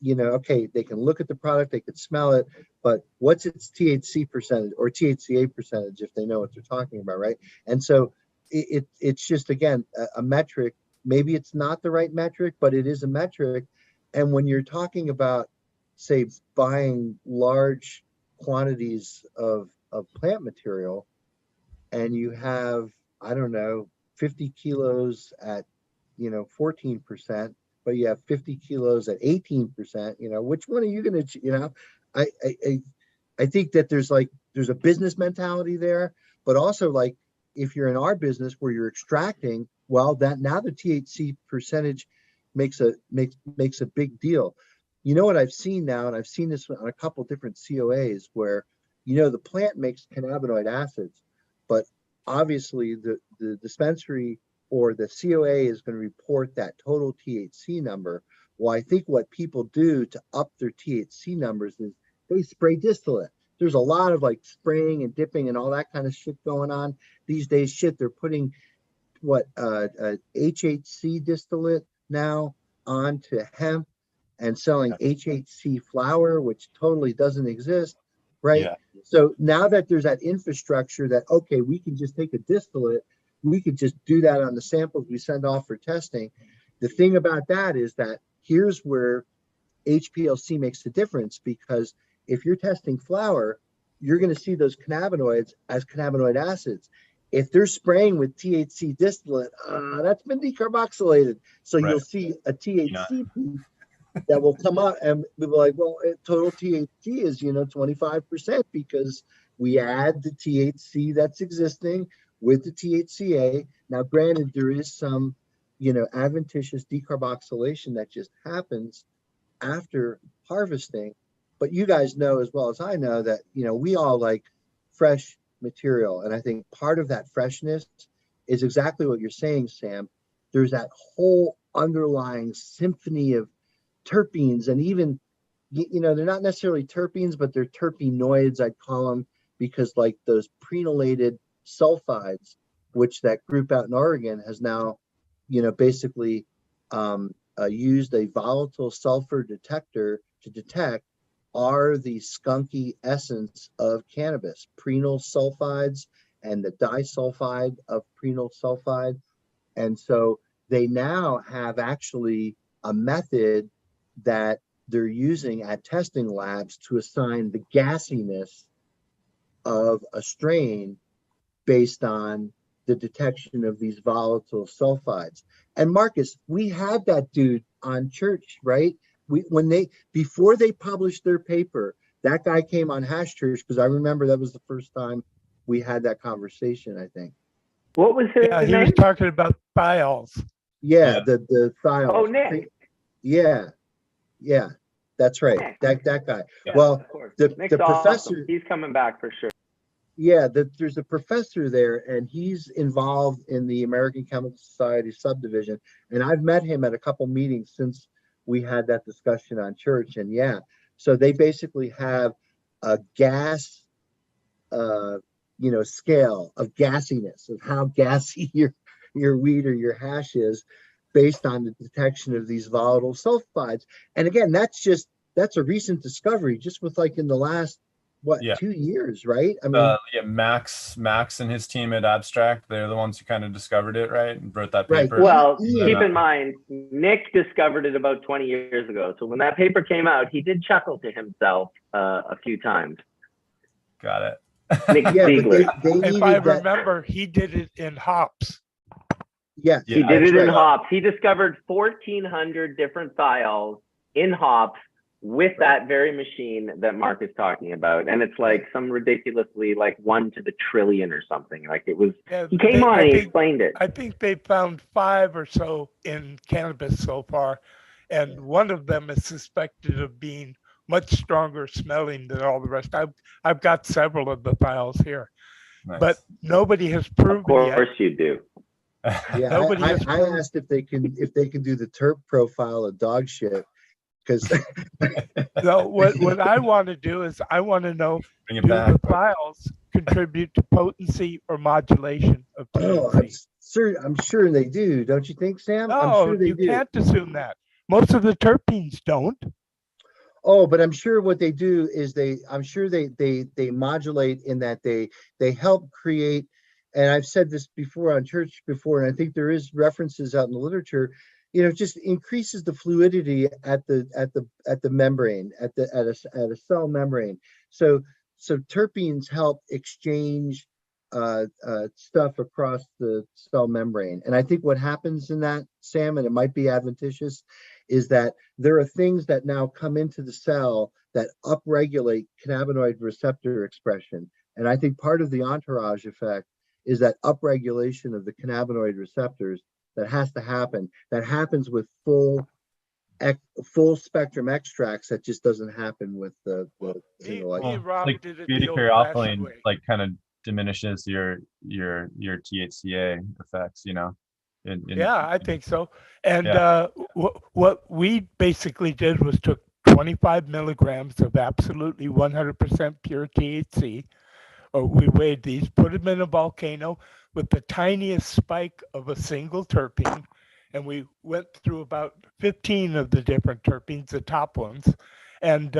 you know, okay, they can look at the product, they can smell it, but what's its THC percentage or THCA percentage if they know what they're talking about, right? And so it's just, again, a metric. Maybe it's not the right metric, but it is a metric. And when you're talking about, say, buying large quantities of plant material, and you have, I don't know, 50 kilos at, you know, 14%, but you have 50 kilos at 18%, which one are you going to, I think that there's a business mentality there, but also like if you're in our business where you're extracting, well, that now the THC percentage makes a big deal. You know what I've seen now, and I've seen this on a couple different COAs where, the plant makes cannabinoid acids, but obviously the dispensary or the COA is going to report that total THC number. Well, I think what people do to up their THC numbers is they spray distillate. There's a lot of like spraying and dipping and all that kind of shit going on these days. They're putting HHC distillate now onto hemp and selling HHC flower, which totally doesn't exist, right? Yeah. So now that there's that infrastructure that, okay, we can just take a distillate, we could just do that on the samples we send off for testing. The thing about that is that here's where HPLC makes the difference, because if you're testing flower, you're going to see those cannabinoids as cannabinoid acids. If they're spraying with THC distillate, that's been decarboxylated. So Right. you'll see a THC peak that will come out, and we'll be like, well, total THC is, 25%, because we add the THC that's existing with the THCA. Now, granted, there is some, adventitious decarboxylation that just happens after harvesting, but you guys know as well as I know that, we all like fresh material. And I think part of that freshness is exactly what you're saying, Sam. There's that whole underlying symphony of terpenes, and even, they're not necessarily terpenes, but they're terpenoids, I'd call them, because like those prenolated sulfides, which that group out in Oregon has now, basically used a volatile sulfur detector to detect, are the skunky essence of cannabis, prenol sulfides and the disulfide of prenol sulfide. And so they now have actually a method that they're using at testing labs to assign the gassiness of a strain based on the detection of these volatile sulfides. And Marcus, we had that dude on Church, right? Before they published their paper, that guy came on Hash Church, because I remember that was the first time we had that conversation, I think. What was his name? He was talking about thiols. Yeah, the thiols. Oh, Nick. Yeah, that's right. Nick. That guy. Yeah, well, the professor, awesome. He's coming back for sure. Yeah, there's a professor there, and he's involved in the American Chemical Society subdivision. And I've met him at a couple meetings since we had that discussion on Church. And yeah, so they basically have a gas, scale of gassiness, of how gassy your weed or your hash is, based on the detection of these volatile sulfides. And again, that's a recent discovery, just with like in the last 2 years, right? I mean, Max and his team at Abstract, they're the ones who kind of discovered it, right? And wrote that paper. Right. Well, keep in mind, Nick discovered it about 20 years ago. So when that paper came out, he did chuckle to himself a few times. Got it. Nick Ziegler. If I remember, he did it in hops. Yeah, he did it in hops. He discovered 1,400 different thiols in hops with that very machine that Mark is talking about. And it's like some ridiculously like 1 to the trillion or something. Like it was, he came on and he explained it. I think they found 5 or so in cannabis so far. And one of them is suspected of being much stronger smelling than all the rest. I've got several of the thiols here, but nobody has proven yet. Of course you do. Yeah, I asked if they can do the terp profile of dog shit, because no, what I want to do is I want to know, do the thiols contribute to potency or modulation of THC? I'm sure they do. Don't you think, Sam? No, I'm sure you can't assume that. Most of the terpenes don't. Oh, but I'm sure what they do is they modulate in that they help create. And I've said this before on Church before, and I think there is references out in the literature, just increases the fluidity at the membrane, at a cell membrane. So terpenes help exchange stuff across the cell membrane. And I think what happens in that, Sam, and it might be adventitious, is that there are things that now come into the cell that upregulate cannabinoid receptor expression. And I think part of the entourage effect is that upregulation of the cannabinoid receptors that has to happen. That happens with full spectrum extracts. That just doesn't happen with the single. Like beta caryophyllene, like kind of diminishes your THCA effects, you know. Yeah, I think so. And what we basically did was took 25 milligrams of absolutely 100% pure THC. We weighed these, put them in a volcano with the tiniest spike of a single terpene, and we went through about 15 of the different terpenes, the top ones, and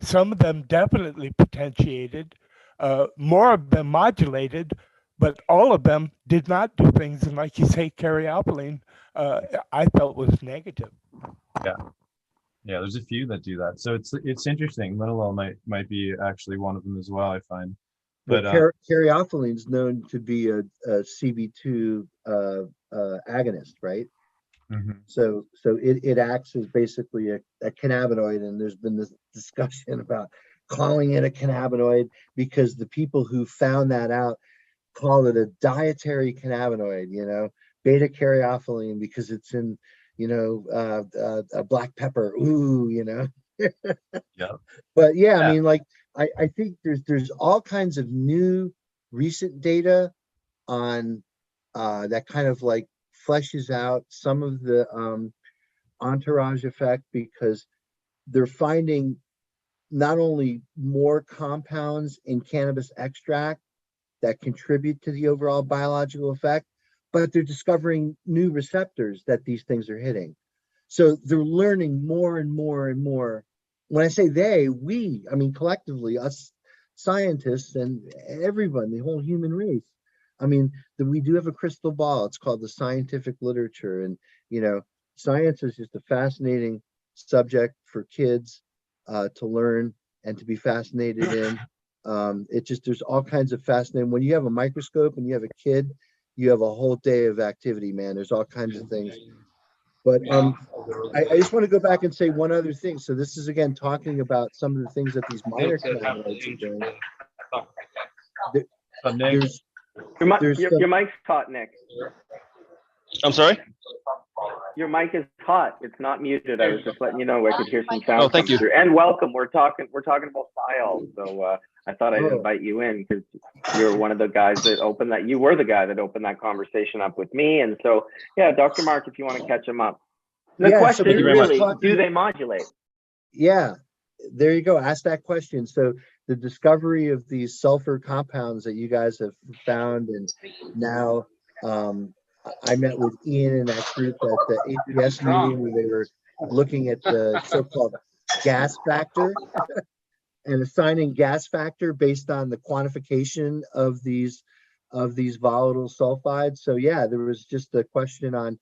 some of them definitely potentiated, more of them modulated, but all of them did not do things. And like you say, caryophyllene, I felt was negative. Yeah, there's a few that do that. So it's interesting. Linalool might be actually one of them as well, I find. But caryophyllene is known to be a CB2 agonist, right? Mm-hmm. So it acts as basically a cannabinoid, and there's been this discussion about calling it a cannabinoid because the people who found that out call it a dietary cannabinoid, you know, beta caryophyllene, because it's in, you know, a black pepper, ooh, you know. Yeah. But yeah, I mean, like, I think there's all kinds of new recent data on that kind of like fleshes out some of the entourage effect, because they're finding not only more compounds in cannabis extract that contribute to the overall biological effect, but they're discovering new receptors that these things are hitting. So they're learning more and more and more. When I say they, we, I mean, collectively, us scientists and everyone, the whole human race. I mean, we do have a crystal ball. It's called the scientific literature. And, you know, science is just a fascinating subject for kids to learn and to be fascinated in. It just, there's all kinds of fascinating. When you have a microscope and you have a kid, you have a whole day of activity, man. There's all kinds of things. But I just want to go back and say one other thing. So this is, again, talking about some of the things that these minor cannabinoids are doing. Your mic's hot, Nick. I'm sorry? Your mic is hot. It's not muted. I was just letting you know I could hear some sound. Oh, thank you. Through. And welcome. We're talking about thiol. So I thought I'd invite you in because you're one of the guys that opened that. You were the guy that opened that conversation up with me. And so, yeah, Dr. Mark, if you want to catch him up. The question is really, do they modulate? Yeah, there you go. Ask that question. So the discovery of these sulfur compounds that you guys have found, and now I met with Ian in that group at the APS meeting where they were looking at the so-called gas factor and assigning gas factor based on the quantification of these volatile sulfides. So yeah, there was just a question on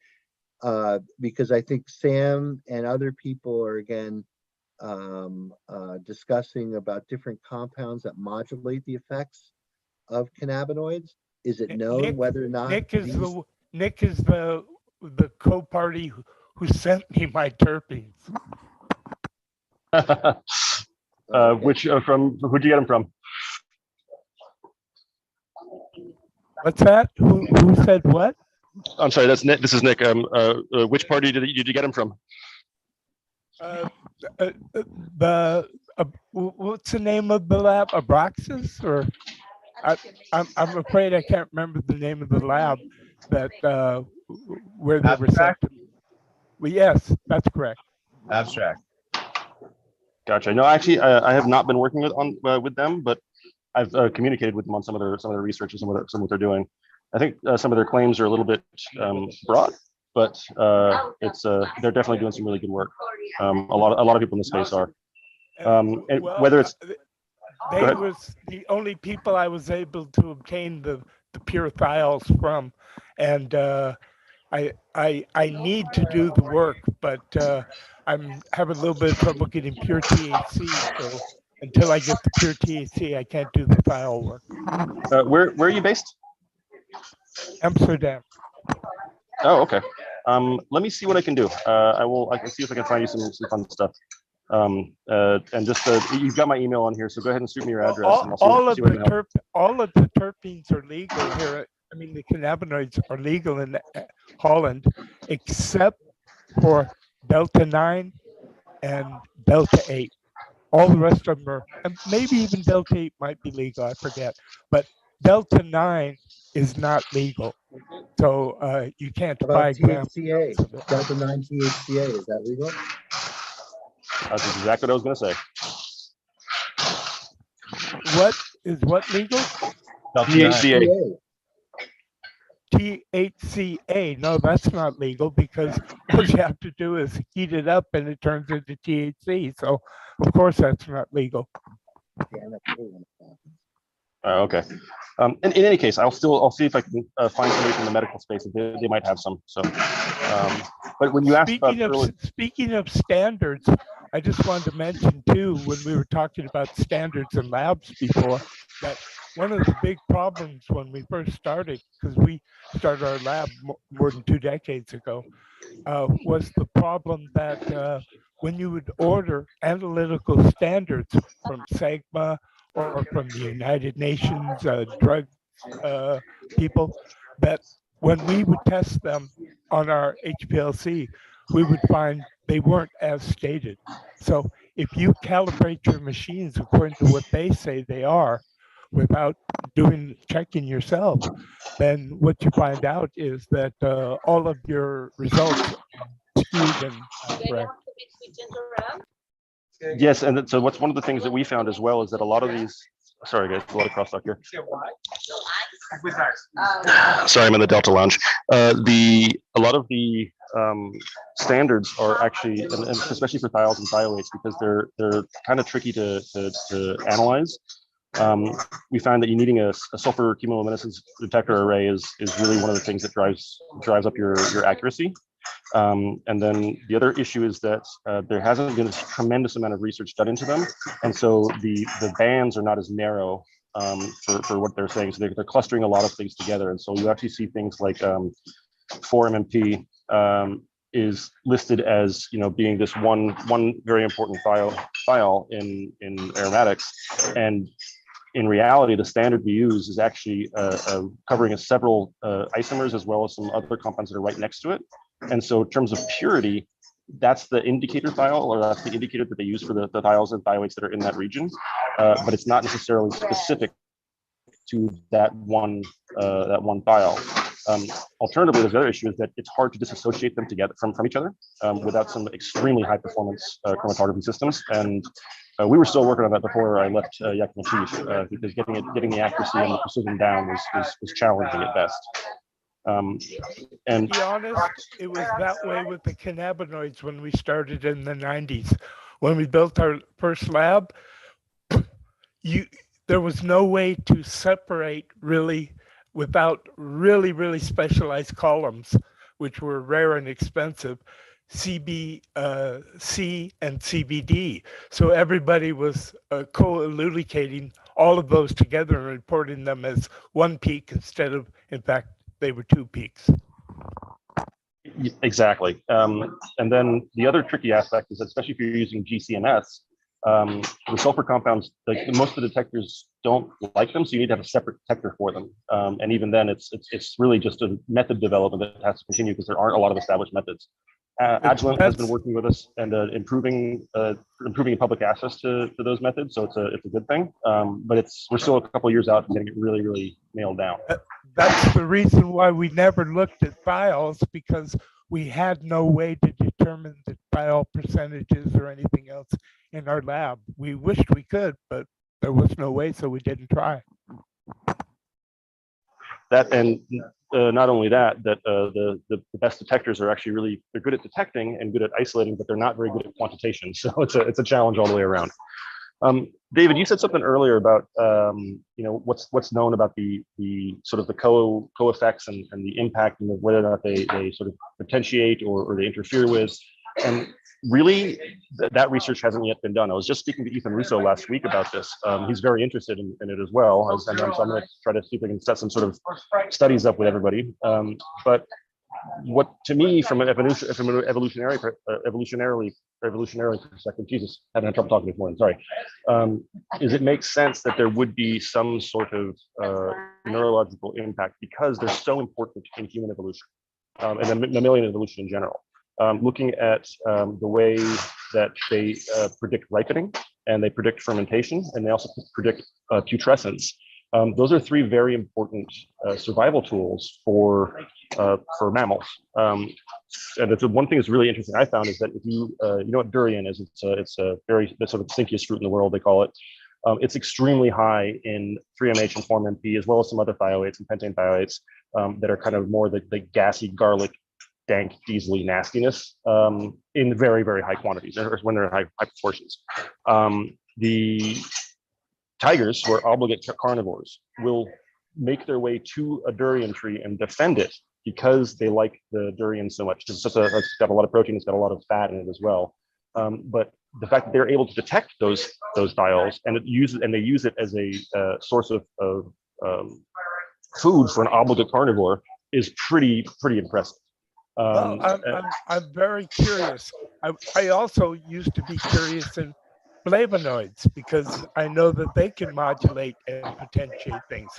because I think Sam and other people are again discussing about different compounds that modulate the effects of cannabinoids. Is it known whether or not Nick is the co-party who sent me my terpenes? Which from who'd you get them from? What's that? Who said what? I'm sorry, that's Nick. This is Nick. Which party did you get them from? What's the name of the lab? Abraxas, or I'm afraid I can't remember the name of the lab that where the receptor. Well, yes, that's correct. Abstract. Gotcha. No, actually, I have not been working with them, but I've communicated with them on some of their research and some of what they're doing. I think some of their claims are a little bit broad, but they're definitely doing some really good work. A lot of people in the space are. And whether it's they was the only people I was able to obtain the pure thiols from, and I need to do the work, but I'm having a little bit of trouble getting pure THC. So until I get the pure THC, I can't do the thiol work. Where are you based? Amsterdam. Oh, okay. Let me see what I can do. I can see if I can find you some fun stuff. And just you've got my email on here, so go ahead and shoot me your address. And I'll see what I can help. All of the terpenes are legal here. I mean, the cannabinoids are legal in Holland, except for Delta 9 and Delta 8. All the rest of them are, and maybe even Delta 8 might be legal, I forget. But Delta 9 is not legal. So you can't How about buy grams. THCA? Delta 9 THCA, is that legal? That's exactly what I was going to say. What legal? THCA. THCA. No, that's not legal because all you have to do is heat it up and it turns into THC. So of course that's not legal. Okay. In any case, I'll see if I can find somebody from the medical space. They might have some. So, but when you asked speaking of standards, I just wanted to mention too, when we were talking about standards and labs before, that one of the big problems when we first started, because we started our lab more than 2 decades ago, was the problem that when you would order analytical standards from SAGMA or from the United Nations drug people, that when we would test them on our HPLC, we would find they weren't as stated. So if you calibrate your machines according to what they say they are, without checking yourself, then what you find out is that all of your results are skewed and correct. Yes, and so what's one of the things that we found as well is that a lot of these. Sorry, guys, a lot of crosstalk here. Sorry, I'm in the Delta Lounge. A lot of the standards are actually, and especially for thiols and thioates, because they're kind of tricky to analyze. We found that you needing a sulfur chemoluminescence detector array is really one of the things that drives up your accuracy. And then the other issue is that there hasn't been a tremendous amount of research done into them, and so the bands are not as narrow for what they're saying. So they're clustering a lot of things together, and so you actually see things like 4-MMP is listed as being this one very important thiol in aromatics, and in reality, the standard we use is actually covering several isomers as well as some other compounds that are right next to it. And so in terms of purity, that's the indicator thiol, or that's the indicator that they use for the thiols and thioates that are in that region. But it's not necessarily specific to that one thiol. Alternatively, there's another issue is that it's hard to disassociate them together from each other without some extremely high performance chromatography systems. And we were still working on that before I left Yakima Chief, because getting the accuracy and the precision down was challenging at best. And to be honest, it was that way with the cannabinoids when we started in the 90s. When we built our first lab, there was no way to separate really without really specialized columns, which were rare and expensive, CBC and CBD. So everybody was co-elucidating all of those together and reporting them as one peak instead of, in fact, they were 2 peaks. Exactly. And then the other tricky aspect is that, especially if you're using GCMS, the sulfur compounds, like most of the detectors don't like them, so you need to have a separate detector for them. And even then, it's really just a method development that has to continue because there aren't a lot of established methods. Agilent has been working with us and improving public access to those methods, so it's a good thing. But we're still a couple of years out from getting it really nailed down. That's the reason why we never looked at thiols, because we had no way to determine the thiol percentages or anything else in our lab. We wished we could, but there was no way, so we didn't try. That, and not only that, the best detectors are actually they're good at detecting and good at isolating, but they're not very good at quantitation. So it's a challenge all the way around. David, you said something earlier about what's known about the sort of the co-effects and the impact and whether or not they sort of potentiate or they interfere with. And really, that research hasn't yet been done. I was just speaking to Ethan Russo last week about this. He's very interested in it as well. So I'm going to try to see if we can set some sort of studies up with everybody. But what, to me, from an evolutionary perspective, Jesus, having had trouble talking this morning, sorry, is it makes sense that there would be some sort of neurological impact because they're so important in human evolution and the mammalian evolution in general. Looking at the way that they predict ripening, and they predict fermentation, and they also predict putrescence. Those are three very important survival tools for mammals. And it's one thing that's really interesting I found is that if you know what durian is, it's a very sort of stinkiest fruit in the world, they call it. It's extremely high in 3-MH and 4-MP, as well as some other thioates and pentane thioates that are kind of more the gassy, garlic, dank, diesely nastiness in very, very high quantities, or when they're in high proportions. The tigers, who are obligate carnivores, will make their way to a durian tree and defend it because they like the durian so much. It's got a lot of protein, it's got a lot of fat in it as well. But the fact that they're able to detect those thiols and they use it as a source of food for an obligate carnivore is pretty impressive. Well, I'm very curious. I also used to be curious in flavonoids because I know that they can modulate and potentiate things,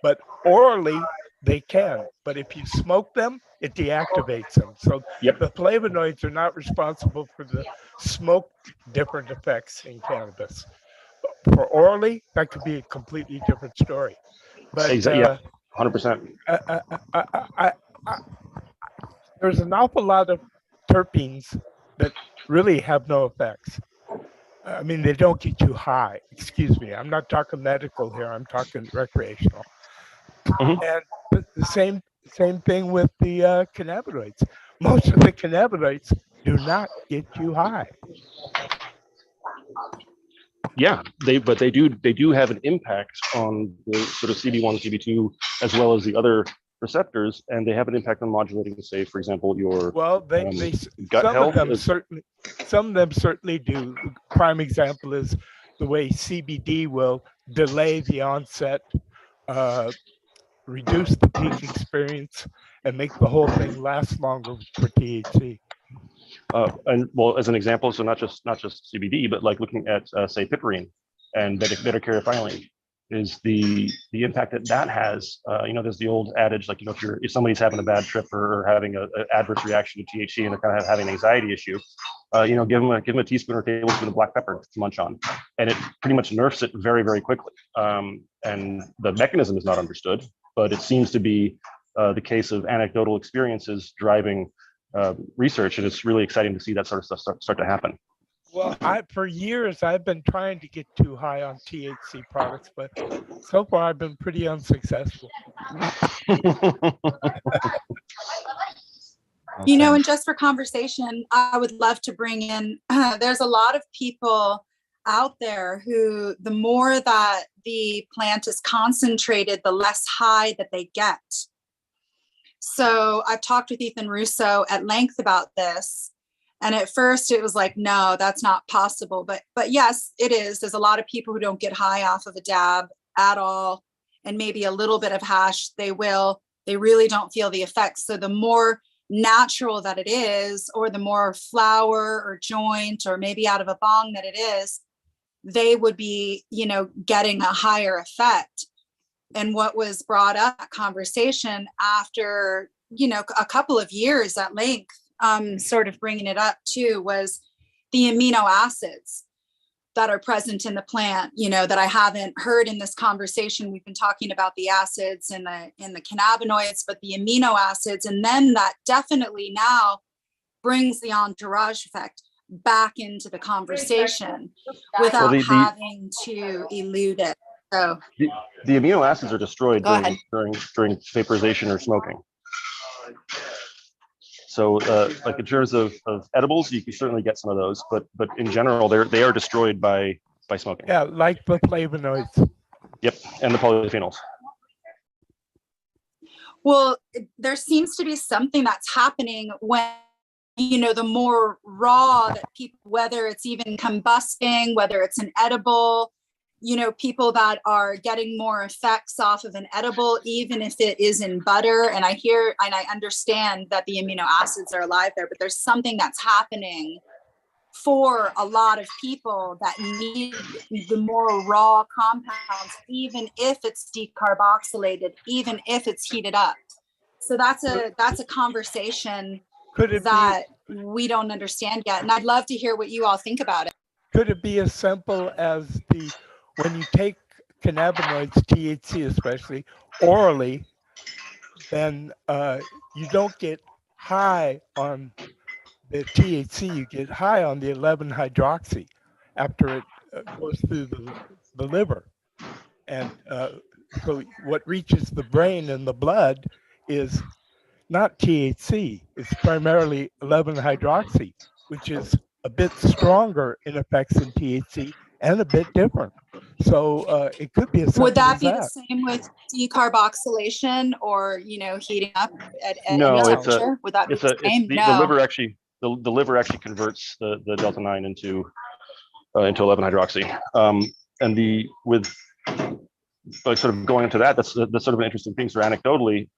but orally they can. But if you smoke them, it deactivates them. So yep. The flavonoids are not responsible for the smoke different effects in cannabis. For orally, that could be a completely different story. But exactly, yeah, 100%. There's an awful lot of terpenes that really have no effects. I mean, they don't get you high. Excuse me. I'm not talking medical here. I'm talking recreational. And the same thing with the cannabinoids. Most of the cannabinoids do not get you high. Yeah, they do have an impact on the sort of CB1, CB2, as well as the other receptors, and they have an impact on modulating, say, for example, your gut health. Some of them certainly do. Prime example is the way CBD will delay the onset, reduce the peak experience, and make the whole thing last longer for THC. And well, as an example, so not just CBD, but like looking at say piperine and beta-caryophyllene, is the impact that has. There's the old adage, like, if somebody's having a bad trip or having an adverse reaction to THC and they're kind of having an anxiety issue, give them a teaspoon or tablespoon of black pepper to munch on, and it pretty much nerfs it very, very quickly. And the mechanism is not understood, but it seems to be the case of anecdotal experiences driving research, and it's really exciting to see that sort of stuff start to happen. Well, for years I've been trying to get too high on THC products, but so far I've been pretty unsuccessful. And just for conversation, I would love to bring in, there's a lot of people out there who, the more that the plant is concentrated, the less high that they get. So I've talked with Ethan Russo at length about this. And at first it was like, no, that's not possible. But yes, it is. There's a lot of people who don't get high off of a dab at all. And maybe a little bit of hash, they really don't feel the effects. So the more natural that it is, or the more flower or joint, or maybe out of a bong that it is, they would be, getting a higher effect. And what was brought up conversation after, a couple of years at length, sort of bringing it up too, was the amino acids that are present in the plant, that I haven't heard in this conversation. We've been talking about the acids and the cannabinoids, but the amino acids, and then that definitely now brings the entourage effect back into the conversation without having to elude it. So the amino acids are destroyed during vaporization or smoking. So like in terms of edibles, you can certainly get some of those, but in general, they are destroyed by smoking. Yeah, like the flavonoids. Yep, and the polyphenols. Well, there seems to be something that's happening when you know, the more raw that people, whether it's even combusting, whether it's an edible, you know, people that are getting more effects off of an edible, even if it is in butter. And I hear, and I understand that the amino acids are alive there, but there's something that's happening for a lot of people that need the more raw compounds, even if it's decarboxylated, even if it's heated up. So that's a conversation that we don't understand yet. And I'd love to hear what you all think about it. Could it be as simple as when you take cannabinoids, THC especially, orally, then you don't get high on the THC, you get high on the 11-hydroxy after it goes through the liver. And so what reaches the brain and the blood is not THC, it's primarily 11-hydroxy, which is a bit stronger in effects than THC and a bit different. So it could be as simple Would that as be the same with decarboxylation or, you know, heating up at No, any it's temperature? Would that be the same? the No. liver actually the liver actually converts the delta 9 into 11-hydroxy. And with like sort of going into that's sort of an interesting thing. So anecdotally,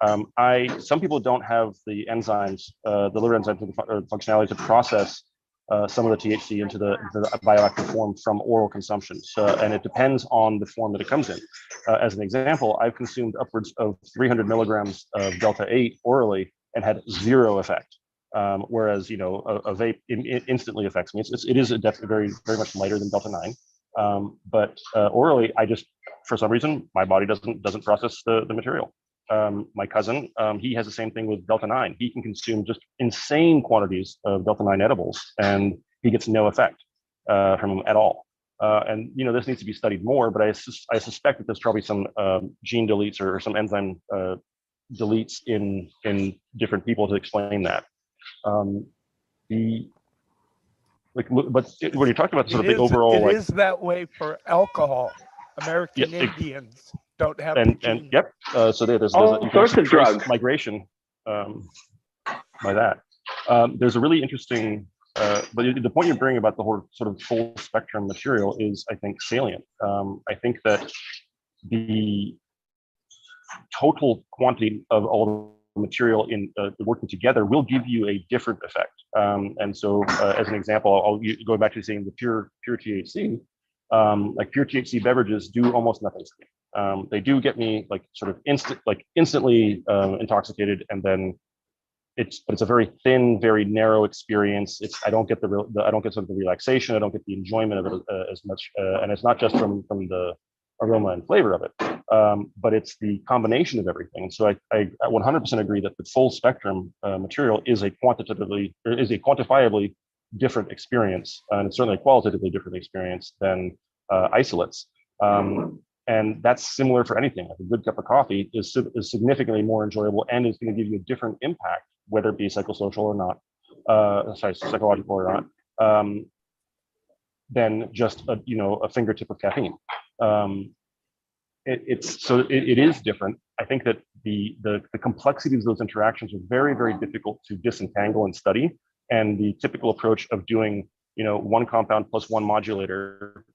some people don't have the enzymes, the liver enzymes or the functionality to process some of the THC into the bioactive form from oral consumption. So, and it depends on the form that it comes in. As an example, I've consumed upwards of 300 milligrams of delta 8 orally and had zero effect. Whereas, you know, a vape instantly affects me. It is definitely very much lighter than delta 9. But orally, for some reason, my body doesn't process the material. My cousin, he has the same thing with delta 9. He can consume just insane quantities of delta 9 edibles, and he gets no effect from them at all. And you know, this needs to be studied more, but I suspect that there's probably some gene deletes or some enzyme deletes in different people to explain that. But when you talk about sort of the overall, it is that way for alcohol. American Indians don't have the gene. Yep. So there's all sorts of drugs migration by that. There's a really interesting, but the point you're bringing about the whole sort of full spectrum material is, I think, salient. I think that the total quantity of all the material in working together will give you a different effect. And so, as an example, I'll go back to saying the pure THC. Like pure THC beverages do almost nothing to me. They do get me like sort of instantly intoxicated, and then it's a very thin, very narrow experience. I don't get I don't get sort of the relaxation. I don't get the enjoyment of it as much, and it's not just from the aroma and flavor of it, but it's the combination of everything. So I 100% agree that the full spectrum material is a quantifiably different experience, and it's certainly a qualitatively different experience than isolates. And that's similar for anything. Like a good cup of coffee is significantly more enjoyable and is going to give you a different impact, whether it be psychosocial or not, psychological or not, than just a fingertip of caffeine. It is different. I think that the complexities of those interactions are very, very difficult to disentangle and study. And the typical approach of doing, one compound plus one modulator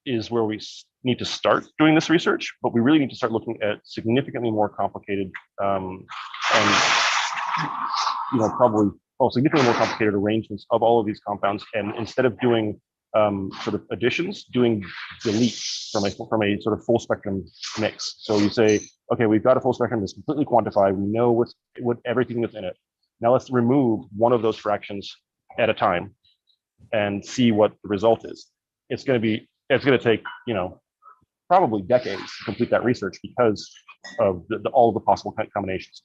is where we need to start doing this research, but we really need to start looking at significantly more complicated and probably significantly more complicated arrangements of all of these compounds. And instead of doing sort of additions, doing deletes from a sort of full spectrum mix. So you say, okay, we've got a full spectrum that's completely quantified. We know what everything that's in it. Now let's remove one of those fractions at a time and see what the result is. It's going to take, probably decades to complete that research because of all of the possible combinations.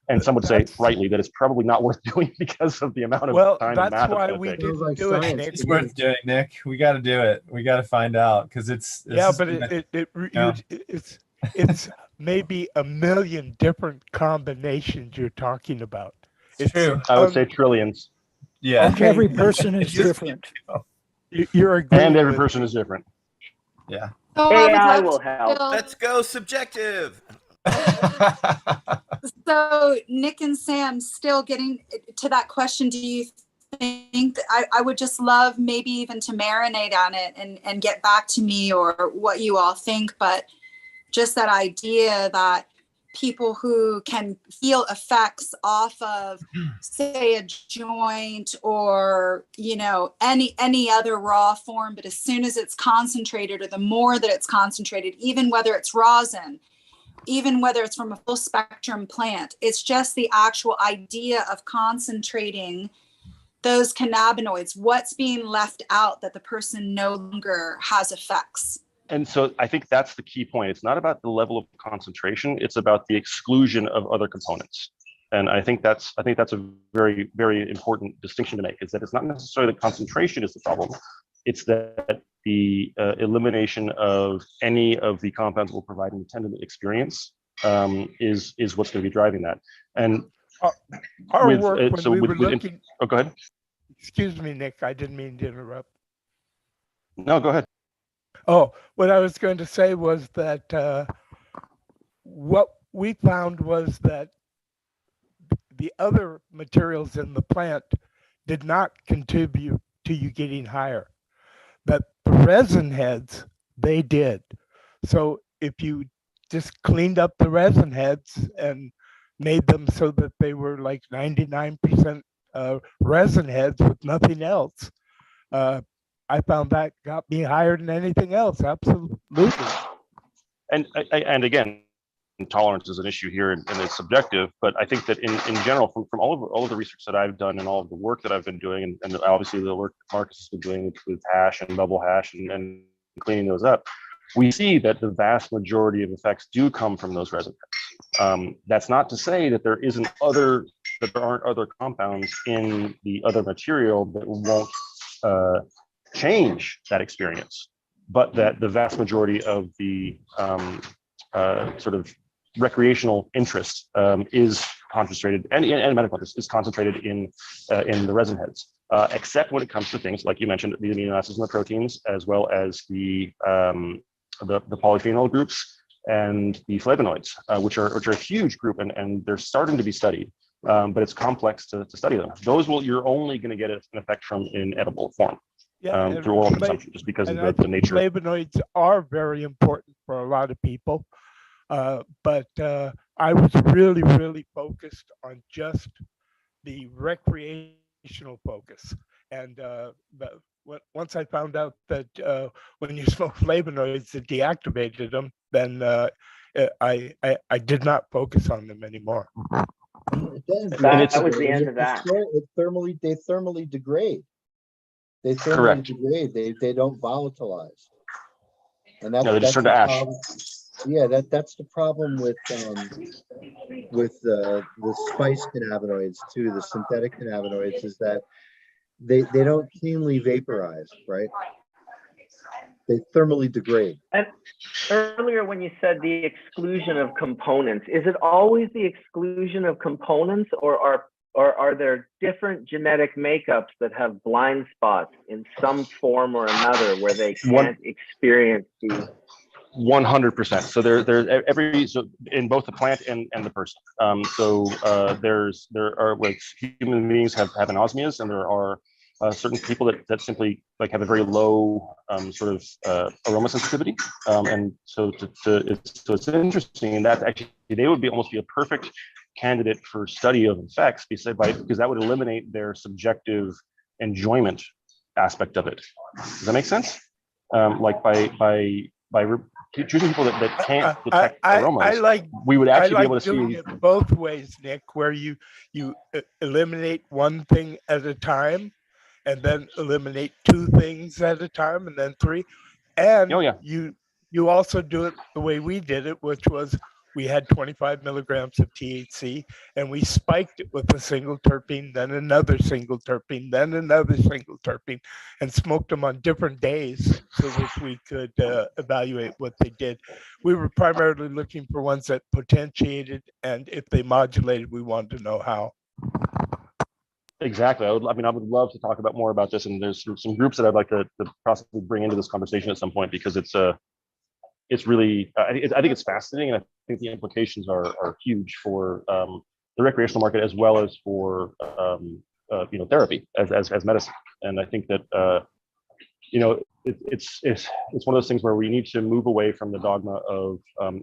And some would say rightly that it's probably not worth doing because of the amount of time and math. That's why we didn't do it, Nick. It's worth doing, Nick. We got to do it. We got to find out because it's maybe a million different combinations you're talking about. It's true. I would say trillions. Yeah. Okay. Every person is different. You're agreeing. And every person is different. Yeah. Oh, AI will help. Let's go subjective. So Nick and Sam, still getting to that question, do you think that I would just love maybe even to marinate on it and get back to me or what you all think, but just that idea that people who can feel effects off of, say, a joint or, you know, any other raw form, but as soon as it's concentrated or the more that it's concentrated, even whether it's rosin, even whether it's from a full spectrum plant, it's just the actual idea of concentrating those cannabinoids, what's being left out that the person no longer has effects. And so I think that's the key point. It's not about the level of concentration, it's about the exclusion of other components. And I think that's a very, very important distinction to make, is that it's not necessarily the concentration is the problem. It's that the elimination of any of the compounds will provide an attendant experience is what's going to be driving that. And our with, work when so we with, were with, looking. oh, go ahead. Excuse me, Nick. I didn't mean to interrupt. No, go ahead. Oh, what I was going to say was that what we found was that the other materials in the plant did not contribute to you getting higher. But the resin heads, they did. So if you just cleaned up the resin heads and made them so that they were like 99% resin heads with nothing else, I found that got me higher than anything else. Absolutely. And again, tolerance is an issue here, and it's subjective. But I think that in general, from all of the research that I've done and all of the work that I've been doing, and obviously the work Marcus has been doing with hash and bubble hash and cleaning those up, we see that the vast majority of effects do come from those resin heads. That's not to say that there aren't other compounds in the other material that won't change that experience, but that the vast majority of the sort of recreational interest is concentrated, and medical interest is concentrated in the resin heads, except when it comes to things like you mentioned, the amino acids and the proteins, as well as the polyphenol groups and the flavonoids, which are a huge group, and they're starting to be studied. But it's complex to study them. Those you're only going to get an effect from in edible form. Yeah, through oral consumption, just because of the nature. Flavonoids are very important for a lot of people, but I was really, really focused on just the recreational focus. And once I found out that when you smoke flavonoids, it deactivated them, then I did not focus on them anymore. That was the end of that. They thermally degrade. They thermally degrade. They don't volatilize, and that's they just turn to ash. Problem. Yeah, that's the problem with the spice cannabinoids too. The synthetic cannabinoids is that they don't cleanly vaporize, right? They thermally degrade. And earlier when you said the exclusion of components, is it always the exclusion of components, or are there different genetic makeups that have blind spots in some form or another where they can't experience the 100%. So there's so in both the plant and the person. There are like human beings have anosmias, and there are certain people that simply like have a very low sort of aroma sensitivity, and so it's interesting in that actually they would almost be a perfect candidate for study of effects, because that would eliminate their subjective enjoyment aspect of it. Does that make sense? Like by choosing people that can't detect aromas, we would actually be able to doing see it both ways, Nick, where you eliminate one thing at a time, and then eliminate two things at a time, and then three, and you also do it the way we did it, which was we had 25 milligrams of THC, and we spiked it with a single terpene, then another single terpene, then another single terpene, and smoked them on different days so that we could evaluate what they did. We were primarily looking for ones that potentiated, and if they modulated, we wanted to know how. Exactly. I would love to talk about more about this, and there's some groups that I'd like to possibly bring into this conversation at some point, because it's it's really, I think it's fascinating, and I think the implications are huge for the recreational market as well as for therapy as medicine. And I think that it's one of those things where we need to move away from the dogma of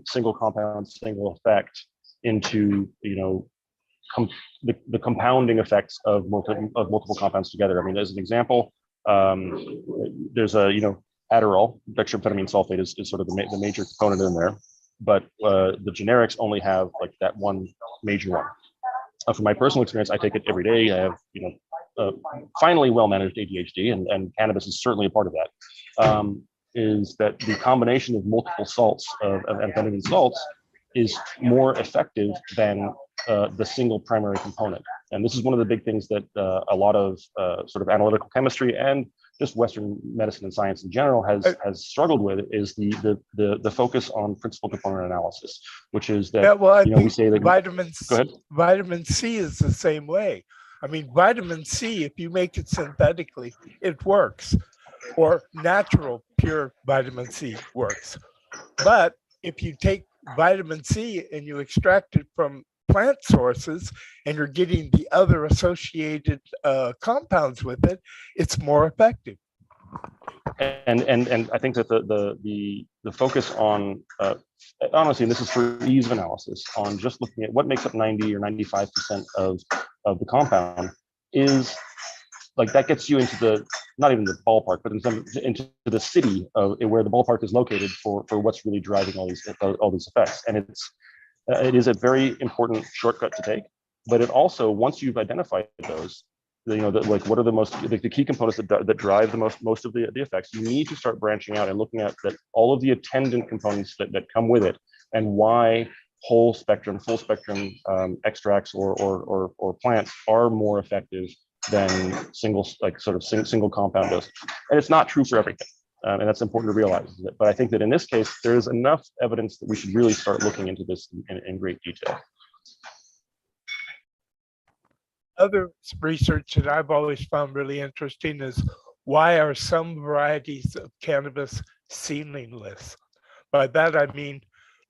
single compound, single effect into the compounding effects of multiple compounds together. I mean, as an example, there's Adderall, dextroamphetamine sulfate is sort of the major component in there, but the generics only have like that one major one. From my personal experience, I take it every day. I have finally well-managed ADHD, and cannabis is certainly a part of that. Is that the combination of multiple salts of amphetamine salts is more effective than the single primary component. And this is one of the big things that a lot of sort of analytical chemistry and just Western medicine and science in general has struggled with, is the focus on principal component analysis, which is that we say that vitamin C is the same way. I mean, vitamin C, if you make it synthetically, it works, or natural pure vitamin C works. But if you take vitamin C and you extract it from plant sources and you're getting the other associated compounds with it, it's more effective. And I think that the focus on honestly, and this is for ease of analysis, on just looking at what makes up 90 or 95% of the compound is like, that gets you into the, not even the ballpark, but into the city of where the ballpark is located for what's really driving all these effects. And it is a very important shortcut to take, but it also, once you've identified those, what are the key components that drive the most of the effects, you need to start branching out and looking at that all of the attendant components that come with it, and why full spectrum extracts or plants are more effective than single compound dosage. And it's not true for everything. And that's important to realize. But I think that in this case, there's enough evidence that we should really start looking into this in great detail. Other research that I've always found really interesting is, why are some varieties of cannabis ceilingless? By that I mean,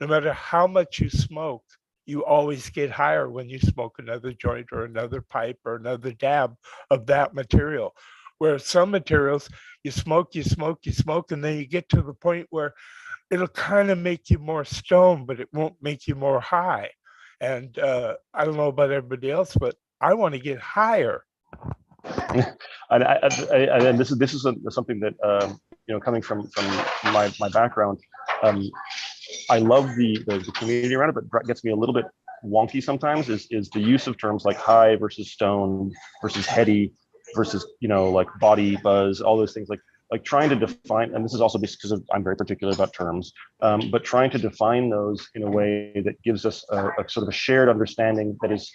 no matter how much you smoke, you always get higher when you smoke another joint or another pipe or another dab of that material. Whereas some materials, you smoke, and then you get to the point where it'll kind of make you more stoned, but it won't make you more high. And I don't know about everybody else, but I want to get higher. And this is something that coming from my background, I love the community around it, but what gets me a little bit wonky sometimes is the use of terms like high versus stone versus heady versus like body buzz, all those things, like trying to define, and this is also because I'm very particular about terms, but trying to define those in a way that gives us a sort of a shared understanding that is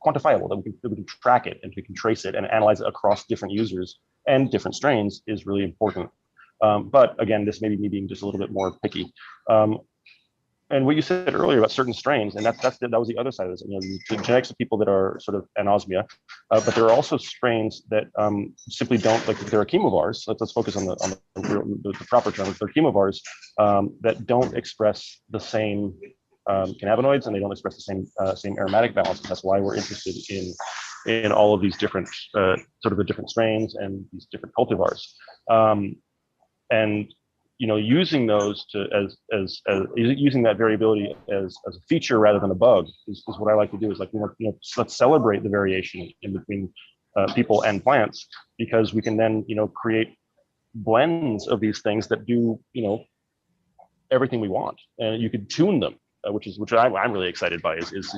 quantifiable, that we can track it and we can trace it and analyze it across different users and different strains is really important. But again, this may be me being just a little bit more picky. And what you said earlier about certain strains, and that was the other side of this. The genetics of people that are sort of anosmia, but there are also strains that simply don't, like there are chemovars. Let's focus on the proper terms. They're chemovars that don't express the same cannabinoids, and they don't express the same aromatic balance. That's why we're interested in all of these different sort of the different strains and these different cultivars. And using those using that variability as a feature rather than a bug is what I like to do. Is like, let's celebrate the variation in between people and plants, because we can then create blends of these things that do everything we want, and you could tune them, which I'm really excited by. Is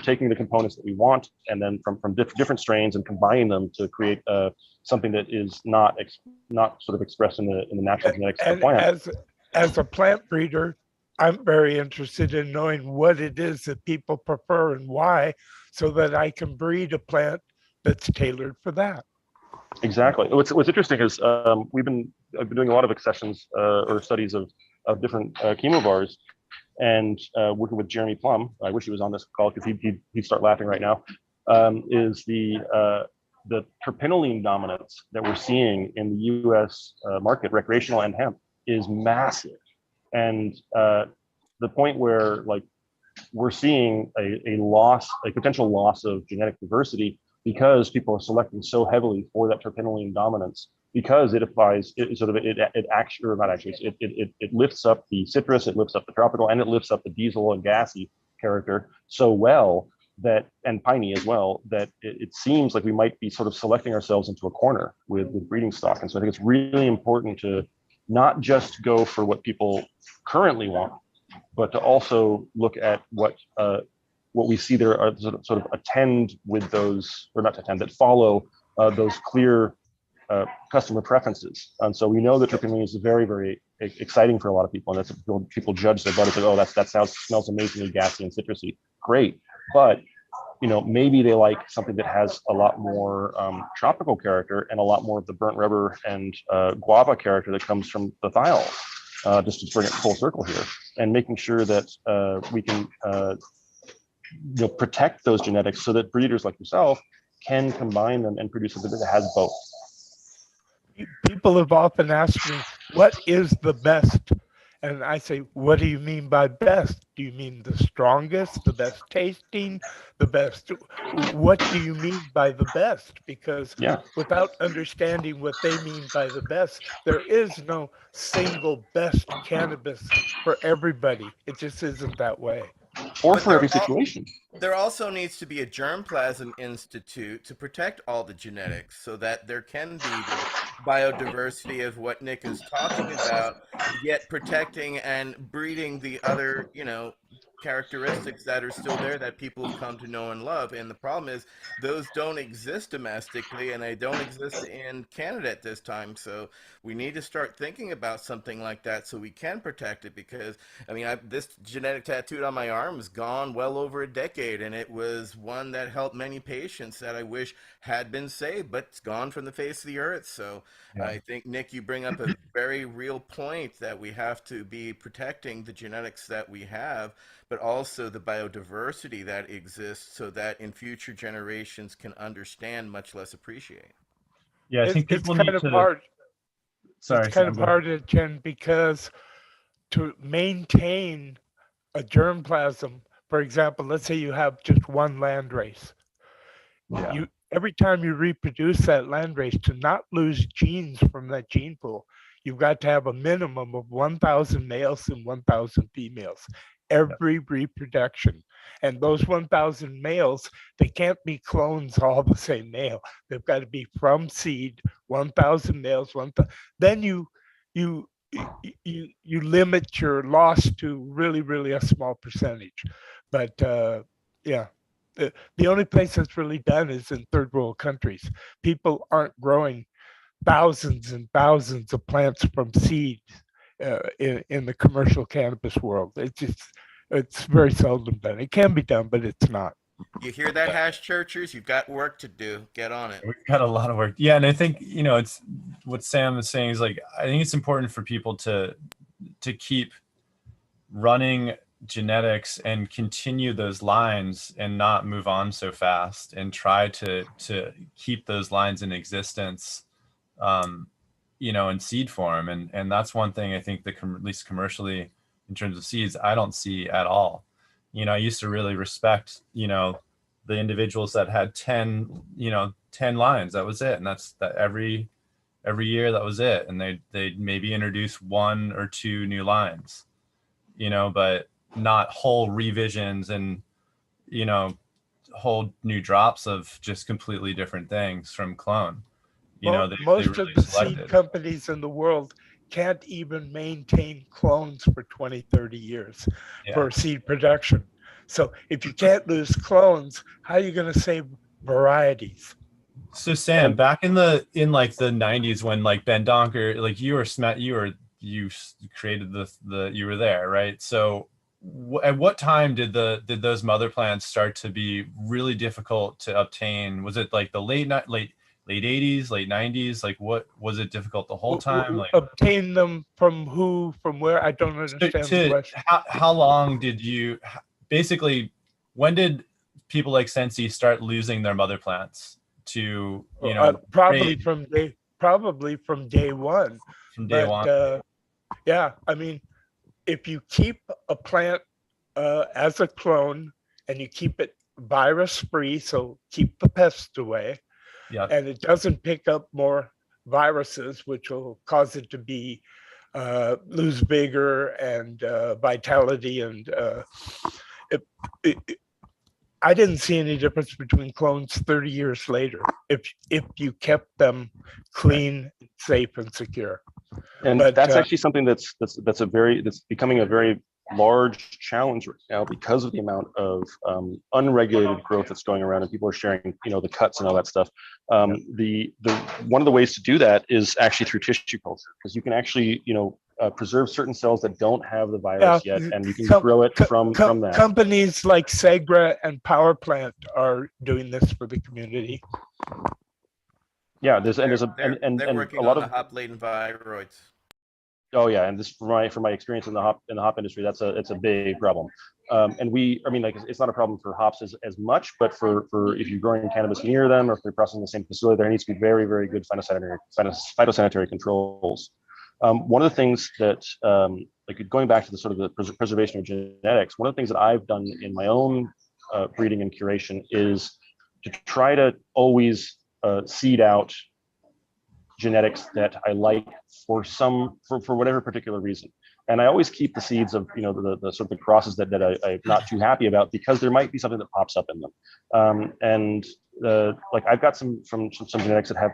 taking the components that we want and then from different strains and combining them to create something that is not sort of expressed in the natural genetics of the plant. As a plant breeder, I'm very interested in knowing what it is that people prefer and why, so that I can breed a plant that's tailored for that. Exactly. What's interesting is I've been doing a lot of accessions or studies of different chemovars, and working with Jeremy Plum. I wish he was on this call because he'd start laughing right now. Is the terpenoline dominance that we're seeing in the U.S. market, recreational and hemp, is massive. And the point where like we're seeing a potential loss of genetic diversity because people are selecting so heavily for that terpinolene dominance, because it applies, it actually, or not actually, it lifts up the citrus, it lifts up the tropical, and it lifts up the diesel and gassy character so well that, and piney as well, that it seems like we might be sort of selecting ourselves into a corner with breeding stock. And so I think it's really important to not just go for what people currently want, but to also look at what we see there are sort of attend with those, or not attend, that follow those clear customer preferences. And so we know that terpinolene is very, very exciting for a lot of people, and that's people judge their butter, say, oh, that smells amazingly gassy and citrusy. Great, but maybe they like something that has a lot more tropical character and a lot more of the burnt rubber and guava character that comes from the thiols. Just to bring it full circle here, and making sure that we can protect those genetics so that breeders like yourself can combine them and produce something that has both. People have often asked me, what is the best? And I say, what do you mean by best? Do you mean the strongest, the best tasting, the best? What do you mean by the best? Because without understanding what they mean by the best, there is no single best cannabis for everybody. It just isn't that way. Or for every situation. There also needs to be a germplasm institute to protect all the genetics so that there can be the biodiversity of what Nick is talking about, yet protecting and breeding the other, characteristics that are still there that people have come to know and love. And the problem is those don't exist domestically, and they don't exist in Canada at this time. So we need to start thinking about something like that so we can protect it, because this genetic tattoo on my arm is gone well over a decade, and it was one that helped many patients that I wish had been saved, but it's gone from the face of the earth. So I think, Nick, you bring up a very real point that we have to be protecting the genetics that we have, but also the biodiversity that exists so that in future generations can understand, much less appreciate. Yeah, I think people need to... Hard. Sorry, it's kind of hard, Jen, because to maintain a germplasm, for example, let's say you have just one landrace. Every time you reproduce that landrace, to not lose genes from that gene pool, you've got to have a minimum of 1,000 males and 1,000 females every reproduction. And those 1,000 males, they can't be clones all the same male. They've got to be from seed, 1,000 males, 1,000. Then you limit your loss to really a small percentage. But the only place that's really done is in third world countries. People aren't growing thousands and thousands of plants from seed in the commercial cannabis world. It's very seldom done. It can be done, but it's not. You hear that, hash churchers? You've got work to do. Get on it. We've got a lot of work. Yeah, and I think it's what Sam is saying is like, I think it's important for people to keep running genetics and continue those lines and not move on so fast, and try to keep those lines in existence, in seed form. And that's one thing I think that at least commercially in terms of seeds, I don't see at all. I used to really respect, the individuals that had 10 lines. That was it. And that's that every year, that was it. And they'd maybe introduce 1 or 2 new lines, but not whole revisions and, whole new drops of just completely different things from clone. Most of the seed companies in the world can't even maintain clones for 20, 30 years for seed production. So if you can't lose clones, how are you going to save varieties? So Sam, back in like the 90s when like Ben Donker, like you created you were there, right? So at what time did those mother plants start to be really difficult to obtain? Was it like the late 80s, late 90s? Like, what was it difficult the whole time? Like, obtain them from who, from where? I don't understand the question. How long did you, basically, when did people like Sensi start losing their mother plants to, probably from day one. From day one. Yeah, I mean, if you keep a plant as a clone and you keep it virus free, so keep the pests away, Yeah. and it doesn't pick up more viruses, which will cause it to be lose vigor and vitality. And it, it, I didn't see any difference between clones 30 years later if you kept them clean, safe, and secure. And But, that's actually something that's becoming a very large challenge right now because of the amount of unregulated growth that's going around, and people are sharing, the cuts and all that stuff. The one of the ways to do that is actually through tissue culture, because you can actually, preserve certain cells that don't have the virus yet, and you can grow it from that. Companies like Segra and Power Plant are doing this for the community. Yeah, they're working a lot on of the hop latent viroids. Oh yeah, and this from my experience in the hop industry, it's a big problem. And it's not a problem for hops as much, but for if you're growing cannabis near them, or if they're processing the same facility, there needs to be very, very good phytosanitary controls. One of the things that, going back to the sort of the preservation of genetics, one of the things that I've done in my own breeding and curation is to try to always seed out genetics that I like for whatever particular reason. And I always keep the seeds of, the sort of the crosses that I'm not too happy about, because there might be something that pops up in them. I've got some genetics that have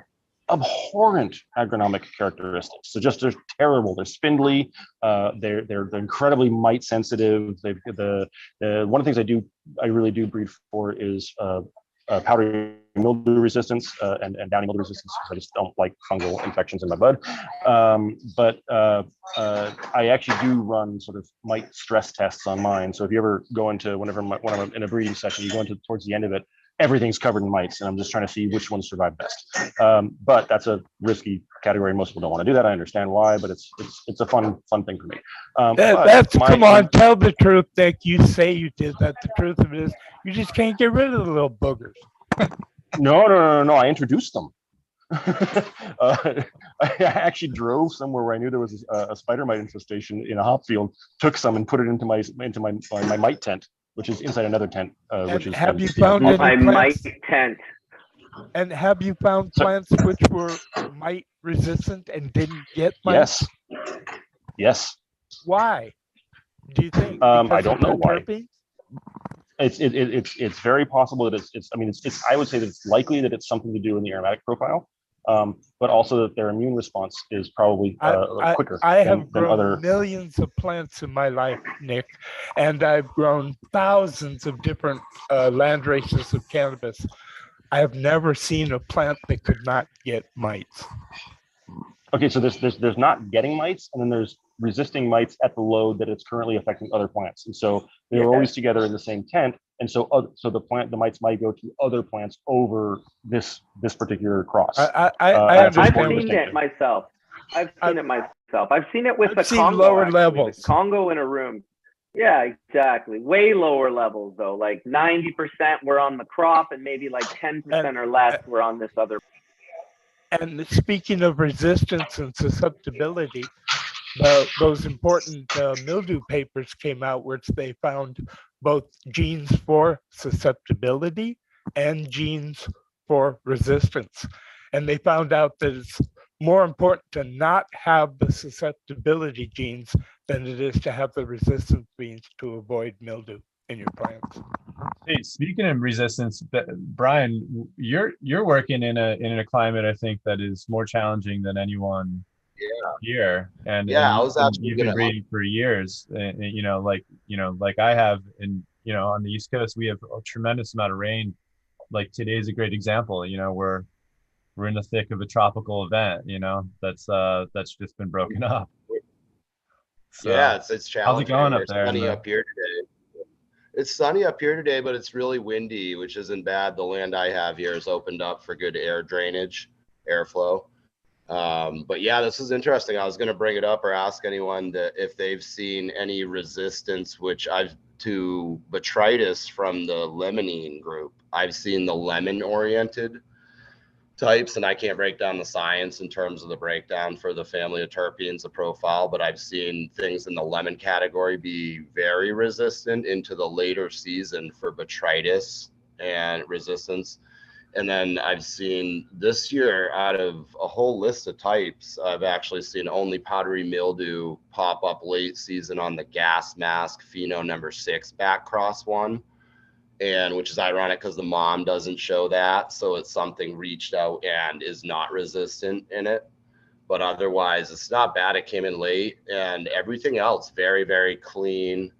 abhorrent agronomic characteristics. So they're terrible. They're spindly. They're incredibly mite sensitive. They've one of the things I really do breed for is powdery mildew resistance and downy mildew resistance, because I just don't like fungal infections in my bud. But I actually do run sort of mite stress tests on mine. So if you ever go into when I'm in a breeding session, you go into towards the end of it, everything's covered in mites, and I'm just trying to see which ones survive best. But that's a risky category. Most people don't want to do that. I understand why, but it's a fun thing for me. Come on, tell the truth, Nick. You say you did that. The truth of it is, you just can't get rid of the little boogers. No. I introduced them. I actually drove somewhere where I knew there was a spider mite infestation in a hop field, took some and put it into my mite tent, which is inside another tent. Have you found any my plants? mite tent? And have you found plants which were mite resistant and didn't get mites? Yes. Why? Do you think? I don't know why. Terpenes? It's very possible that it's I would say that it's likely that it's something to do in the aromatic profile, but also that their immune response is probably quicker. I have grown other millions of plants in my life, Nick, and I've grown thousands of different land races of cannabis. I have never seen a plant that could not get mites. Okay, so there's not getting mites, and then there's resisting mites at the load that it's currently affecting other plants, and so they're always together in the same tent, and so the mites might go to other plants over this particular cross. I've seen it myself. I've seen it with the Congo. Lower levels. The Congo in a room. Yeah, exactly. Way lower levels though. Like 90% were on the crop, and maybe like 10% or less were on this other. And speaking of resistance and susceptibility, those important mildew papers came out, which they found both genes for susceptibility and genes for resistance. And they found out that it's more important to not have the susceptibility genes than it is to have the resistance genes to avoid mildew in your plants. Hey, speaking of resistance, Brian, you're working in a climate, I think, that is more challenging than anyone here. And I was actually you've been breeding for years, and like I have, and on the East Coast we have a tremendous amount of rain. Like today's a great example. We're in the thick of a tropical event. That's just been broken up. So, yeah, it's challenging. How's it going up there? Sunny up here today. It's sunny up here today, but it's really windy, which isn't bad. The land I have here is opened up for good air drainage, airflow. But yeah, this is interesting. I was going to bring it up or ask anyone if they've seen any resistance, to botrytis from the limonene group. I've seen the lemon-oriented types, and I can't break down the science in terms of the breakdown for the family of terpenes, the profile, but I've seen things in the lemon category be very resistant into the later season for botrytis and resistance. And then I've seen this year, out of a whole list of types, I've actually seen only powdery mildew pop up late season on the gas mask pheno number 6 back cross one. And which is ironic because the mom doesn't show that. So it's something reached out and is not resistant in it. But otherwise, it's not bad. It came in late, and everything else very, very clean.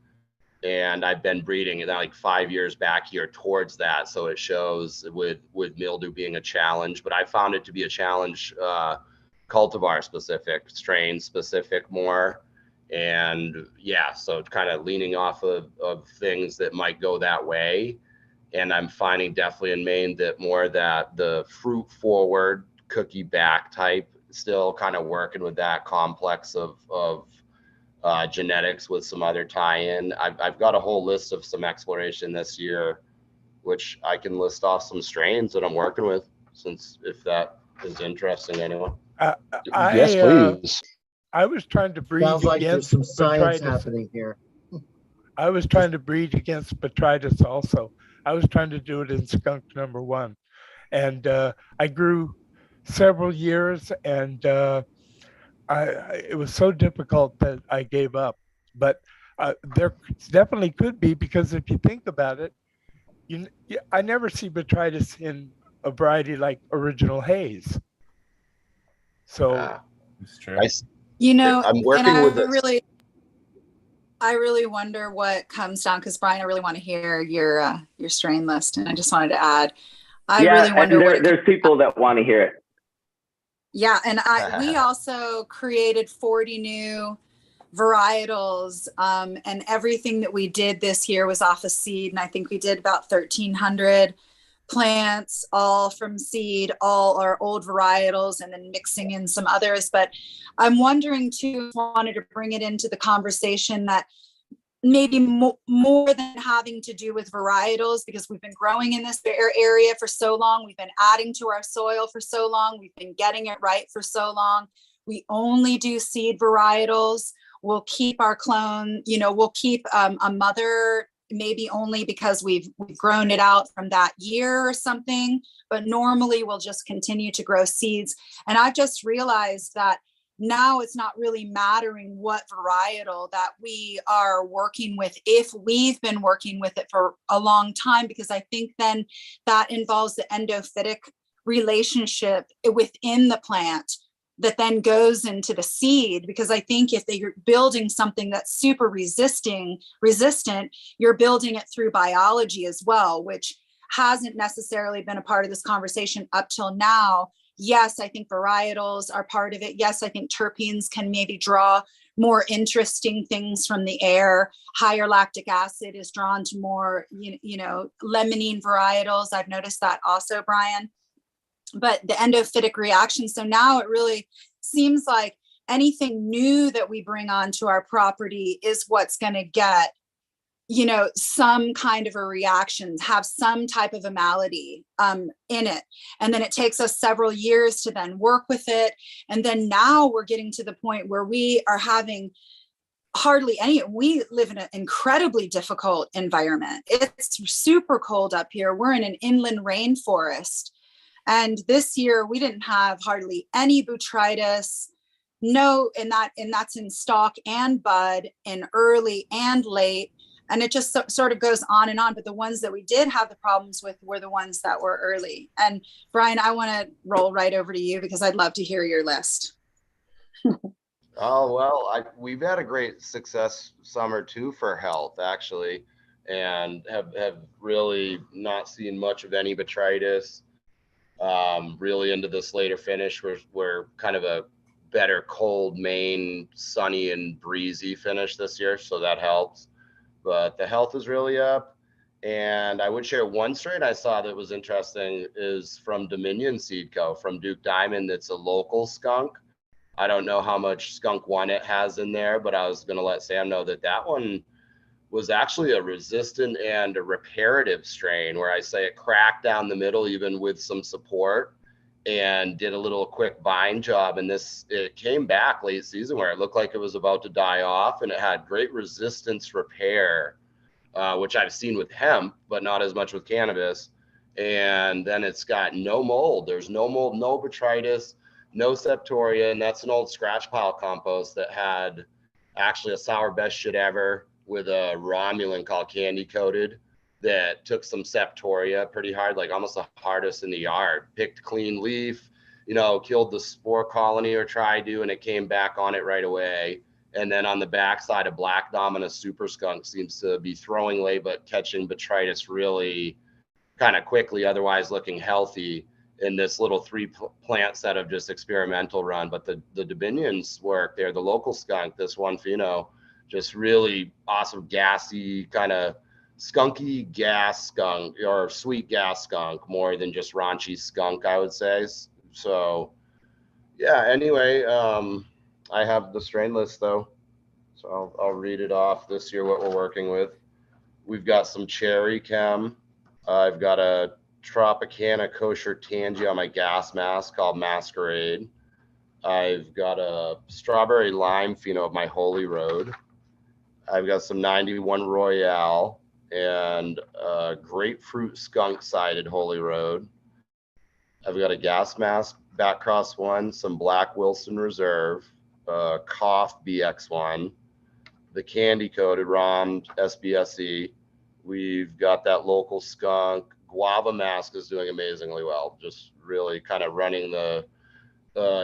And I've been breeding like 5 years back here towards that. So it shows with mildew being a challenge, but I found it to be a challenge, cultivar specific, strain specific more. And yeah, so kind of leaning off of things that might go that way. And I'm finding definitely in Maine that more that the fruit forward cookie back type, still kind of working with that complex of genetics with some other tie-in. I've got a whole list of some exploration this year, which I can list off some strains that I'm working with, since if that is interesting to anyone. Yes, please. I was trying to breed Sounds like there's against some science botrytis. happening here. I was trying to breed against botrytis also. I was trying to do it in skunk number 1. And I grew several years, and it was so difficult that I gave up. But there definitely could be, because if you think about it, I never see botrytis in a variety like Original Haze. So it's true. You know, I'm working with this. I really wonder what comes down, because Brian, I really want to hear your strain list, and I just wanted to add, I really wonder what there's people that want to hear it. Yeah, and we also created 40 new varietals, and everything that we did this year was off of seed, and I think we did about 1,300 plants, all from seed, all our old varietals, and then mixing in some others. But I'm wondering too, wanted to bring it into the conversation that maybe more than having to do with varietals, because we've been growing in this area for so long, we've been adding to our soil for so long, we've been getting it right for so long. We only do seed varietals. We'll keep our clone, we'll keep a mother, maybe only because we've grown it out from that year or something, but normally we'll just continue to grow seeds. And I've just realized that now it's not really mattering what varietal that we are working with, if we've been working with it for a long time, because I think then that involves the endophytic relationship within the plant that then goes into the seed. Because I think if you're building something that's super resistant, you're building it through biology as well, which hasn't necessarily been a part of this conversation up till now. Yes, I think varietals are part of it. Yes, I think terpenes can maybe draw more interesting things from the air. Higher lactic acid is drawn to more, limonene varietals. I've noticed that also, Brian. But the endophytic reaction. So now it really seems like anything new that we bring onto our property is what's going to get, some kind of a reaction, have some type of a malady in it. And then it takes us several years to then work with it. And then now we're getting to the point where we are having hardly any, we live in an incredibly difficult environment. It's super cold up here. We're in an inland rainforest. And this year we didn't have hardly any botrytis, and that's in stalk and bud, in early and late. And it just sort of goes on and on. But the ones that we did have the problems with were the ones that were early. And Brian, I want to roll right over to you, because I'd love to hear your list. Oh, well, we've had a great success summer too for health, actually, and have really not seen much of any botrytis. Really into this later finish, we're kind of a better cold Maine, sunny and breezy finish this year, so that helps. But the health is really up. And I would share one strain I saw that was interesting is from Dominion Seed Co. from Duke Diamond. That's a local skunk. I don't know how much skunk one it has in there, but I was going to let Sam know that one was actually a resistant and a reparative strain, where I say it cracked down the middle even with some support. and did a little quick vine job. And it came back late season where it looked like it was about to die off, and it had great resistance repair, which I've seen with hemp, but not as much with cannabis. And then it's got no mold. There's no mold, no botrytis, no septoria. And that's an old scratch pile compost that had actually a sour best shit ever with a Romulan called Candy Coated that took some septoria pretty hard, like almost the hardest in the yard. Picked clean leaf, killed the spore colony or tried to, and it came back on it right away. And then on the backside, a black dominant super skunk seems to be throwing late, but catching botrytis really kind of quickly, otherwise looking healthy in this little 3-plant set of just experimental run. But the Dominions work there, the local skunk, this one pheno, just really awesome, gassy, kind of skunky gas skunk, or sweet gas skunk, more than just raunchy skunk, I would say. So yeah, anyway, I have the strain list though, so I'll read it off this year, what we're working with. We've got some cherry chem. I've got a Tropicana kosher tangy on my gas mask called Masquerade. I've got a strawberry lime pheno of my Holy Road. I've got some 91 Royale and grapefruit skunk sided Holy Road. I've got a gas mask Backcross one, some Black Wilson Reserve, Cough BX1, the Candy Coated ROM SBSE. We've got that local skunk. Guava Mask is doing amazingly well. Just really kind of running the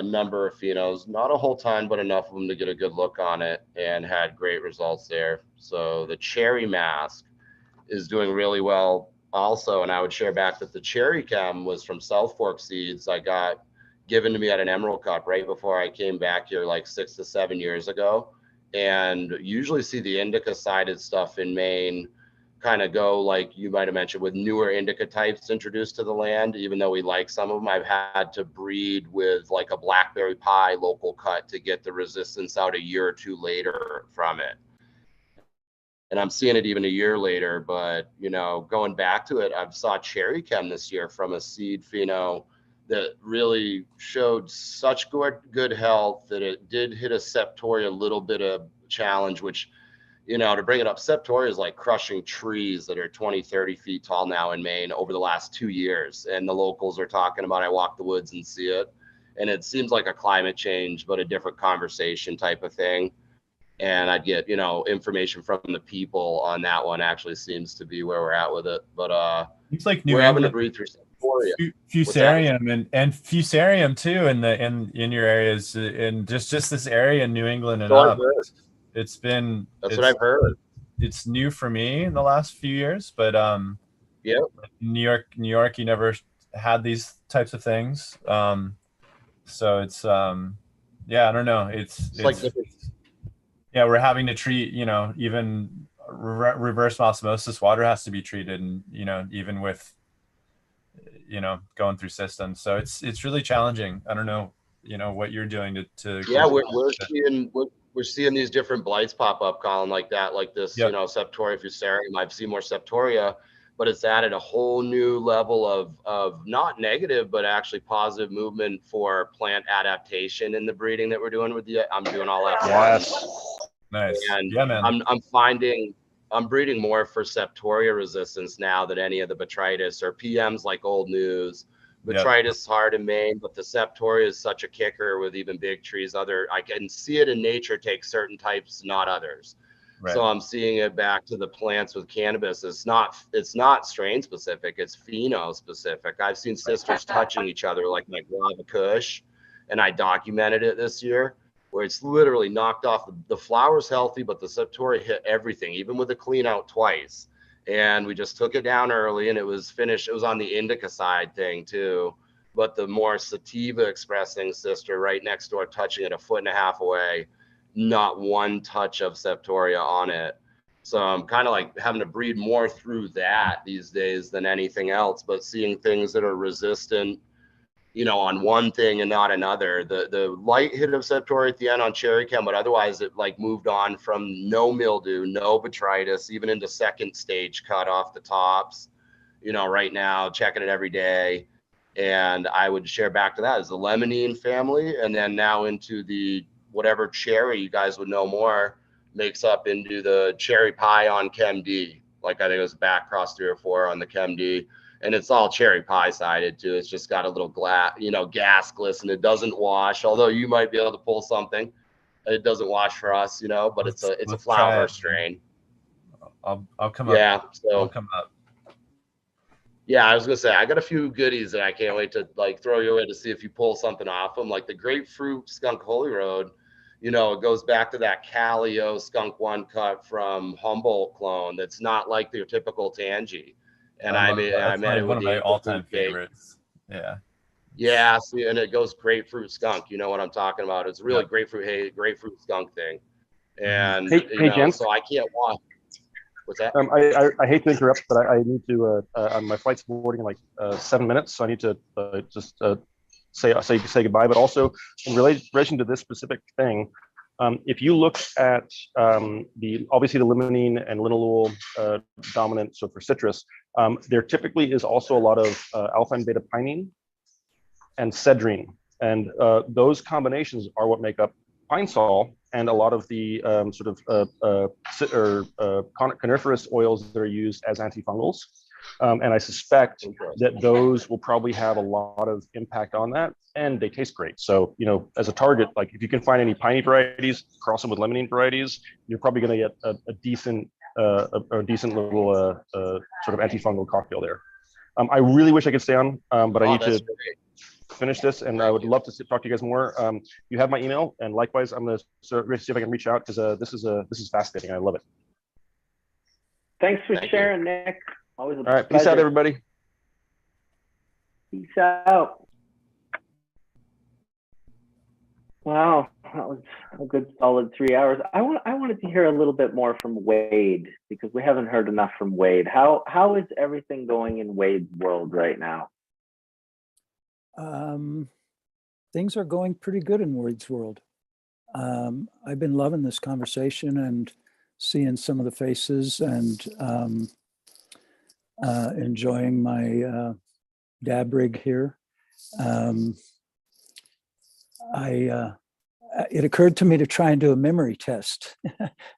number of phenos, not a whole ton, but enough of them to get a good look on it, and had great results there. So the Cherry Mask is doing really well also. And I would share back that the Cherry Chem was from South Fork Seeds. I got given to me at an Emerald Cup right before I came back here like 6 to 7 years ago. And usually see the indica sided stuff in Maine kind of go, like you might have mentioned, with newer indica types introduced to the land. Even though we like some of them, I've had to breed with like a blackberry pie local cut to get the resistance out a year or two later from it. And I'm seeing it even a year later. But going back to it, I've saw Cherry Chem this year from a seed pheno that really showed such good health that it did hit a septoria, a little bit of challenge, which, to bring it up, septoria is like crushing trees that are 20, 30 feet tall now in Maine over the last 2 years. And the locals are talking about, I walk the woods and see it. And it seems like a climate change, but a different conversation type of thing. And I'd get, information from the people on that one. Actually seems to be where we're at with it. But it's like we're having to breathe through septoria. Fusarium and Fusarium too in your areas, and just this area in New England and up. That's what I've heard. It's new for me in the last few years, but yeah, New York, you never had these types of things. So it's I don't know. It's like yeah, we're having to treat, even reverse osmosis water has to be treated, and even with going through systems. So it's really challenging. I don't know, what you're doing to yeah, we're seeing these different blights pop up, Colin, like that, like this, Yep. Septoria fusarium. I've seen more Septoria, but it's added a whole new level of not negative, but actually positive movement for plant adaptation in the breeding that we're doing with I'm doing all F1. Yes. Nice. And yeah, man. I'm breeding more for Septoria resistance now than any of the botrytis or PMs like old news. Botrytis is hard in Maine, but the Septoria is such a kicker with even big trees. I can see it in nature take certain types, not others. Right. So I'm seeing it back to the plants with cannabis. It's not strain specific, it's pheno specific. I've seen sisters touching each other like my guava kush, and I documented it this year, where it's literally knocked off the flower's healthy, but the septoria hit everything, even with a clean out twice. And we just took it down early, and it was finished. It was on the indica side thing too, but the more sativa expressing sister right next door, touching it 1.5 feet away, not one touch of septoria on it. So I'm kind of like having to breed more through that these days than anything else, but seeing things that are resistant, on one thing and not another. The light hit of septoria at the end on Cherry Chem, but otherwise it like moved on from no mildew, no botrytis, even into second stage cut off the tops. Right now, checking it every day. And I would share back to that as the limonene family, and then now into the whatever cherry you guys would know more makes up into the cherry pie on Chem D. Like I think it was back cross 3 or 4 on the Chem D, and it's all cherry pie sided too. It's just got a little gas glisten. It doesn't wash, although you might be able to pull something. It doesn't wash for us, but it's a flower strain. I'll come up. Yeah, so I'll come up. yeah, I was gonna say I got a few goodies that I can't wait to throw your way to see if you pull something off them. Like the grapefruit skunk holy road, it goes back to that Calio skunk one cut from Humboldt clone. That's not like your typical Tangy. And I met it one with of my the all-time fruit cake. favorites. Yeah. Yeah, see, and it goes grapefruit skunk. You know what I'm talking about? It's really grapefruit skunk thing. And Hey, gents. so I can't watch. What's that? I hate to interrupt, but I need to. My flight's boarding in like 7 minutes, so I need to just say goodbye. But also, in relation to this specific thing, if you look at obviously the limonene and linalool dominant, so for citrus, there typically is also a lot of alpha and beta pinene and cedrine, and those combinations are what make up pine sol and a lot of the coniferous oils that are used as antifungals. And I suspect that those will probably have a lot of impact on that, and they taste great. So, as a target, like if you can find any piney varieties, cross them with limonene varieties, you're probably going to get a decent little sort of antifungal cocktail there. I really wish I could stay on, but I need to finish this, and I would love to talk to you guys more. You have my email, and likewise, I'm going to see if I can reach out, because this is fascinating. I love it. Thanks for sharing, Nick. Always a pleasure. All right, peace out, everybody. Peace out. Wow, that was a good solid 3 hours. I wanted to hear a little bit more from Wade, because we haven't heard enough from Wade. How is everything going in Wade's world right now? Things are going pretty good in Wade's world. I've been loving this conversation and seeing some of the faces, and enjoying my dab rig here. It occurred to me to try and do a memory test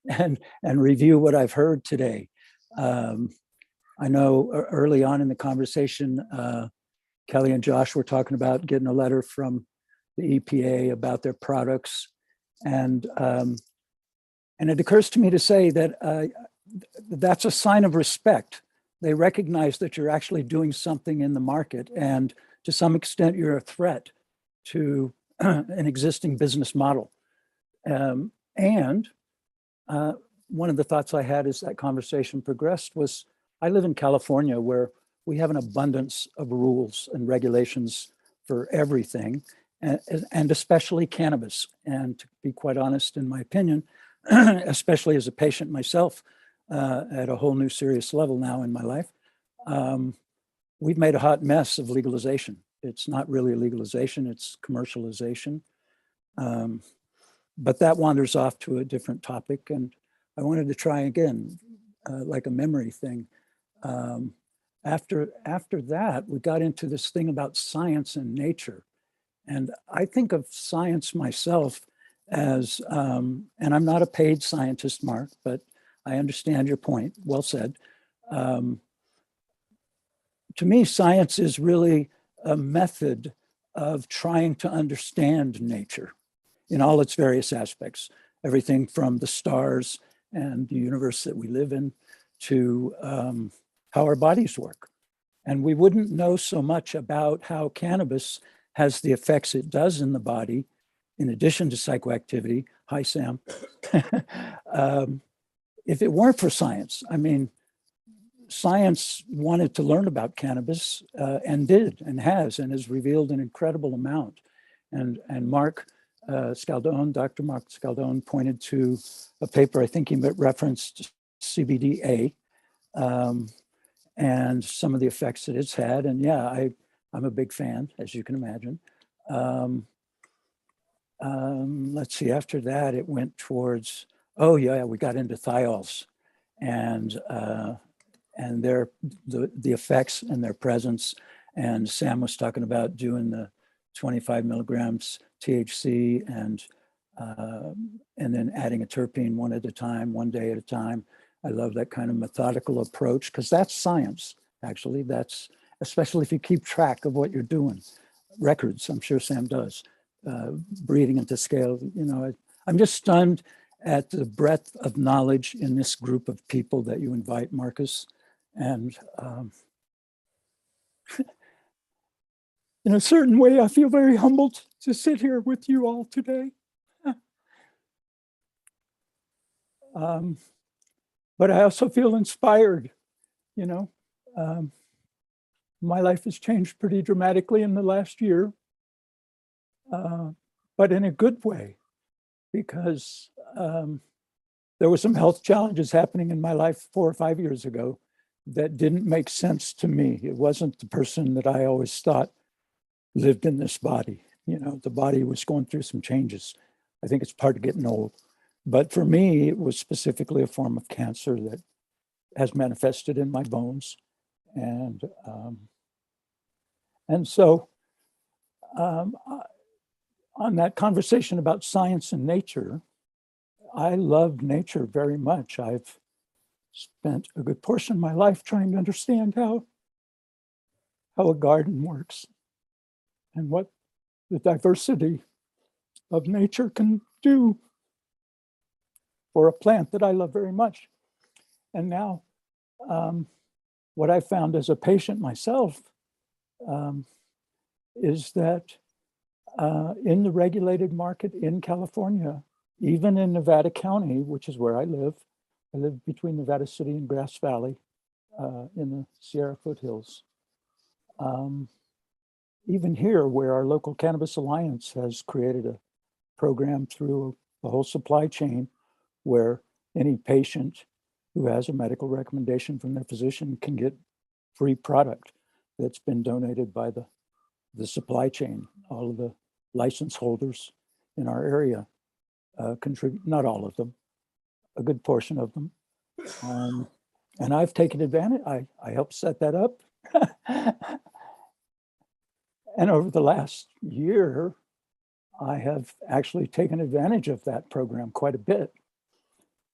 and review what I've heard today. I know early on in the conversation, Kelly and Josh were talking about getting a letter from the EPA about their products. And it occurs to me to say that that's a sign of respect. They recognize that you're actually doing something in the market, and to some extent you're a threat to an existing business model. And one of the thoughts I had as that conversation progressed was, I live in California, where we have an abundance of rules and regulations for everything, and especially cannabis. And to be quite honest, in my opinion, especially as a patient myself, at a whole new serious level now in my life, we've made a hot mess of legalization. It's not really legalization, it's commercialization. But that wanders off to a different topic, and I wanted to try again, like a memory thing. After that, we got into this thing about science and nature. And I think of science myself as, and I'm not a paid scientist, Mark, but I understand your point, well said. To me, science is really a method of trying to understand nature in all its various aspects, everything from the stars and the universe that we live in to how our bodies work. And we wouldn't know so much about how cannabis has the effects it does in the body, in addition to psychoactivity. Hi, Sam. If it weren't for science. I mean, science wanted to learn about cannabis and did, and has revealed an incredible amount. And Mark Scaldone, Dr. Mark Scaldone, pointed to a paper, I think he referenced CBDA, and some of the effects that it's had. And yeah, I'm a big fan, as you can imagine. Let's see, after that, it went towards, oh yeah, we got into thiols and the effects and their presence. And Sam was talking about doing the 25 milligrams THC and then adding a terpene one at a time, one day at a time. I love that kind of methodical approach because that's science, actually. That's, especially if you keep track of what you're doing. Records, I'm sure Sam does. Breeding at the scale, you know, I'm just stunned at the breadth of knowledge in this group of people that you invite, Marcus. And in a certain way, I feel very humbled to sit here with you all today. But I also feel inspired, you know. My life has changed pretty dramatically in the last year, but in a good way, because there were some health challenges happening in my life 4 or 5 years ago that didn't make sense to me. It wasn't the person that I always thought lived in this body. You know, the body was going through some changes. I think it's part of getting old. But for me, it was specifically a form of cancer that has manifested in my bones. And so on that conversation about science and nature, I love nature very much. I've spent a good portion of my life trying to understand how a garden works and what the diversity of nature can do for a plant that I love very much. And now, what I found as a patient myself is that in the regulated market in California, even in Nevada County, which is where I live between Nevada City and Grass Valley in the Sierra foothills. Even here, where our local Cannabis Alliance has created a program through the whole supply chain where any patient who has a medical recommendation from their physician can get free product that's been donated by the supply chain. All of the license holders in our area contribute, not all of them, a good portion of them. And I've taken advantage, I helped set that up. And over the last year, I have actually taken advantage of that program quite a bit.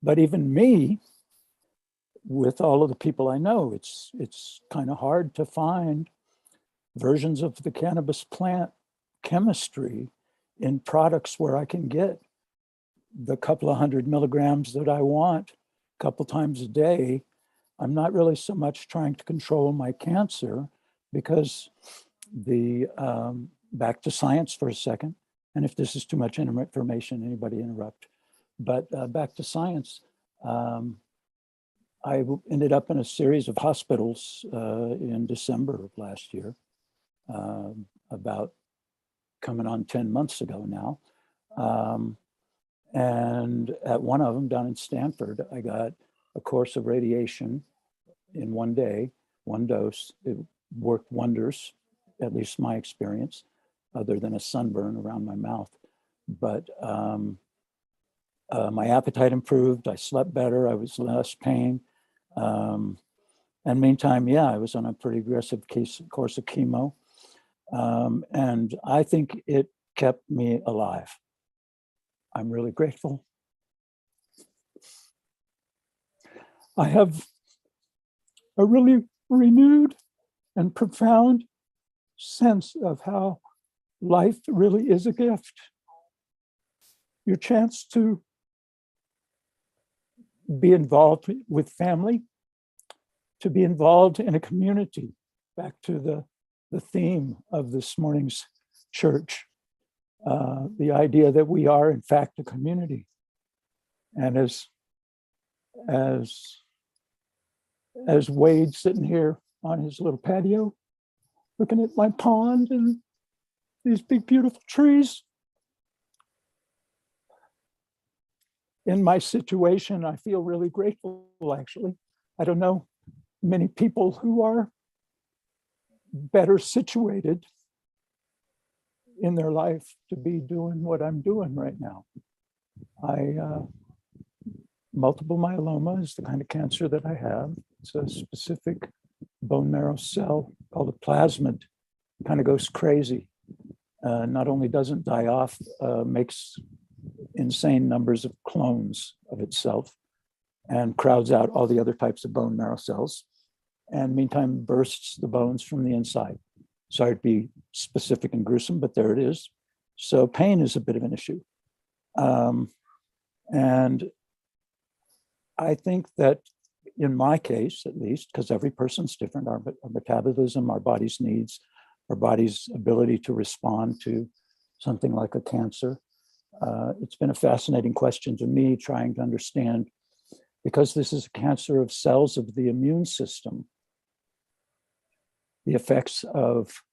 But even me, with all of the people I know, it's kind of hard to find versions of the cannabis plant chemistry in products where I can get the couple of 100 milligrams that I want a couple times a day. I'm not really so much trying to control my cancer because back to science for a second, and if this is too much information, anybody interrupt. But back to science, I ended up in a series of hospitals in December of last year, about coming on 10 months ago now. And at one of them down in Stanford, I got a course of radiation in one day, one dose. It worked wonders, at least my experience, other than a sunburn around my mouth. But my appetite improved. I slept better. I was less pain. And meantime, yeah, I was on a pretty aggressive course of chemo. And I think it kept me alive. I'm really grateful. I have a really renewed and profound sense of how life really is a gift. Your chance to be involved with family, to be involved in a community, back to the theme of this morning's church, the idea that we are in fact a community. And as Wade sitting here on his little patio, looking at my pond and these big, beautiful trees. In my situation, I feel really grateful, actually. I don't know many people who are better situated in their life to be doing what I'm doing right now. Multiple myeloma is the kind of cancer that I have. It's a specific bone marrow cell called a plasmid kind of goes crazy. Not only doesn't die off, makes insane numbers of clones of itself and crowds out all the other types of bone marrow cells, and meantime bursts the bones from the inside. Sorry to be specific and gruesome, but there it is. So pain is a bit of an issue. And I think that in my case, at least, because every person's different, our metabolism, our body's needs, our body's ability to respond to something like a cancer. It's been a fascinating question to me, trying to understand, because this is a cancer of cells of the immune system, the effects of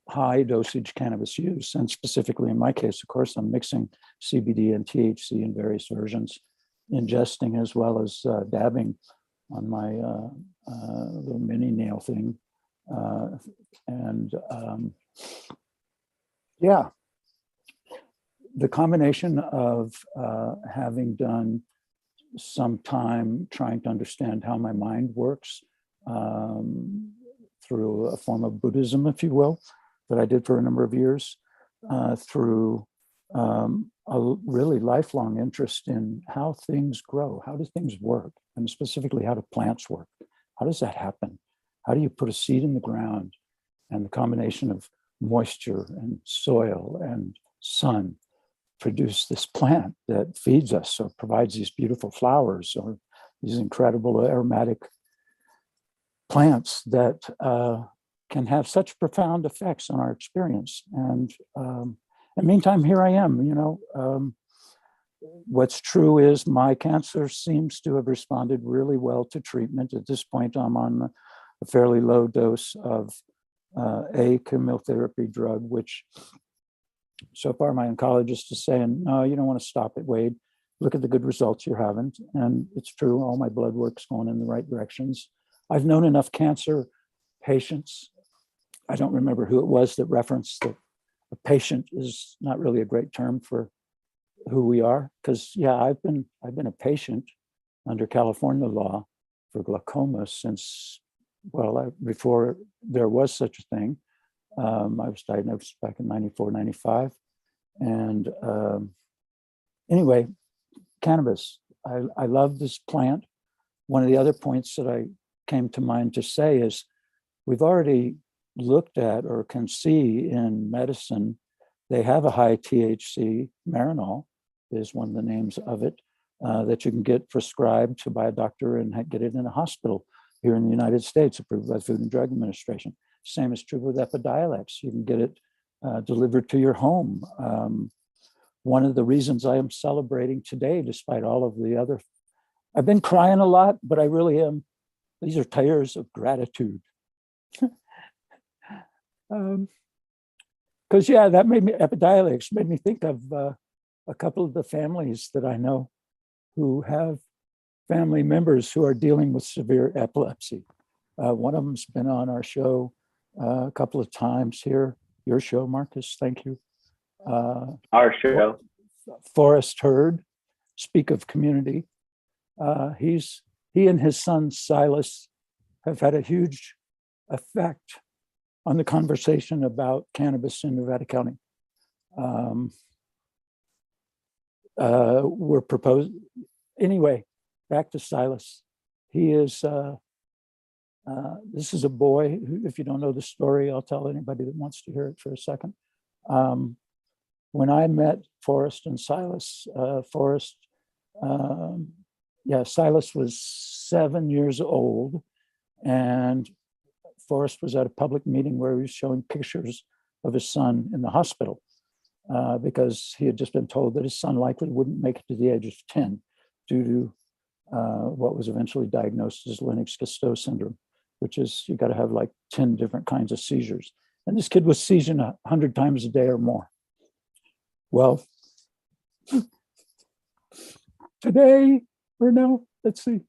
high dosage cannabis use. And specifically in my case, of course, I'm mixing CBD and THC in various versions, ingesting as well as dabbing on my little mini nail thing. Yeah, the combination of having done some time trying to understand how my mind works through a form of Buddhism, if you will, that I did for a number of years, through a really lifelong interest in how things grow, how do things work, and specifically how do plants work? How does that happen? How do you put a seed in the ground and the combination of moisture and soil and sun produce this plant that feeds us or provides these beautiful flowers or these incredible aromatic plants that can have such profound effects on our experience. And meantime, here I am, you know. What's true is my cancer seems to have responded really well to treatment. At this point, I'm on a fairly low dose of a chemotherapy drug, which so far my oncologist is saying, no, you don't want to stop it, Wade. Look at the good results you're having. And it's true, all my blood work's going in the right directions. I've known enough cancer patients. I don't remember who it was that referenced that a patient is not really a great term for who we are. Because yeah, I've been a patient under California law for glaucoma since, well, before there was such a thing. I was diagnosed back in 94, 95. And anyway, cannabis, I love this plant. One of the other points that I came to mind to say is we've already looked at or can see in medicine, they have a high THC, Marinol is one of the names of it, that you can get prescribed by a doctor and get it in a hospital here in the United States, approved by the Food and Drug Administration. Same is true with Epidiolex. You can get it delivered to your home. One of the reasons I am celebrating today, despite all of the other, I've been crying a lot, but I really am. These are tears of gratitude. Because yeah, that made me, Epidiolex made me think of a couple of the families that I know who have family members who are dealing with severe epilepsy. One of them's been on our show a couple of times here. Your show, Marcus, thank you. Our show. Forrest Hurd, speak of community. He and his son Silas have had a huge effect on the conversation about cannabis in Nevada County. We're proposing, anyway, back to Silas. He is, this is a boy who, if you don't know the story, I'll tell anybody that wants to hear it for a second. When I met Forrest and Silas, Silas was 7 years old, and Forrest was at a public meeting where he was showing pictures of his son in the hospital because he had just been told that his son likely wouldn't make it to the age of 10 due to what was eventually diagnosed as Lennox-Gastaut syndrome, which is you got to have like 10 different kinds of seizures. And this kid was seizing 100 times a day or more. Well, today, or no, let's see,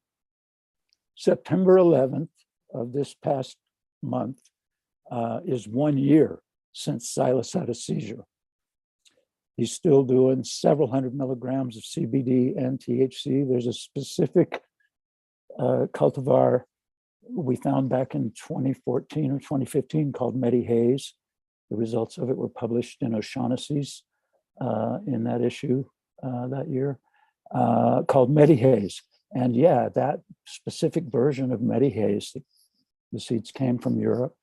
September 11th of this past month is 1 year since Silas had a seizure. He's still doing several hundred milligrams of CBD and THC. There's a specific cultivar we found back in 2014 or 2015 called Medi-Haze. The results of it were published in O'Shaughnessy's in that issue that year, called Medi-Haze. And yeah, that specific version of Medi-Haze, the seeds came from Europe,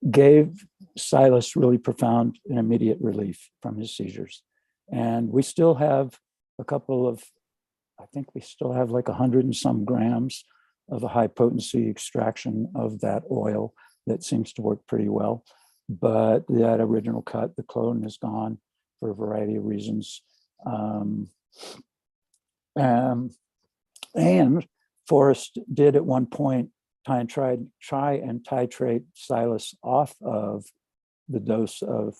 gave Silas really profound and immediate relief from his seizures. And we still have a couple of, I think we still have like 100 and some grams of a high potency extraction of that oil that seems to work pretty well. But that original cut, the clone, is gone for a variety of reasons. And Forrest did at one point try and titrate Silas off of the dose of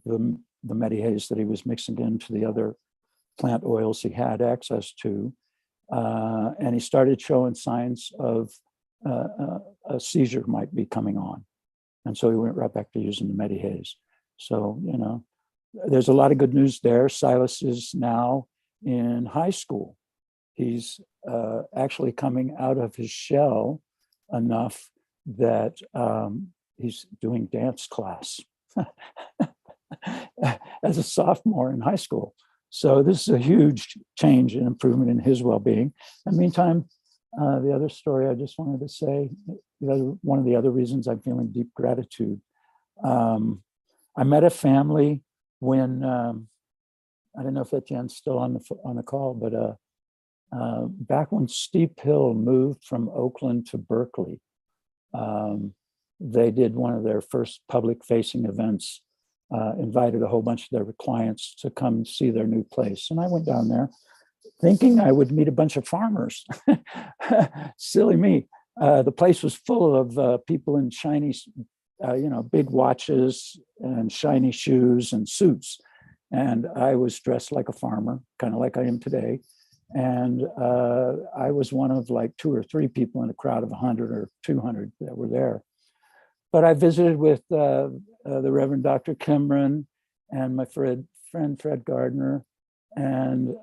the Medi-Haze that he was mixing into the other plant oils he had access to. And he started showing signs of a seizure might be coming on. And so he went right back to using the Medi-Haze. So, you know, there's a lot of good news there. Silas is now in high school. He's actually coming out of his shell enough that he's doing dance class as a sophomore in high school. So this is a huge change and improvement in his well-being. In the meantime, the other story I just wanted to say, one of the other reasons I'm feeling deep gratitude. I met a family when, I don't know if Etienne's still on the call, but back when Steep Hill moved from Oakland to Berkeley, they did one of their first public facing events, invited a whole bunch of their clients to come see their new place. And I went down there thinking I would meet a bunch of farmers. Silly me. The place was full of people in shiny, big watches and shiny shoes and suits. And I was dressed like a farmer, kind of like I am today. And I was one of like 2 or 3 people in a crowd of 100 or 200 that were there. But I visited with the Reverend Dr. Kimron and my friend Fred Gardner, and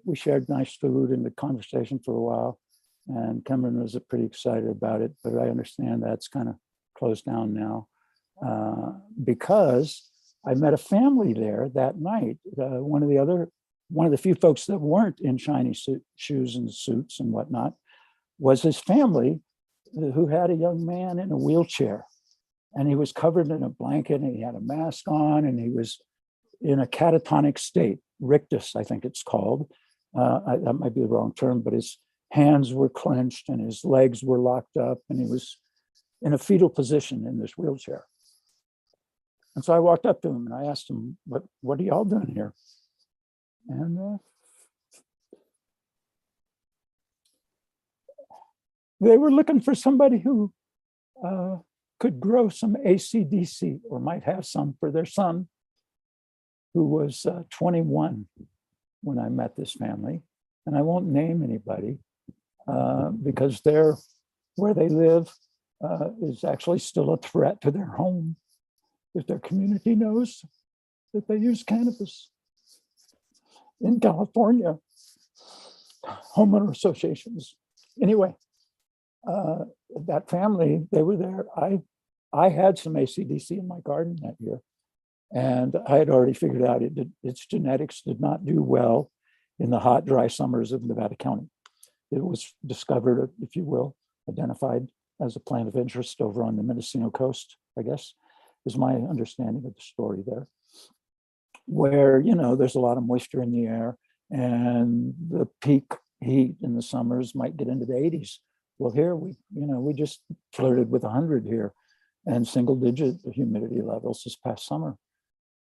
we shared nice food and the conversation for a while. And Kimron was pretty excited about it, but I understand that's kind of closed down now because I met a family there that night. One of the few folks that weren't in shiny shoes and suits and whatnot was his family, who had a young man in a wheelchair, and he was covered in a blanket and he had a mask on and he was in a catatonic state, rictus, I think it's called. That might be the wrong term, but his hands were clenched and his legs were locked up and he was in a fetal position in this wheelchair. And so I walked up to him and I asked him, what are y'all doing here? And they were looking for somebody who could grow some ACDC or might have some for their son, who was 21 when I met this family. And I won't name anybody because where they live is actually still a threat to their home if their community knows that they use cannabis. In California, homeowner associations. Anyway, that family, they were there. I had some ACDC in my garden that year, and I had already figured out its genetics did not do well in the hot, dry summers of Nevada County. It was discovered, if you will, identified as a plant of interest over on the Mendocino coast, I guess, is my understanding of the story there, where, there's a lot of moisture in the air and the peak heat in the summers might get into the 80s. Well, here we just flirted with 100 here and single digit humidity levels this past summer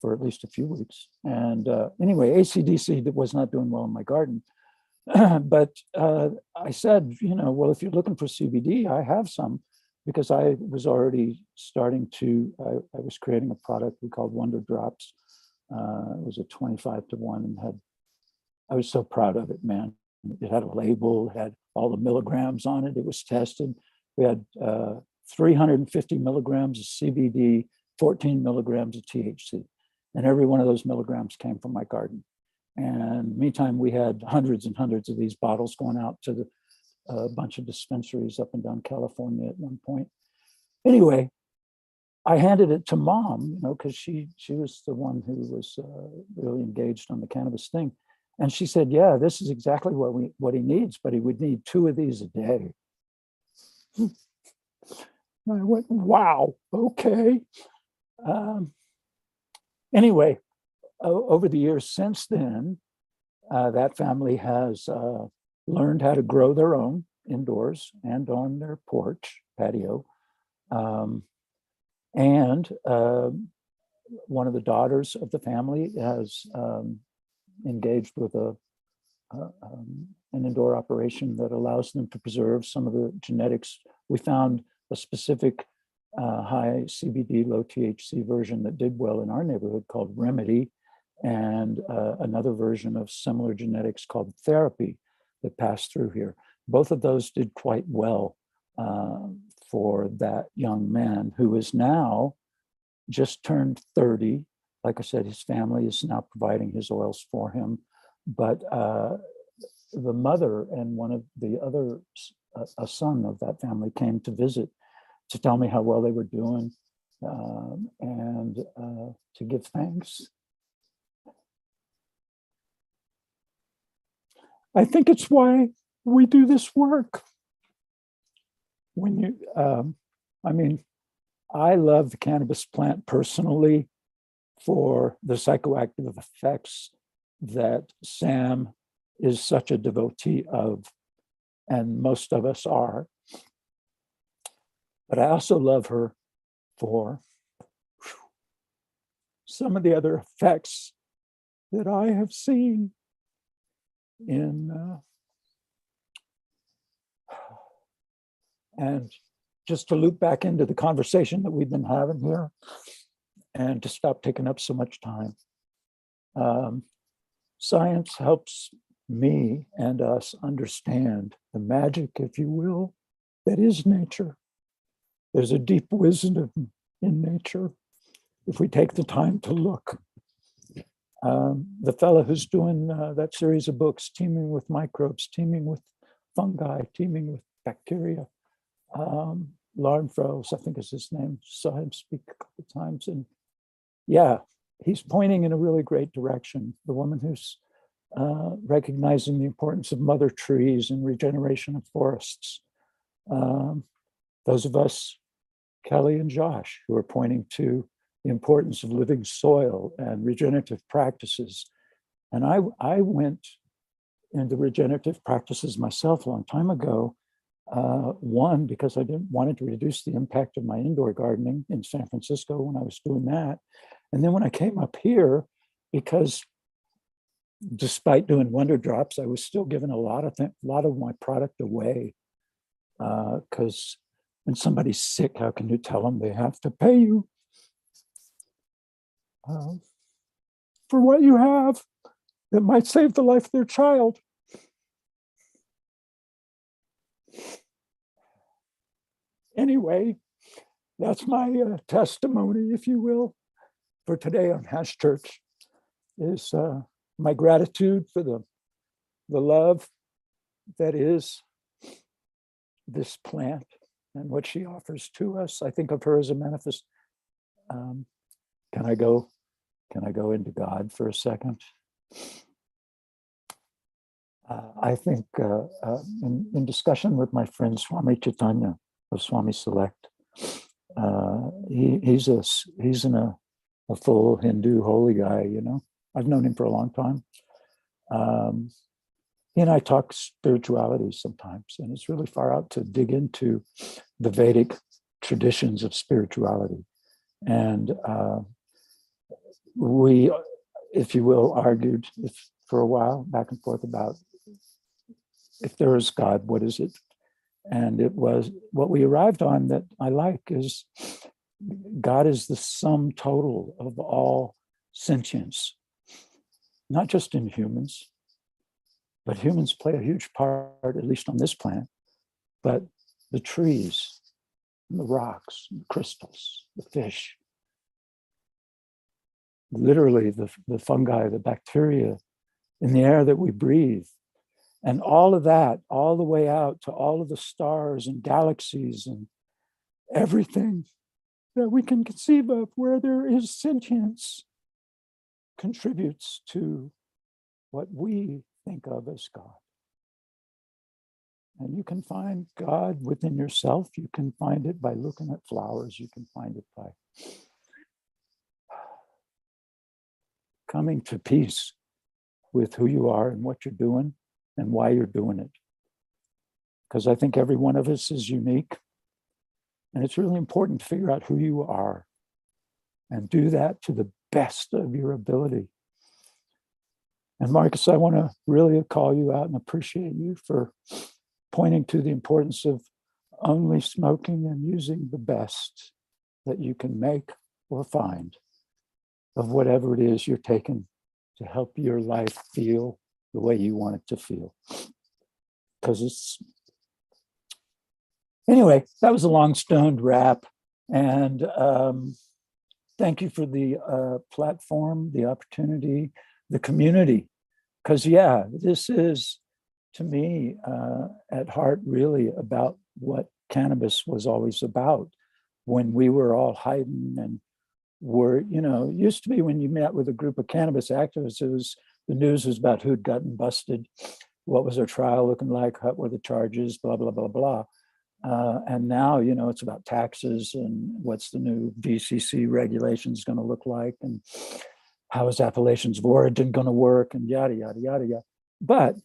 for at least a few weeks. And anyway, ACDC was not doing well in my garden. But I said, well, if you're looking for CBD, I have some, because I was already starting to, I was creating a product we called Wonder Drops. It was a 25-to-1 and I was so proud of it, man. It had a label, it had all the milligrams on it. It was tested. We had 350 milligrams of CBD, 14 milligrams of THC. And every one of those milligrams came from my garden. And meantime, we had hundreds and hundreds of these bottles going out to a bunch of dispensaries up and down California at one point. Anyway, I handed it to Mom, because she was the one who was really engaged on the cannabis thing. And she said, yeah, this is exactly what he needs, but he would need 2 of these a day. I went, wow, okay. Anyway, over the years since then, that family has learned how to grow their own indoors and on their porch, patio. And one of the daughters of the family has engaged with an indoor operation that allows them to preserve some of the genetics. We found a specific high CBD, low THC version that did well in our neighborhood called Remedy, and another version of similar genetics called Therapy that passed through here. Both of those did quite well for that young man who is now just turned 30. Like I said, his family is now providing his oils for him. But the mother and one of the others, a son of that family, came to visit to tell me how well they were doing and to give thanks. I think it's why we do this work. When you, I love the cannabis plant personally for the psychoactive effects that Sam is such a devotee of, and most of us are. But I also love her for some of the other effects that I have seen in, and just to loop back into the conversation that we've been having here and to stop taking up so much time. Science helps me and us understand the magic, if you will, that is nature. There's a deep wisdom in nature if we take the time to look. The fellow who's doing that series of books, Teeming with Microbes, Teeming with Fungi, Teeming with Bacteria, Larnfels, I think is his name, saw him speak a couple of times. And yeah, he's pointing in a really great direction. The woman who's recognizing the importance of mother trees and regeneration of forests. Those of us, Kelly and Josh, who are pointing to the importance of living soil and regenerative practices. And I went into regenerative practices myself a long time ago. One, because I wanted to reduce the impact of my indoor gardening in San Francisco when I was doing that. And then when I came up here, because despite doing wonder drops, I was still giving a lot of my product away. Because when somebody's sick, how can you tell them they have to pay you for what you have that might save the life of their child? Anyway, that's my testimony, if you will, for today on Hash Church, is my gratitude for the love that is this plant and what she offers to us. I think of her as a manifest. Can I go into God for a second? I think in discussion with my friend Swami Chaitanya of Swami Select, he's a full Hindu holy guy, I've known him for a long time. He and I talk spirituality sometimes, and it's really far out to dig into the Vedic traditions of spirituality. And we, if you will, argued for a while back and forth about if there is God, what is it? And it was what we arrived on that I like is God is the sum total of all sentience, not just in humans, but humans play a huge part, at least on this planet. But the trees, and the rocks, and the crystals, the fish, literally the fungi, the bacteria in the air that we breathe, And all of that, all the way out to all of the stars and galaxies and everything that we can conceive of where there is sentience contributes to what we think of as God. And you can find God within yourself. You can find it by looking at flowers. You can find it by coming to peace with who you are and what you're doing and why you're doing it. Because I think every one of us is unique. And it's really important to figure out who you are and do that to the best of your ability. And Marcus, I want to really call you out and appreciate you for pointing to the importance of only smoking and using the best that you can make or find of whatever it is you're taking to help your life feel the way you want it to feel. Because it's, anyway, that was a long stoned rap. And thank you for the platform, the opportunity, the community. Because yeah, this is, to me, at heart, really about what cannabis was always about when we were all hiding and were, you know, it used to be when you met with a group of cannabis activists, it was, the news was about who'd gotten busted, what was their trial looking like, what were the charges, blah, blah, blah, blah. And now, you know, it's about taxes and what's the new DCC regulations going to look like and how is appellations of origin going to work and yada, yada, yada, yada. But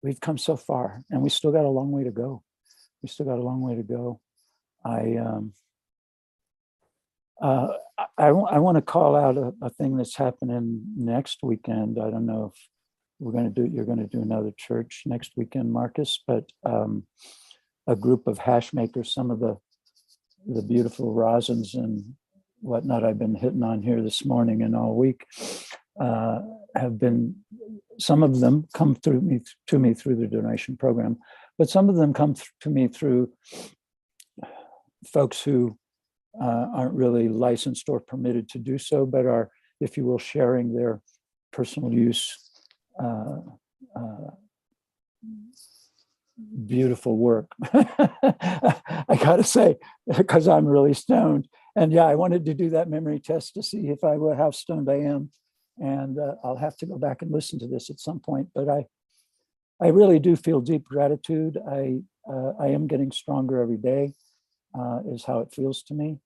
we've come so far and we still got a long way to go. We still got a long way to go. I want to call out a thing that's happening next weekend. I don't know if you're going to do another church next weekend, Marcus, but a group of hash makers, some of the beautiful rosins and whatnot I've been hitting on here this morning and all week have been, some of them come to me through the donation program, but some of them come to me through folks who aren't really licensed or permitted to do so, but are, if you will, sharing their personal use beautiful work. I gotta say, because I'm really stoned. And yeah, I wanted to do that memory test to see if how stoned I am. And I'll have to go back and listen to this at some point. But I really do feel deep gratitude. I am getting stronger every day, is how it feels to me.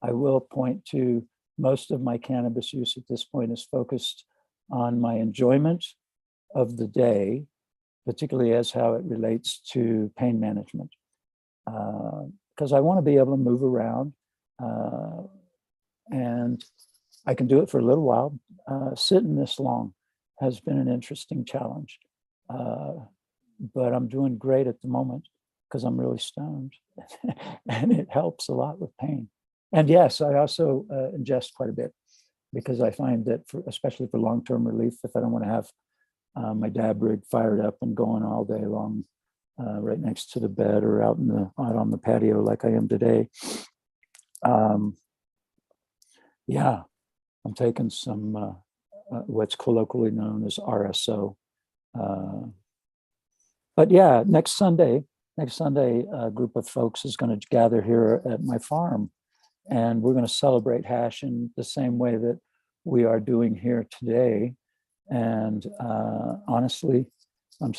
I will point to most of my cannabis use at this point is focused on my enjoyment of the day, particularly as how it relates to pain management. Because I want to be able to move around and I can do it for a little while. Sitting this long has been an interesting challenge, but I'm doing great at the moment because I'm really stoned and it helps a lot with pain. And yes, I also ingest quite a bit because I find that, especially for long-term relief, if I don't want to have my dab rig fired up and going all day long right next to the bed or out on the patio like I am today. Yeah, I'm taking some what's colloquially known as RSO. But yeah, next Sunday, a group of folks is going to gather here at my farm, and we're going to celebrate hash in the same way that we are doing here today. And honestly, I'm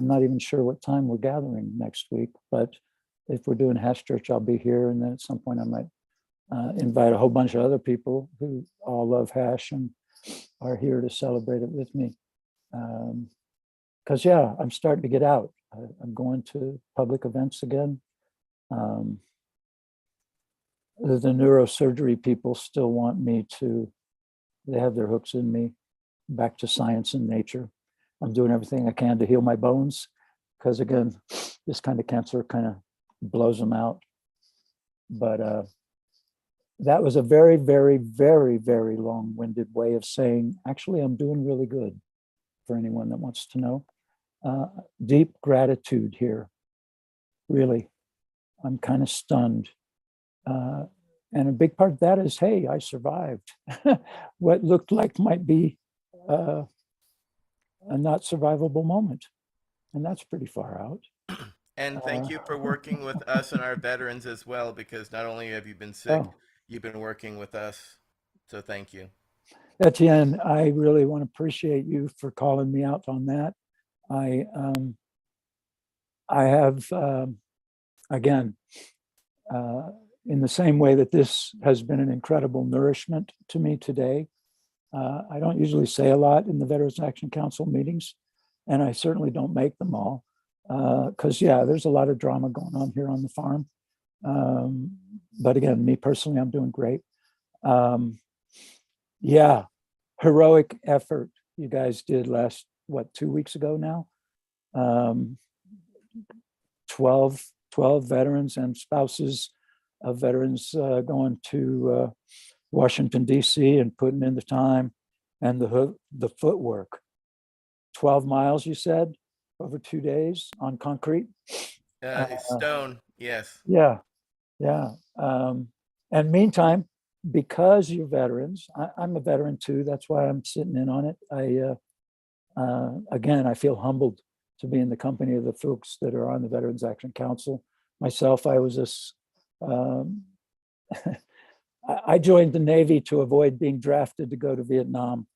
not even sure what time we're gathering next week, but if we're doing hash church, I'll be here. And then at some point I might invite a whole bunch of other people who all love hash and are here to celebrate it with me. Because yeah, I'm starting to get out. I'm going to public events again. The neurosurgery people still want me to, they have their hooks in me back to science and nature. I'm doing everything I can to heal my bones because again, this kind of cancer kind of blows them out. But that was a very, very, very, very long-winded way of saying, actually, I'm doing really good for anyone that wants to know. Deep gratitude here, really. I'm kind of stunned. And a big part of that is, hey, I survived what looked like might be a not survivable moment. And that's pretty far out. And thank you for working with us and our veterans as well, because not only have you been sick, you've been working with us. So thank you. Etienne, I really want to appreciate you for calling me out on that. I have, again, in the same way that this has been an incredible nourishment to me today. I don't usually say a lot in the Veterans Action Council meetings, and I certainly don't make them all, because yeah, there's a lot of drama going on here on the farm. But again, me personally, I'm doing great. Yeah, heroic effort you guys did last, what, 2 weeks ago now? 12 veterans and spouses of veterans going to Washington, D.C. and putting in the time and the footwork. 12 miles, you said, over 2 days on concrete? Stone, yes. Yeah. And meantime, because you're veterans, I'm a veteran too. That's why I'm sitting in on it. Again, I feel humbled to be in the company of the folks that are on the Veterans Action Council. Myself, I was I joined the Navy to avoid being drafted to go to Vietnam,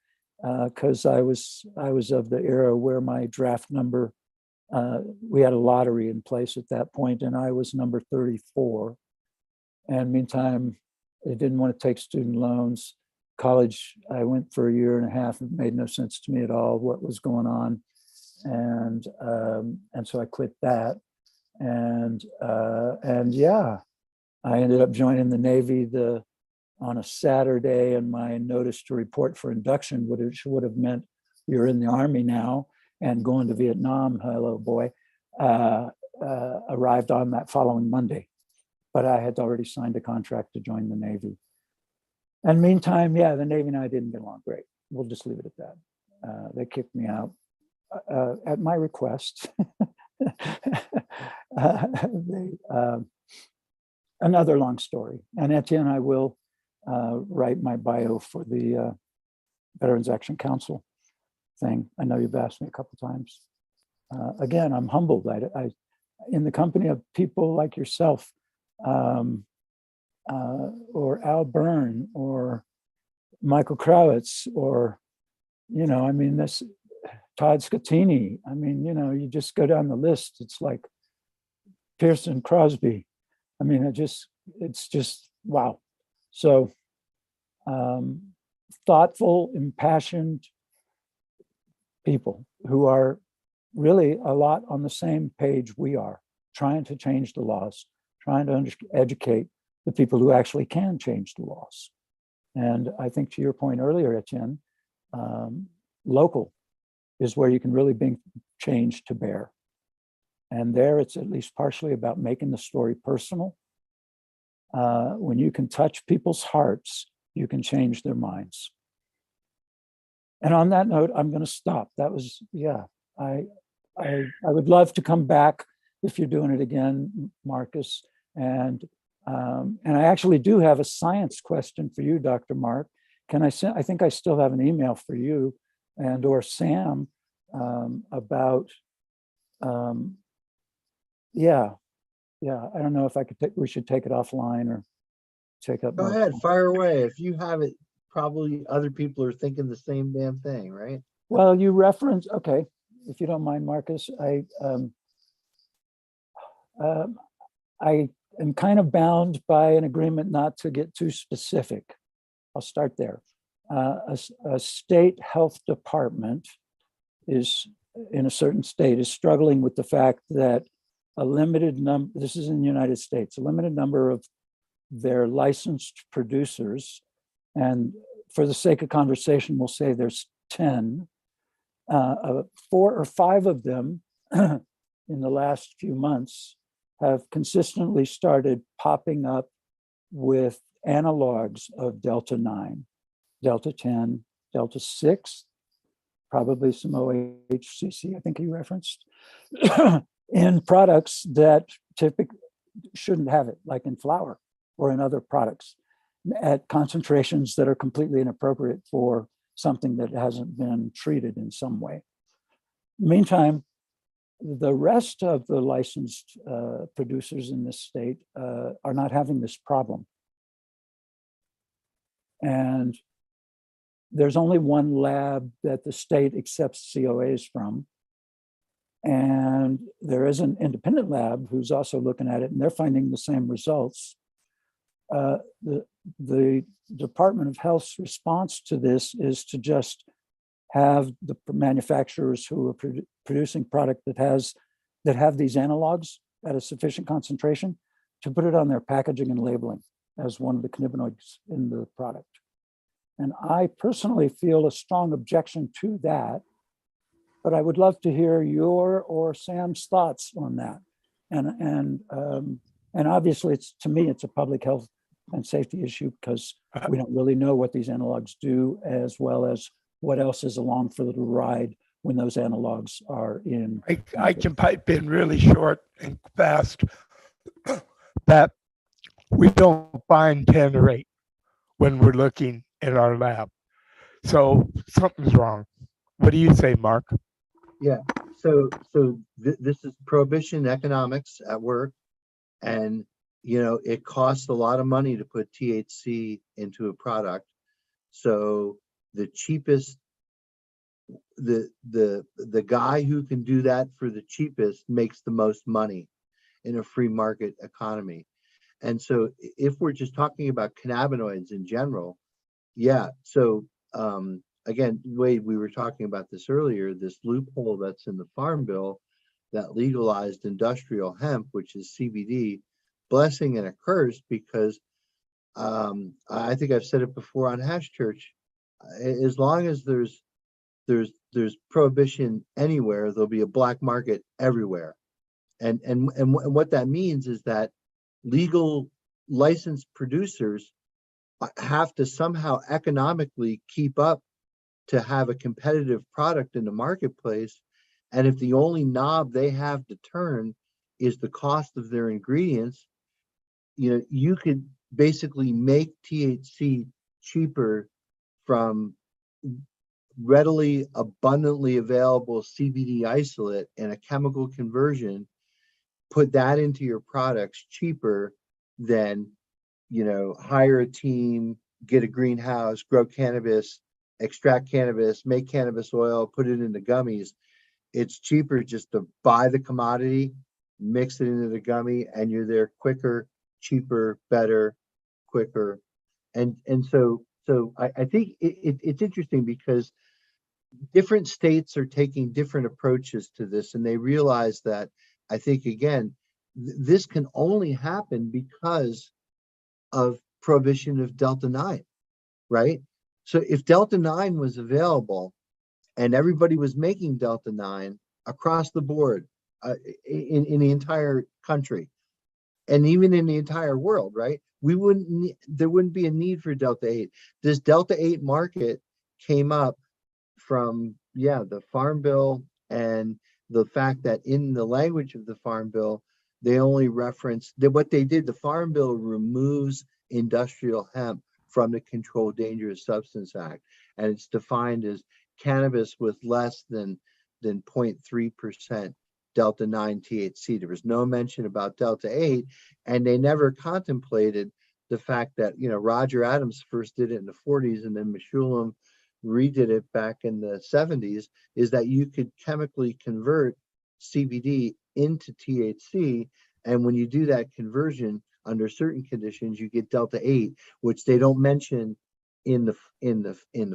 because I was of the era where my draft number, we had a lottery in place at that point, and I was number 34. And meantime, they didn't want to take student loans. College, I went for a year and a half. It made no sense to me at all what was going on. And so I quit that. And yeah, I ended up joining the Navy on a Saturday, and my notice to report for induction would have meant you're in the Army now and going to Vietnam, hello boy, arrived on that following Monday. But I had already signed a contract to join the Navy. And meantime, yeah, the Navy and I didn't get along great. We'll just leave it at that. They kicked me out at my request. Another long story. And Etienne, I will write my bio for the Veterans Action Council thing. I know you've asked me a couple times. Again, I'm humbled. I in the company of people like yourself, or Al Byrne, or Michael Krawitz, or, I mean, this Todd Scatini. I mean, you just go down the list. It's like Pearson Crosby. I mean, it's just, wow. So thoughtful, impassioned people who are really a lot on the same page we are, trying to change the laws, trying to educate the people who actually can change the laws. And I think to your point earlier, Etienne, local is where you can really bring change to bear. And there it's at least partially about making the story personal. When you can touch people's hearts, you can change their minds. And on that note, I'm going to stop. That was, yeah, I would love to come back if you're doing it again, Marcus. And I actually do have a science question for you, Dr. Mark. Can I send? I think I still have an email for you and or Sam about, yeah. I don't know if I could. We should take it offline or take up. Go ahead, fire away. If you have it, probably other people are thinking the same damn thing, right? Well, you reference, okay, if you don't mind, Marcus, I am kind of bound by an agreement not to get too specific. I'll start there. A state health department is, in a certain state, is struggling with the fact that a limited number, this is in the United States, a limited number of their licensed producers, and for the sake of conversation, we'll say there's 10, 4 or 5 of them in the last few months have consistently started popping up with analogs of Delta 9, Delta 10, Delta 6, probably some OHCC, I think he referenced, in products that typically shouldn't have it, like in flour or in other products, at concentrations that are completely inappropriate for something that hasn't been treated in some way. Meantime, the rest of the licensed producers in this state are not having this problem. And there's only one lab that the state accepts COAs from. And there is an independent lab who's also looking at it, and they're finding the same results. The Department of Health's response to this is to just have the manufacturers who are producing product that have these analogs at a sufficient concentration to put it on their packaging and labeling as one of the cannabinoids in the product. And I personally feel a strong objection to that, but I would love to hear your or Sam's thoughts on that. And obviously, to me, it's a public health and safety issue because we don't really know what these analogs do, as well as what else is along for the ride when those analogs are in. I can pipe in really short and fast that we don't find 10 or 8 when we're looking in our lab. So something's wrong. What do you say, Mark? Yeah, so this is prohibition economics at work. And, you know, it costs a lot of money to put THC into a product. So the cheapest, the guy who can do that for the cheapest makes the most money in a free market economy. And so if we're just talking about cannabinoids in general, yeah. So again, Wade, we were talking about this earlier, this loophole that's in the Farm Bill that legalized industrial hemp, which is CBD, blessing and a curse, because I think I've said it before on Hash Church, as long as there's prohibition anywhere, there'll be a black market everywhere. And what that means is that legal licensed producers have to somehow economically keep up to have a competitive product in the marketplace. And if the only knob they have to turn is the cost of their ingredients, you know, you could basically make THC cheaper from readily, abundantly available CBD isolate and a chemical conversion, put that into your products cheaper than, you know, hire a team, get a greenhouse, grow cannabis, extract cannabis, make cannabis oil, put it into gummies. It's cheaper just to buy the commodity, mix it into the gummy, and you're there quicker, cheaper, better, quicker. And so I think it's interesting because different states are taking different approaches to this, and they realize that, I think, again, this can only happen because of prohibition of Delta-9, right? So if Delta-9 was available and everybody was making Delta-9 across the board in the entire country, and even in the entire world, right? There wouldn't be a need for Delta-8. This Delta-8 market came up from, the Farm Bill, and the fact that in the language of the Farm Bill, they only reference that what they did, the Farm Bill removes industrial hemp from the Controlled Dangerous Substance Act. And it's defined as cannabis with less than 0.3% Delta-9 THC. There was no mention about Delta-8, and they never contemplated the fact that, you know, Roger Adams first did it in the 40s, and then Meshulam redid it back in the 70s, is that you could chemically convert CBD into THC. And when you do that conversion under certain conditions, you get Delta-8, which they don't mention in the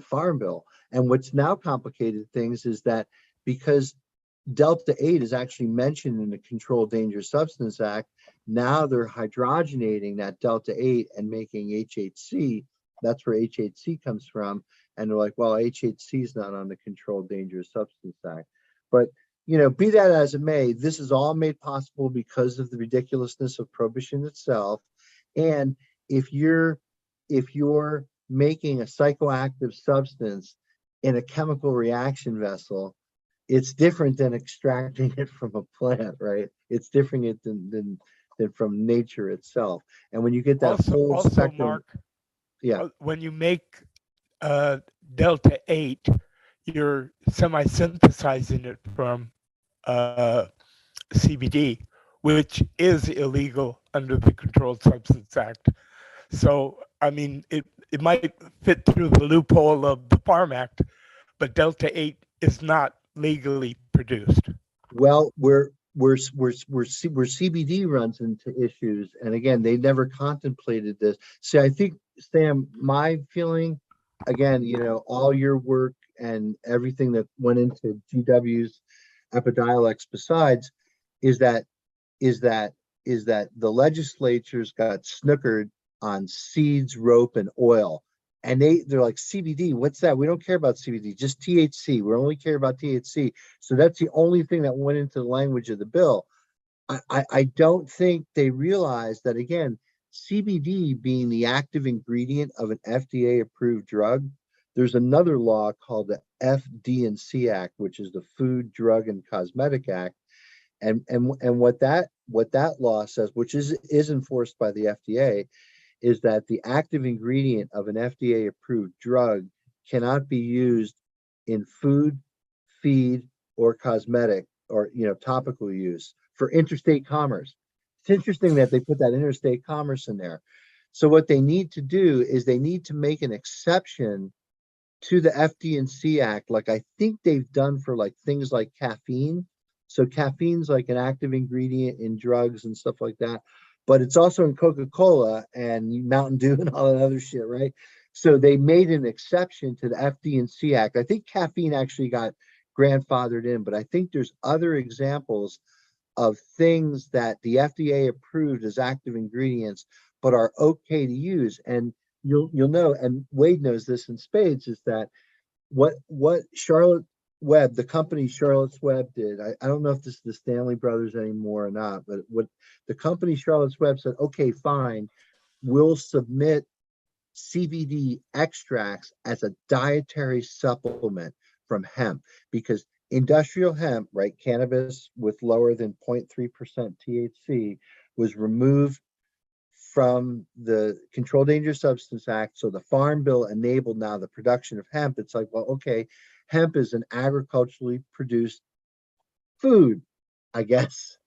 Farm Bill. And what's now complicated things is that because Delta-8 is actually mentioned in the Controlled Dangerous Substance Act, now they're hydrogenating that Delta-8 and making HHC. That's where HHC comes from. And they're like, well, HHC is not on the Controlled Dangerous Substance Act. But, you know, be that as it may, this is all made possible because of the ridiculousness of prohibition itself. And if you're making a psychoactive substance in a chemical reaction vessel, it's different than extracting it from a plant, right? It's different than from nature itself. And when you get that whole spectrum, Mark, when you make Delta 8, you're semi-synthesizing it from CBD, which is illegal under the Controlled Substance Act. So, I mean, it might fit through the loophole of the Farm Act, but Delta 8 is not legally produced. Well, where CBD runs into issues, and again, they never contemplated this. See, I think, Sam, my feeling, again, you know, all your work and everything that went into GW's Epidiolex besides, is that the legislatures got snookered on seeds, rope, and oil. And they're like, CBD, what's that? We don't care about CBD, just THC. We only care about THC. So that's the only thing that went into the language of the bill. I don't think they realized that, again, CBD being the active ingredient of an FDA approved drug, there's another law called the FD&C Act, which is the Food, Drug, and Cosmetic Act. And what that law says, which is enforced by the FDA, is that the active ingredient of an FDA approved drug cannot be used in food, feed, or cosmetic, or, you know, topical use for interstate commerce. It's interesting that they put that interstate commerce in there. So what they need to do is they need to make an exception to the FD&C Act, like I think they've done for like things like caffeine. So caffeine's like an active ingredient in drugs and stuff like that, but it's also in Coca-Cola and Mountain Dew and all that other shit, right? So they made an exception to the FD&C Act. I think caffeine actually got grandfathered in, but I think there's other examples of things that the FDA approved as active ingredients, but are okay to use. And you'll know, and Wade knows this in spades, is that what Charlotte Webb, the company Charlotte's Web did, I don't know if this is the Stanley Brothers anymore or not, but what the company Charlotte's Web said, okay, fine, we'll submit CBD extracts as a dietary supplement from hemp, because industrial hemp, right, cannabis with lower than 0.3% THC, was removed from the Controlled Dangerous Substance Act. So the Farm Bill enabled now the production of hemp. It's like, well, okay, hemp is an agriculturally produced food, I guess,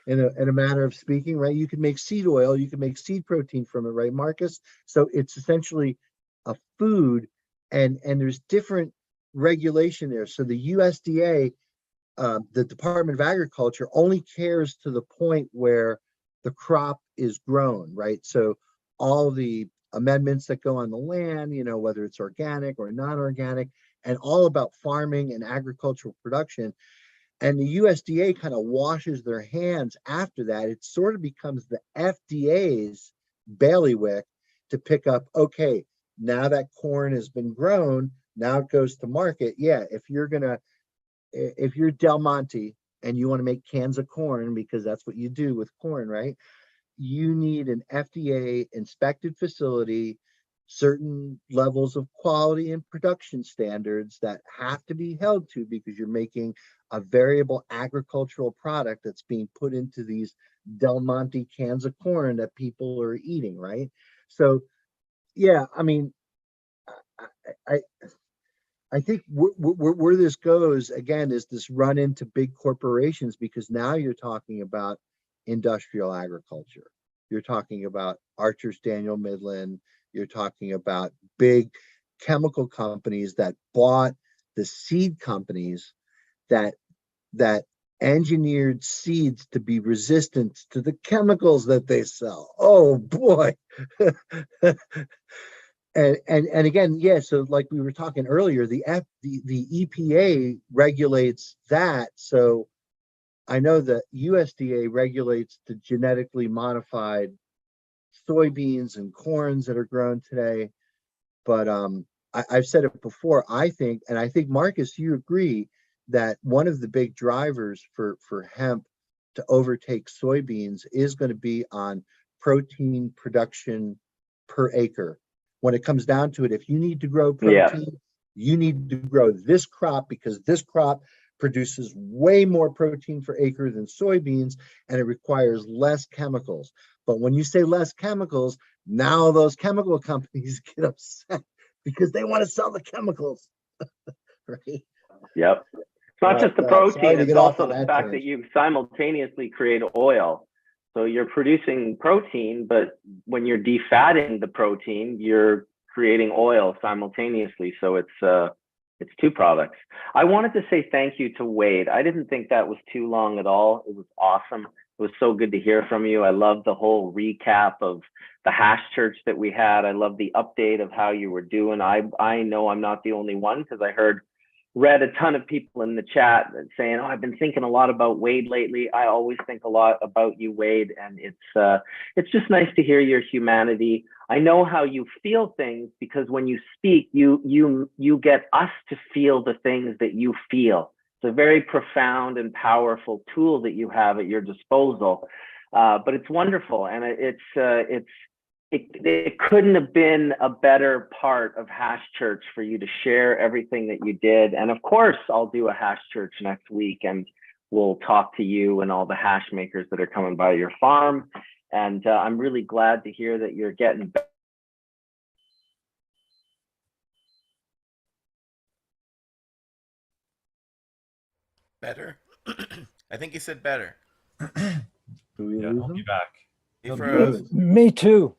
in a manner of speaking, right? You can make seed oil, you can make seed protein from it, right, Marcus? So it's essentially a food, and there's different regulation there. So the USDA, the Department of Agriculture, only cares to the point where the crop is grown, right? So all the amendments that go on the land, you know, whether it's organic or non-organic, and all about farming and agricultural production. And the USDA kind of washes their hands after that. It sort of becomes the FDA's bailiwick to pick up, okay, now that corn has been grown, now it goes to market. Yeah, if you're Del Monte and you want to make cans of corn, because that's what you do with corn, right? You need an FDA inspected facility, certain levels of quality and production standards that have to be held to, because you're making a variable agricultural product that's being put into these Del Monte cans of corn that people are eating, right? So, yeah, I mean, I think where this goes, again, is this run into big corporations, because now you're talking about industrial agriculture. You're talking about Archer's Daniel Midland. You're talking about big chemical companies that bought the seed companies that engineered seeds to be resistant to the chemicals that they sell. Oh boy. And again, yeah, so like we were talking earlier, the EPA regulates that. So I know that USDA regulates the genetically modified soybeans and corns that are grown today. But I've said it before, I think Marcus, you agree that one of the big drivers for hemp to overtake soybeans is going to be on protein production per acre. When it comes down to it, if you need to grow protein, you need to grow this crop, because this crop produces way more protein per acre than soybeans, and it requires less chemicals. But when you say less chemicals, now those chemical companies get upset because they want to sell the chemicals. Right? Yep. It's not just the sorry protein, to it's get off also on the that fact that tangent. you simultaneously create oil. So you're producing protein, but when you're defatting the protein, you're creating oil simultaneously. So it's two products. I wanted to say thank you to Wade. I didn't think that was too long at all. It was awesome. It was so good to hear from you. I love the whole recap of the hash church that we had. I love the update of how you were doing. I know I'm not the only one, because I read a ton of people in the chat saying, oh, I've been thinking a lot about Wade lately. I always think a lot about you, Wade. And it's just nice to hear your humanity. I know how you feel things, because when you speak, you get us to feel the things that you feel. It's a very profound and powerful tool that you have at your disposal. But it's wonderful. And it couldn't have been a better part of Hash Church for you to share everything that you did. And of course, I'll do a Hash Church next week, and we'll talk to you and all the hash makers that are coming by your farm. And I'm really glad to hear that you're getting better. Better? I think he said better. Do we Yeah, lose I'll be him? back. He He'll be froze. back. Me too.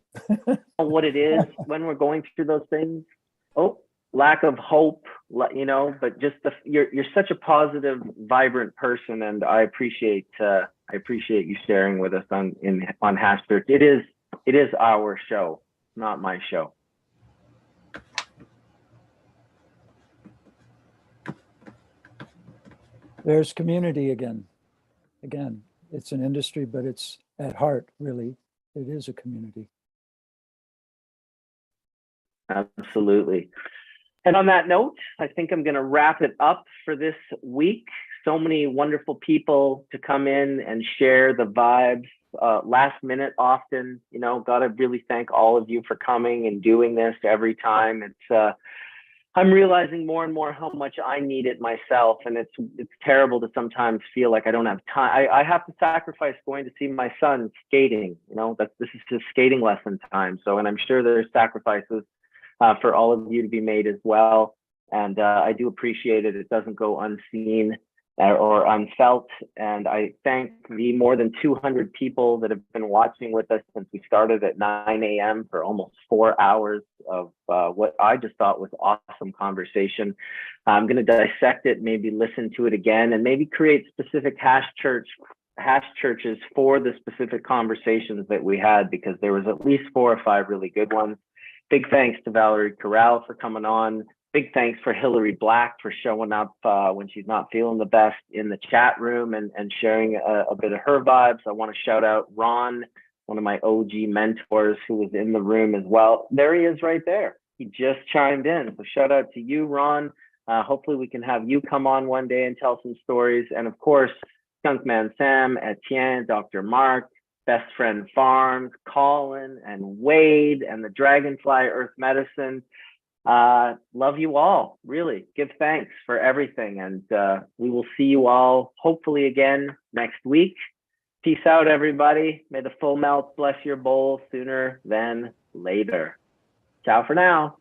What it is when we're going through those things. Oh, lack of hope, you know, but just you're such a positive, vibrant person, and I appreciate you sharing with us on Hash Church. It is our show, not my show. There's community again. Again, it's an industry, but it's at heart, really, it is a community. Absolutely. And on that note, I think I'm going to wrap it up for this week. So many wonderful people to come in and share the vibes. Last minute often, you know, got to really thank all of you for coming and doing this every time. I'm realizing more and more how much I need it myself, and it's terrible to sometimes feel like I don't have time. I have to sacrifice going to see my son skating. You know, this is his skating lesson time. So, and I'm sure there's sacrifices for all of you to be made as well. And I do appreciate it. It doesn't go unseen or unfelt. And I thank the more than 200 people that have been watching with us since we started at 9 a.m. for almost 4 hours of what I just thought was awesome conversation. I'm going to dissect it, maybe listen to it again, and maybe create specific hash churches for the specific conversations that we had, because there was at least 4 or 5 really good ones. Big thanks to Valerie Corral for coming on. Big thanks for Hillary Black for showing up when she's not feeling the best in the chat room and sharing a bit of her vibes. I want to shout out Ron, one of my OG mentors, who was in the room as well. There he is right there. He just chimed in. So shout out to you, Ron. Hopefully we can have you come on one day and tell some stories. And of course, Skunkman Sam, Etienne, Dr. Mark, Best Friend Farms, Colin and Wade, and the Dragonfly Earth Medicine. Love you all, really. Give thanks for everything, and we will see you all hopefully again next week. Peace out, everybody. May the full melt bless your bowl sooner than later. Ciao for now.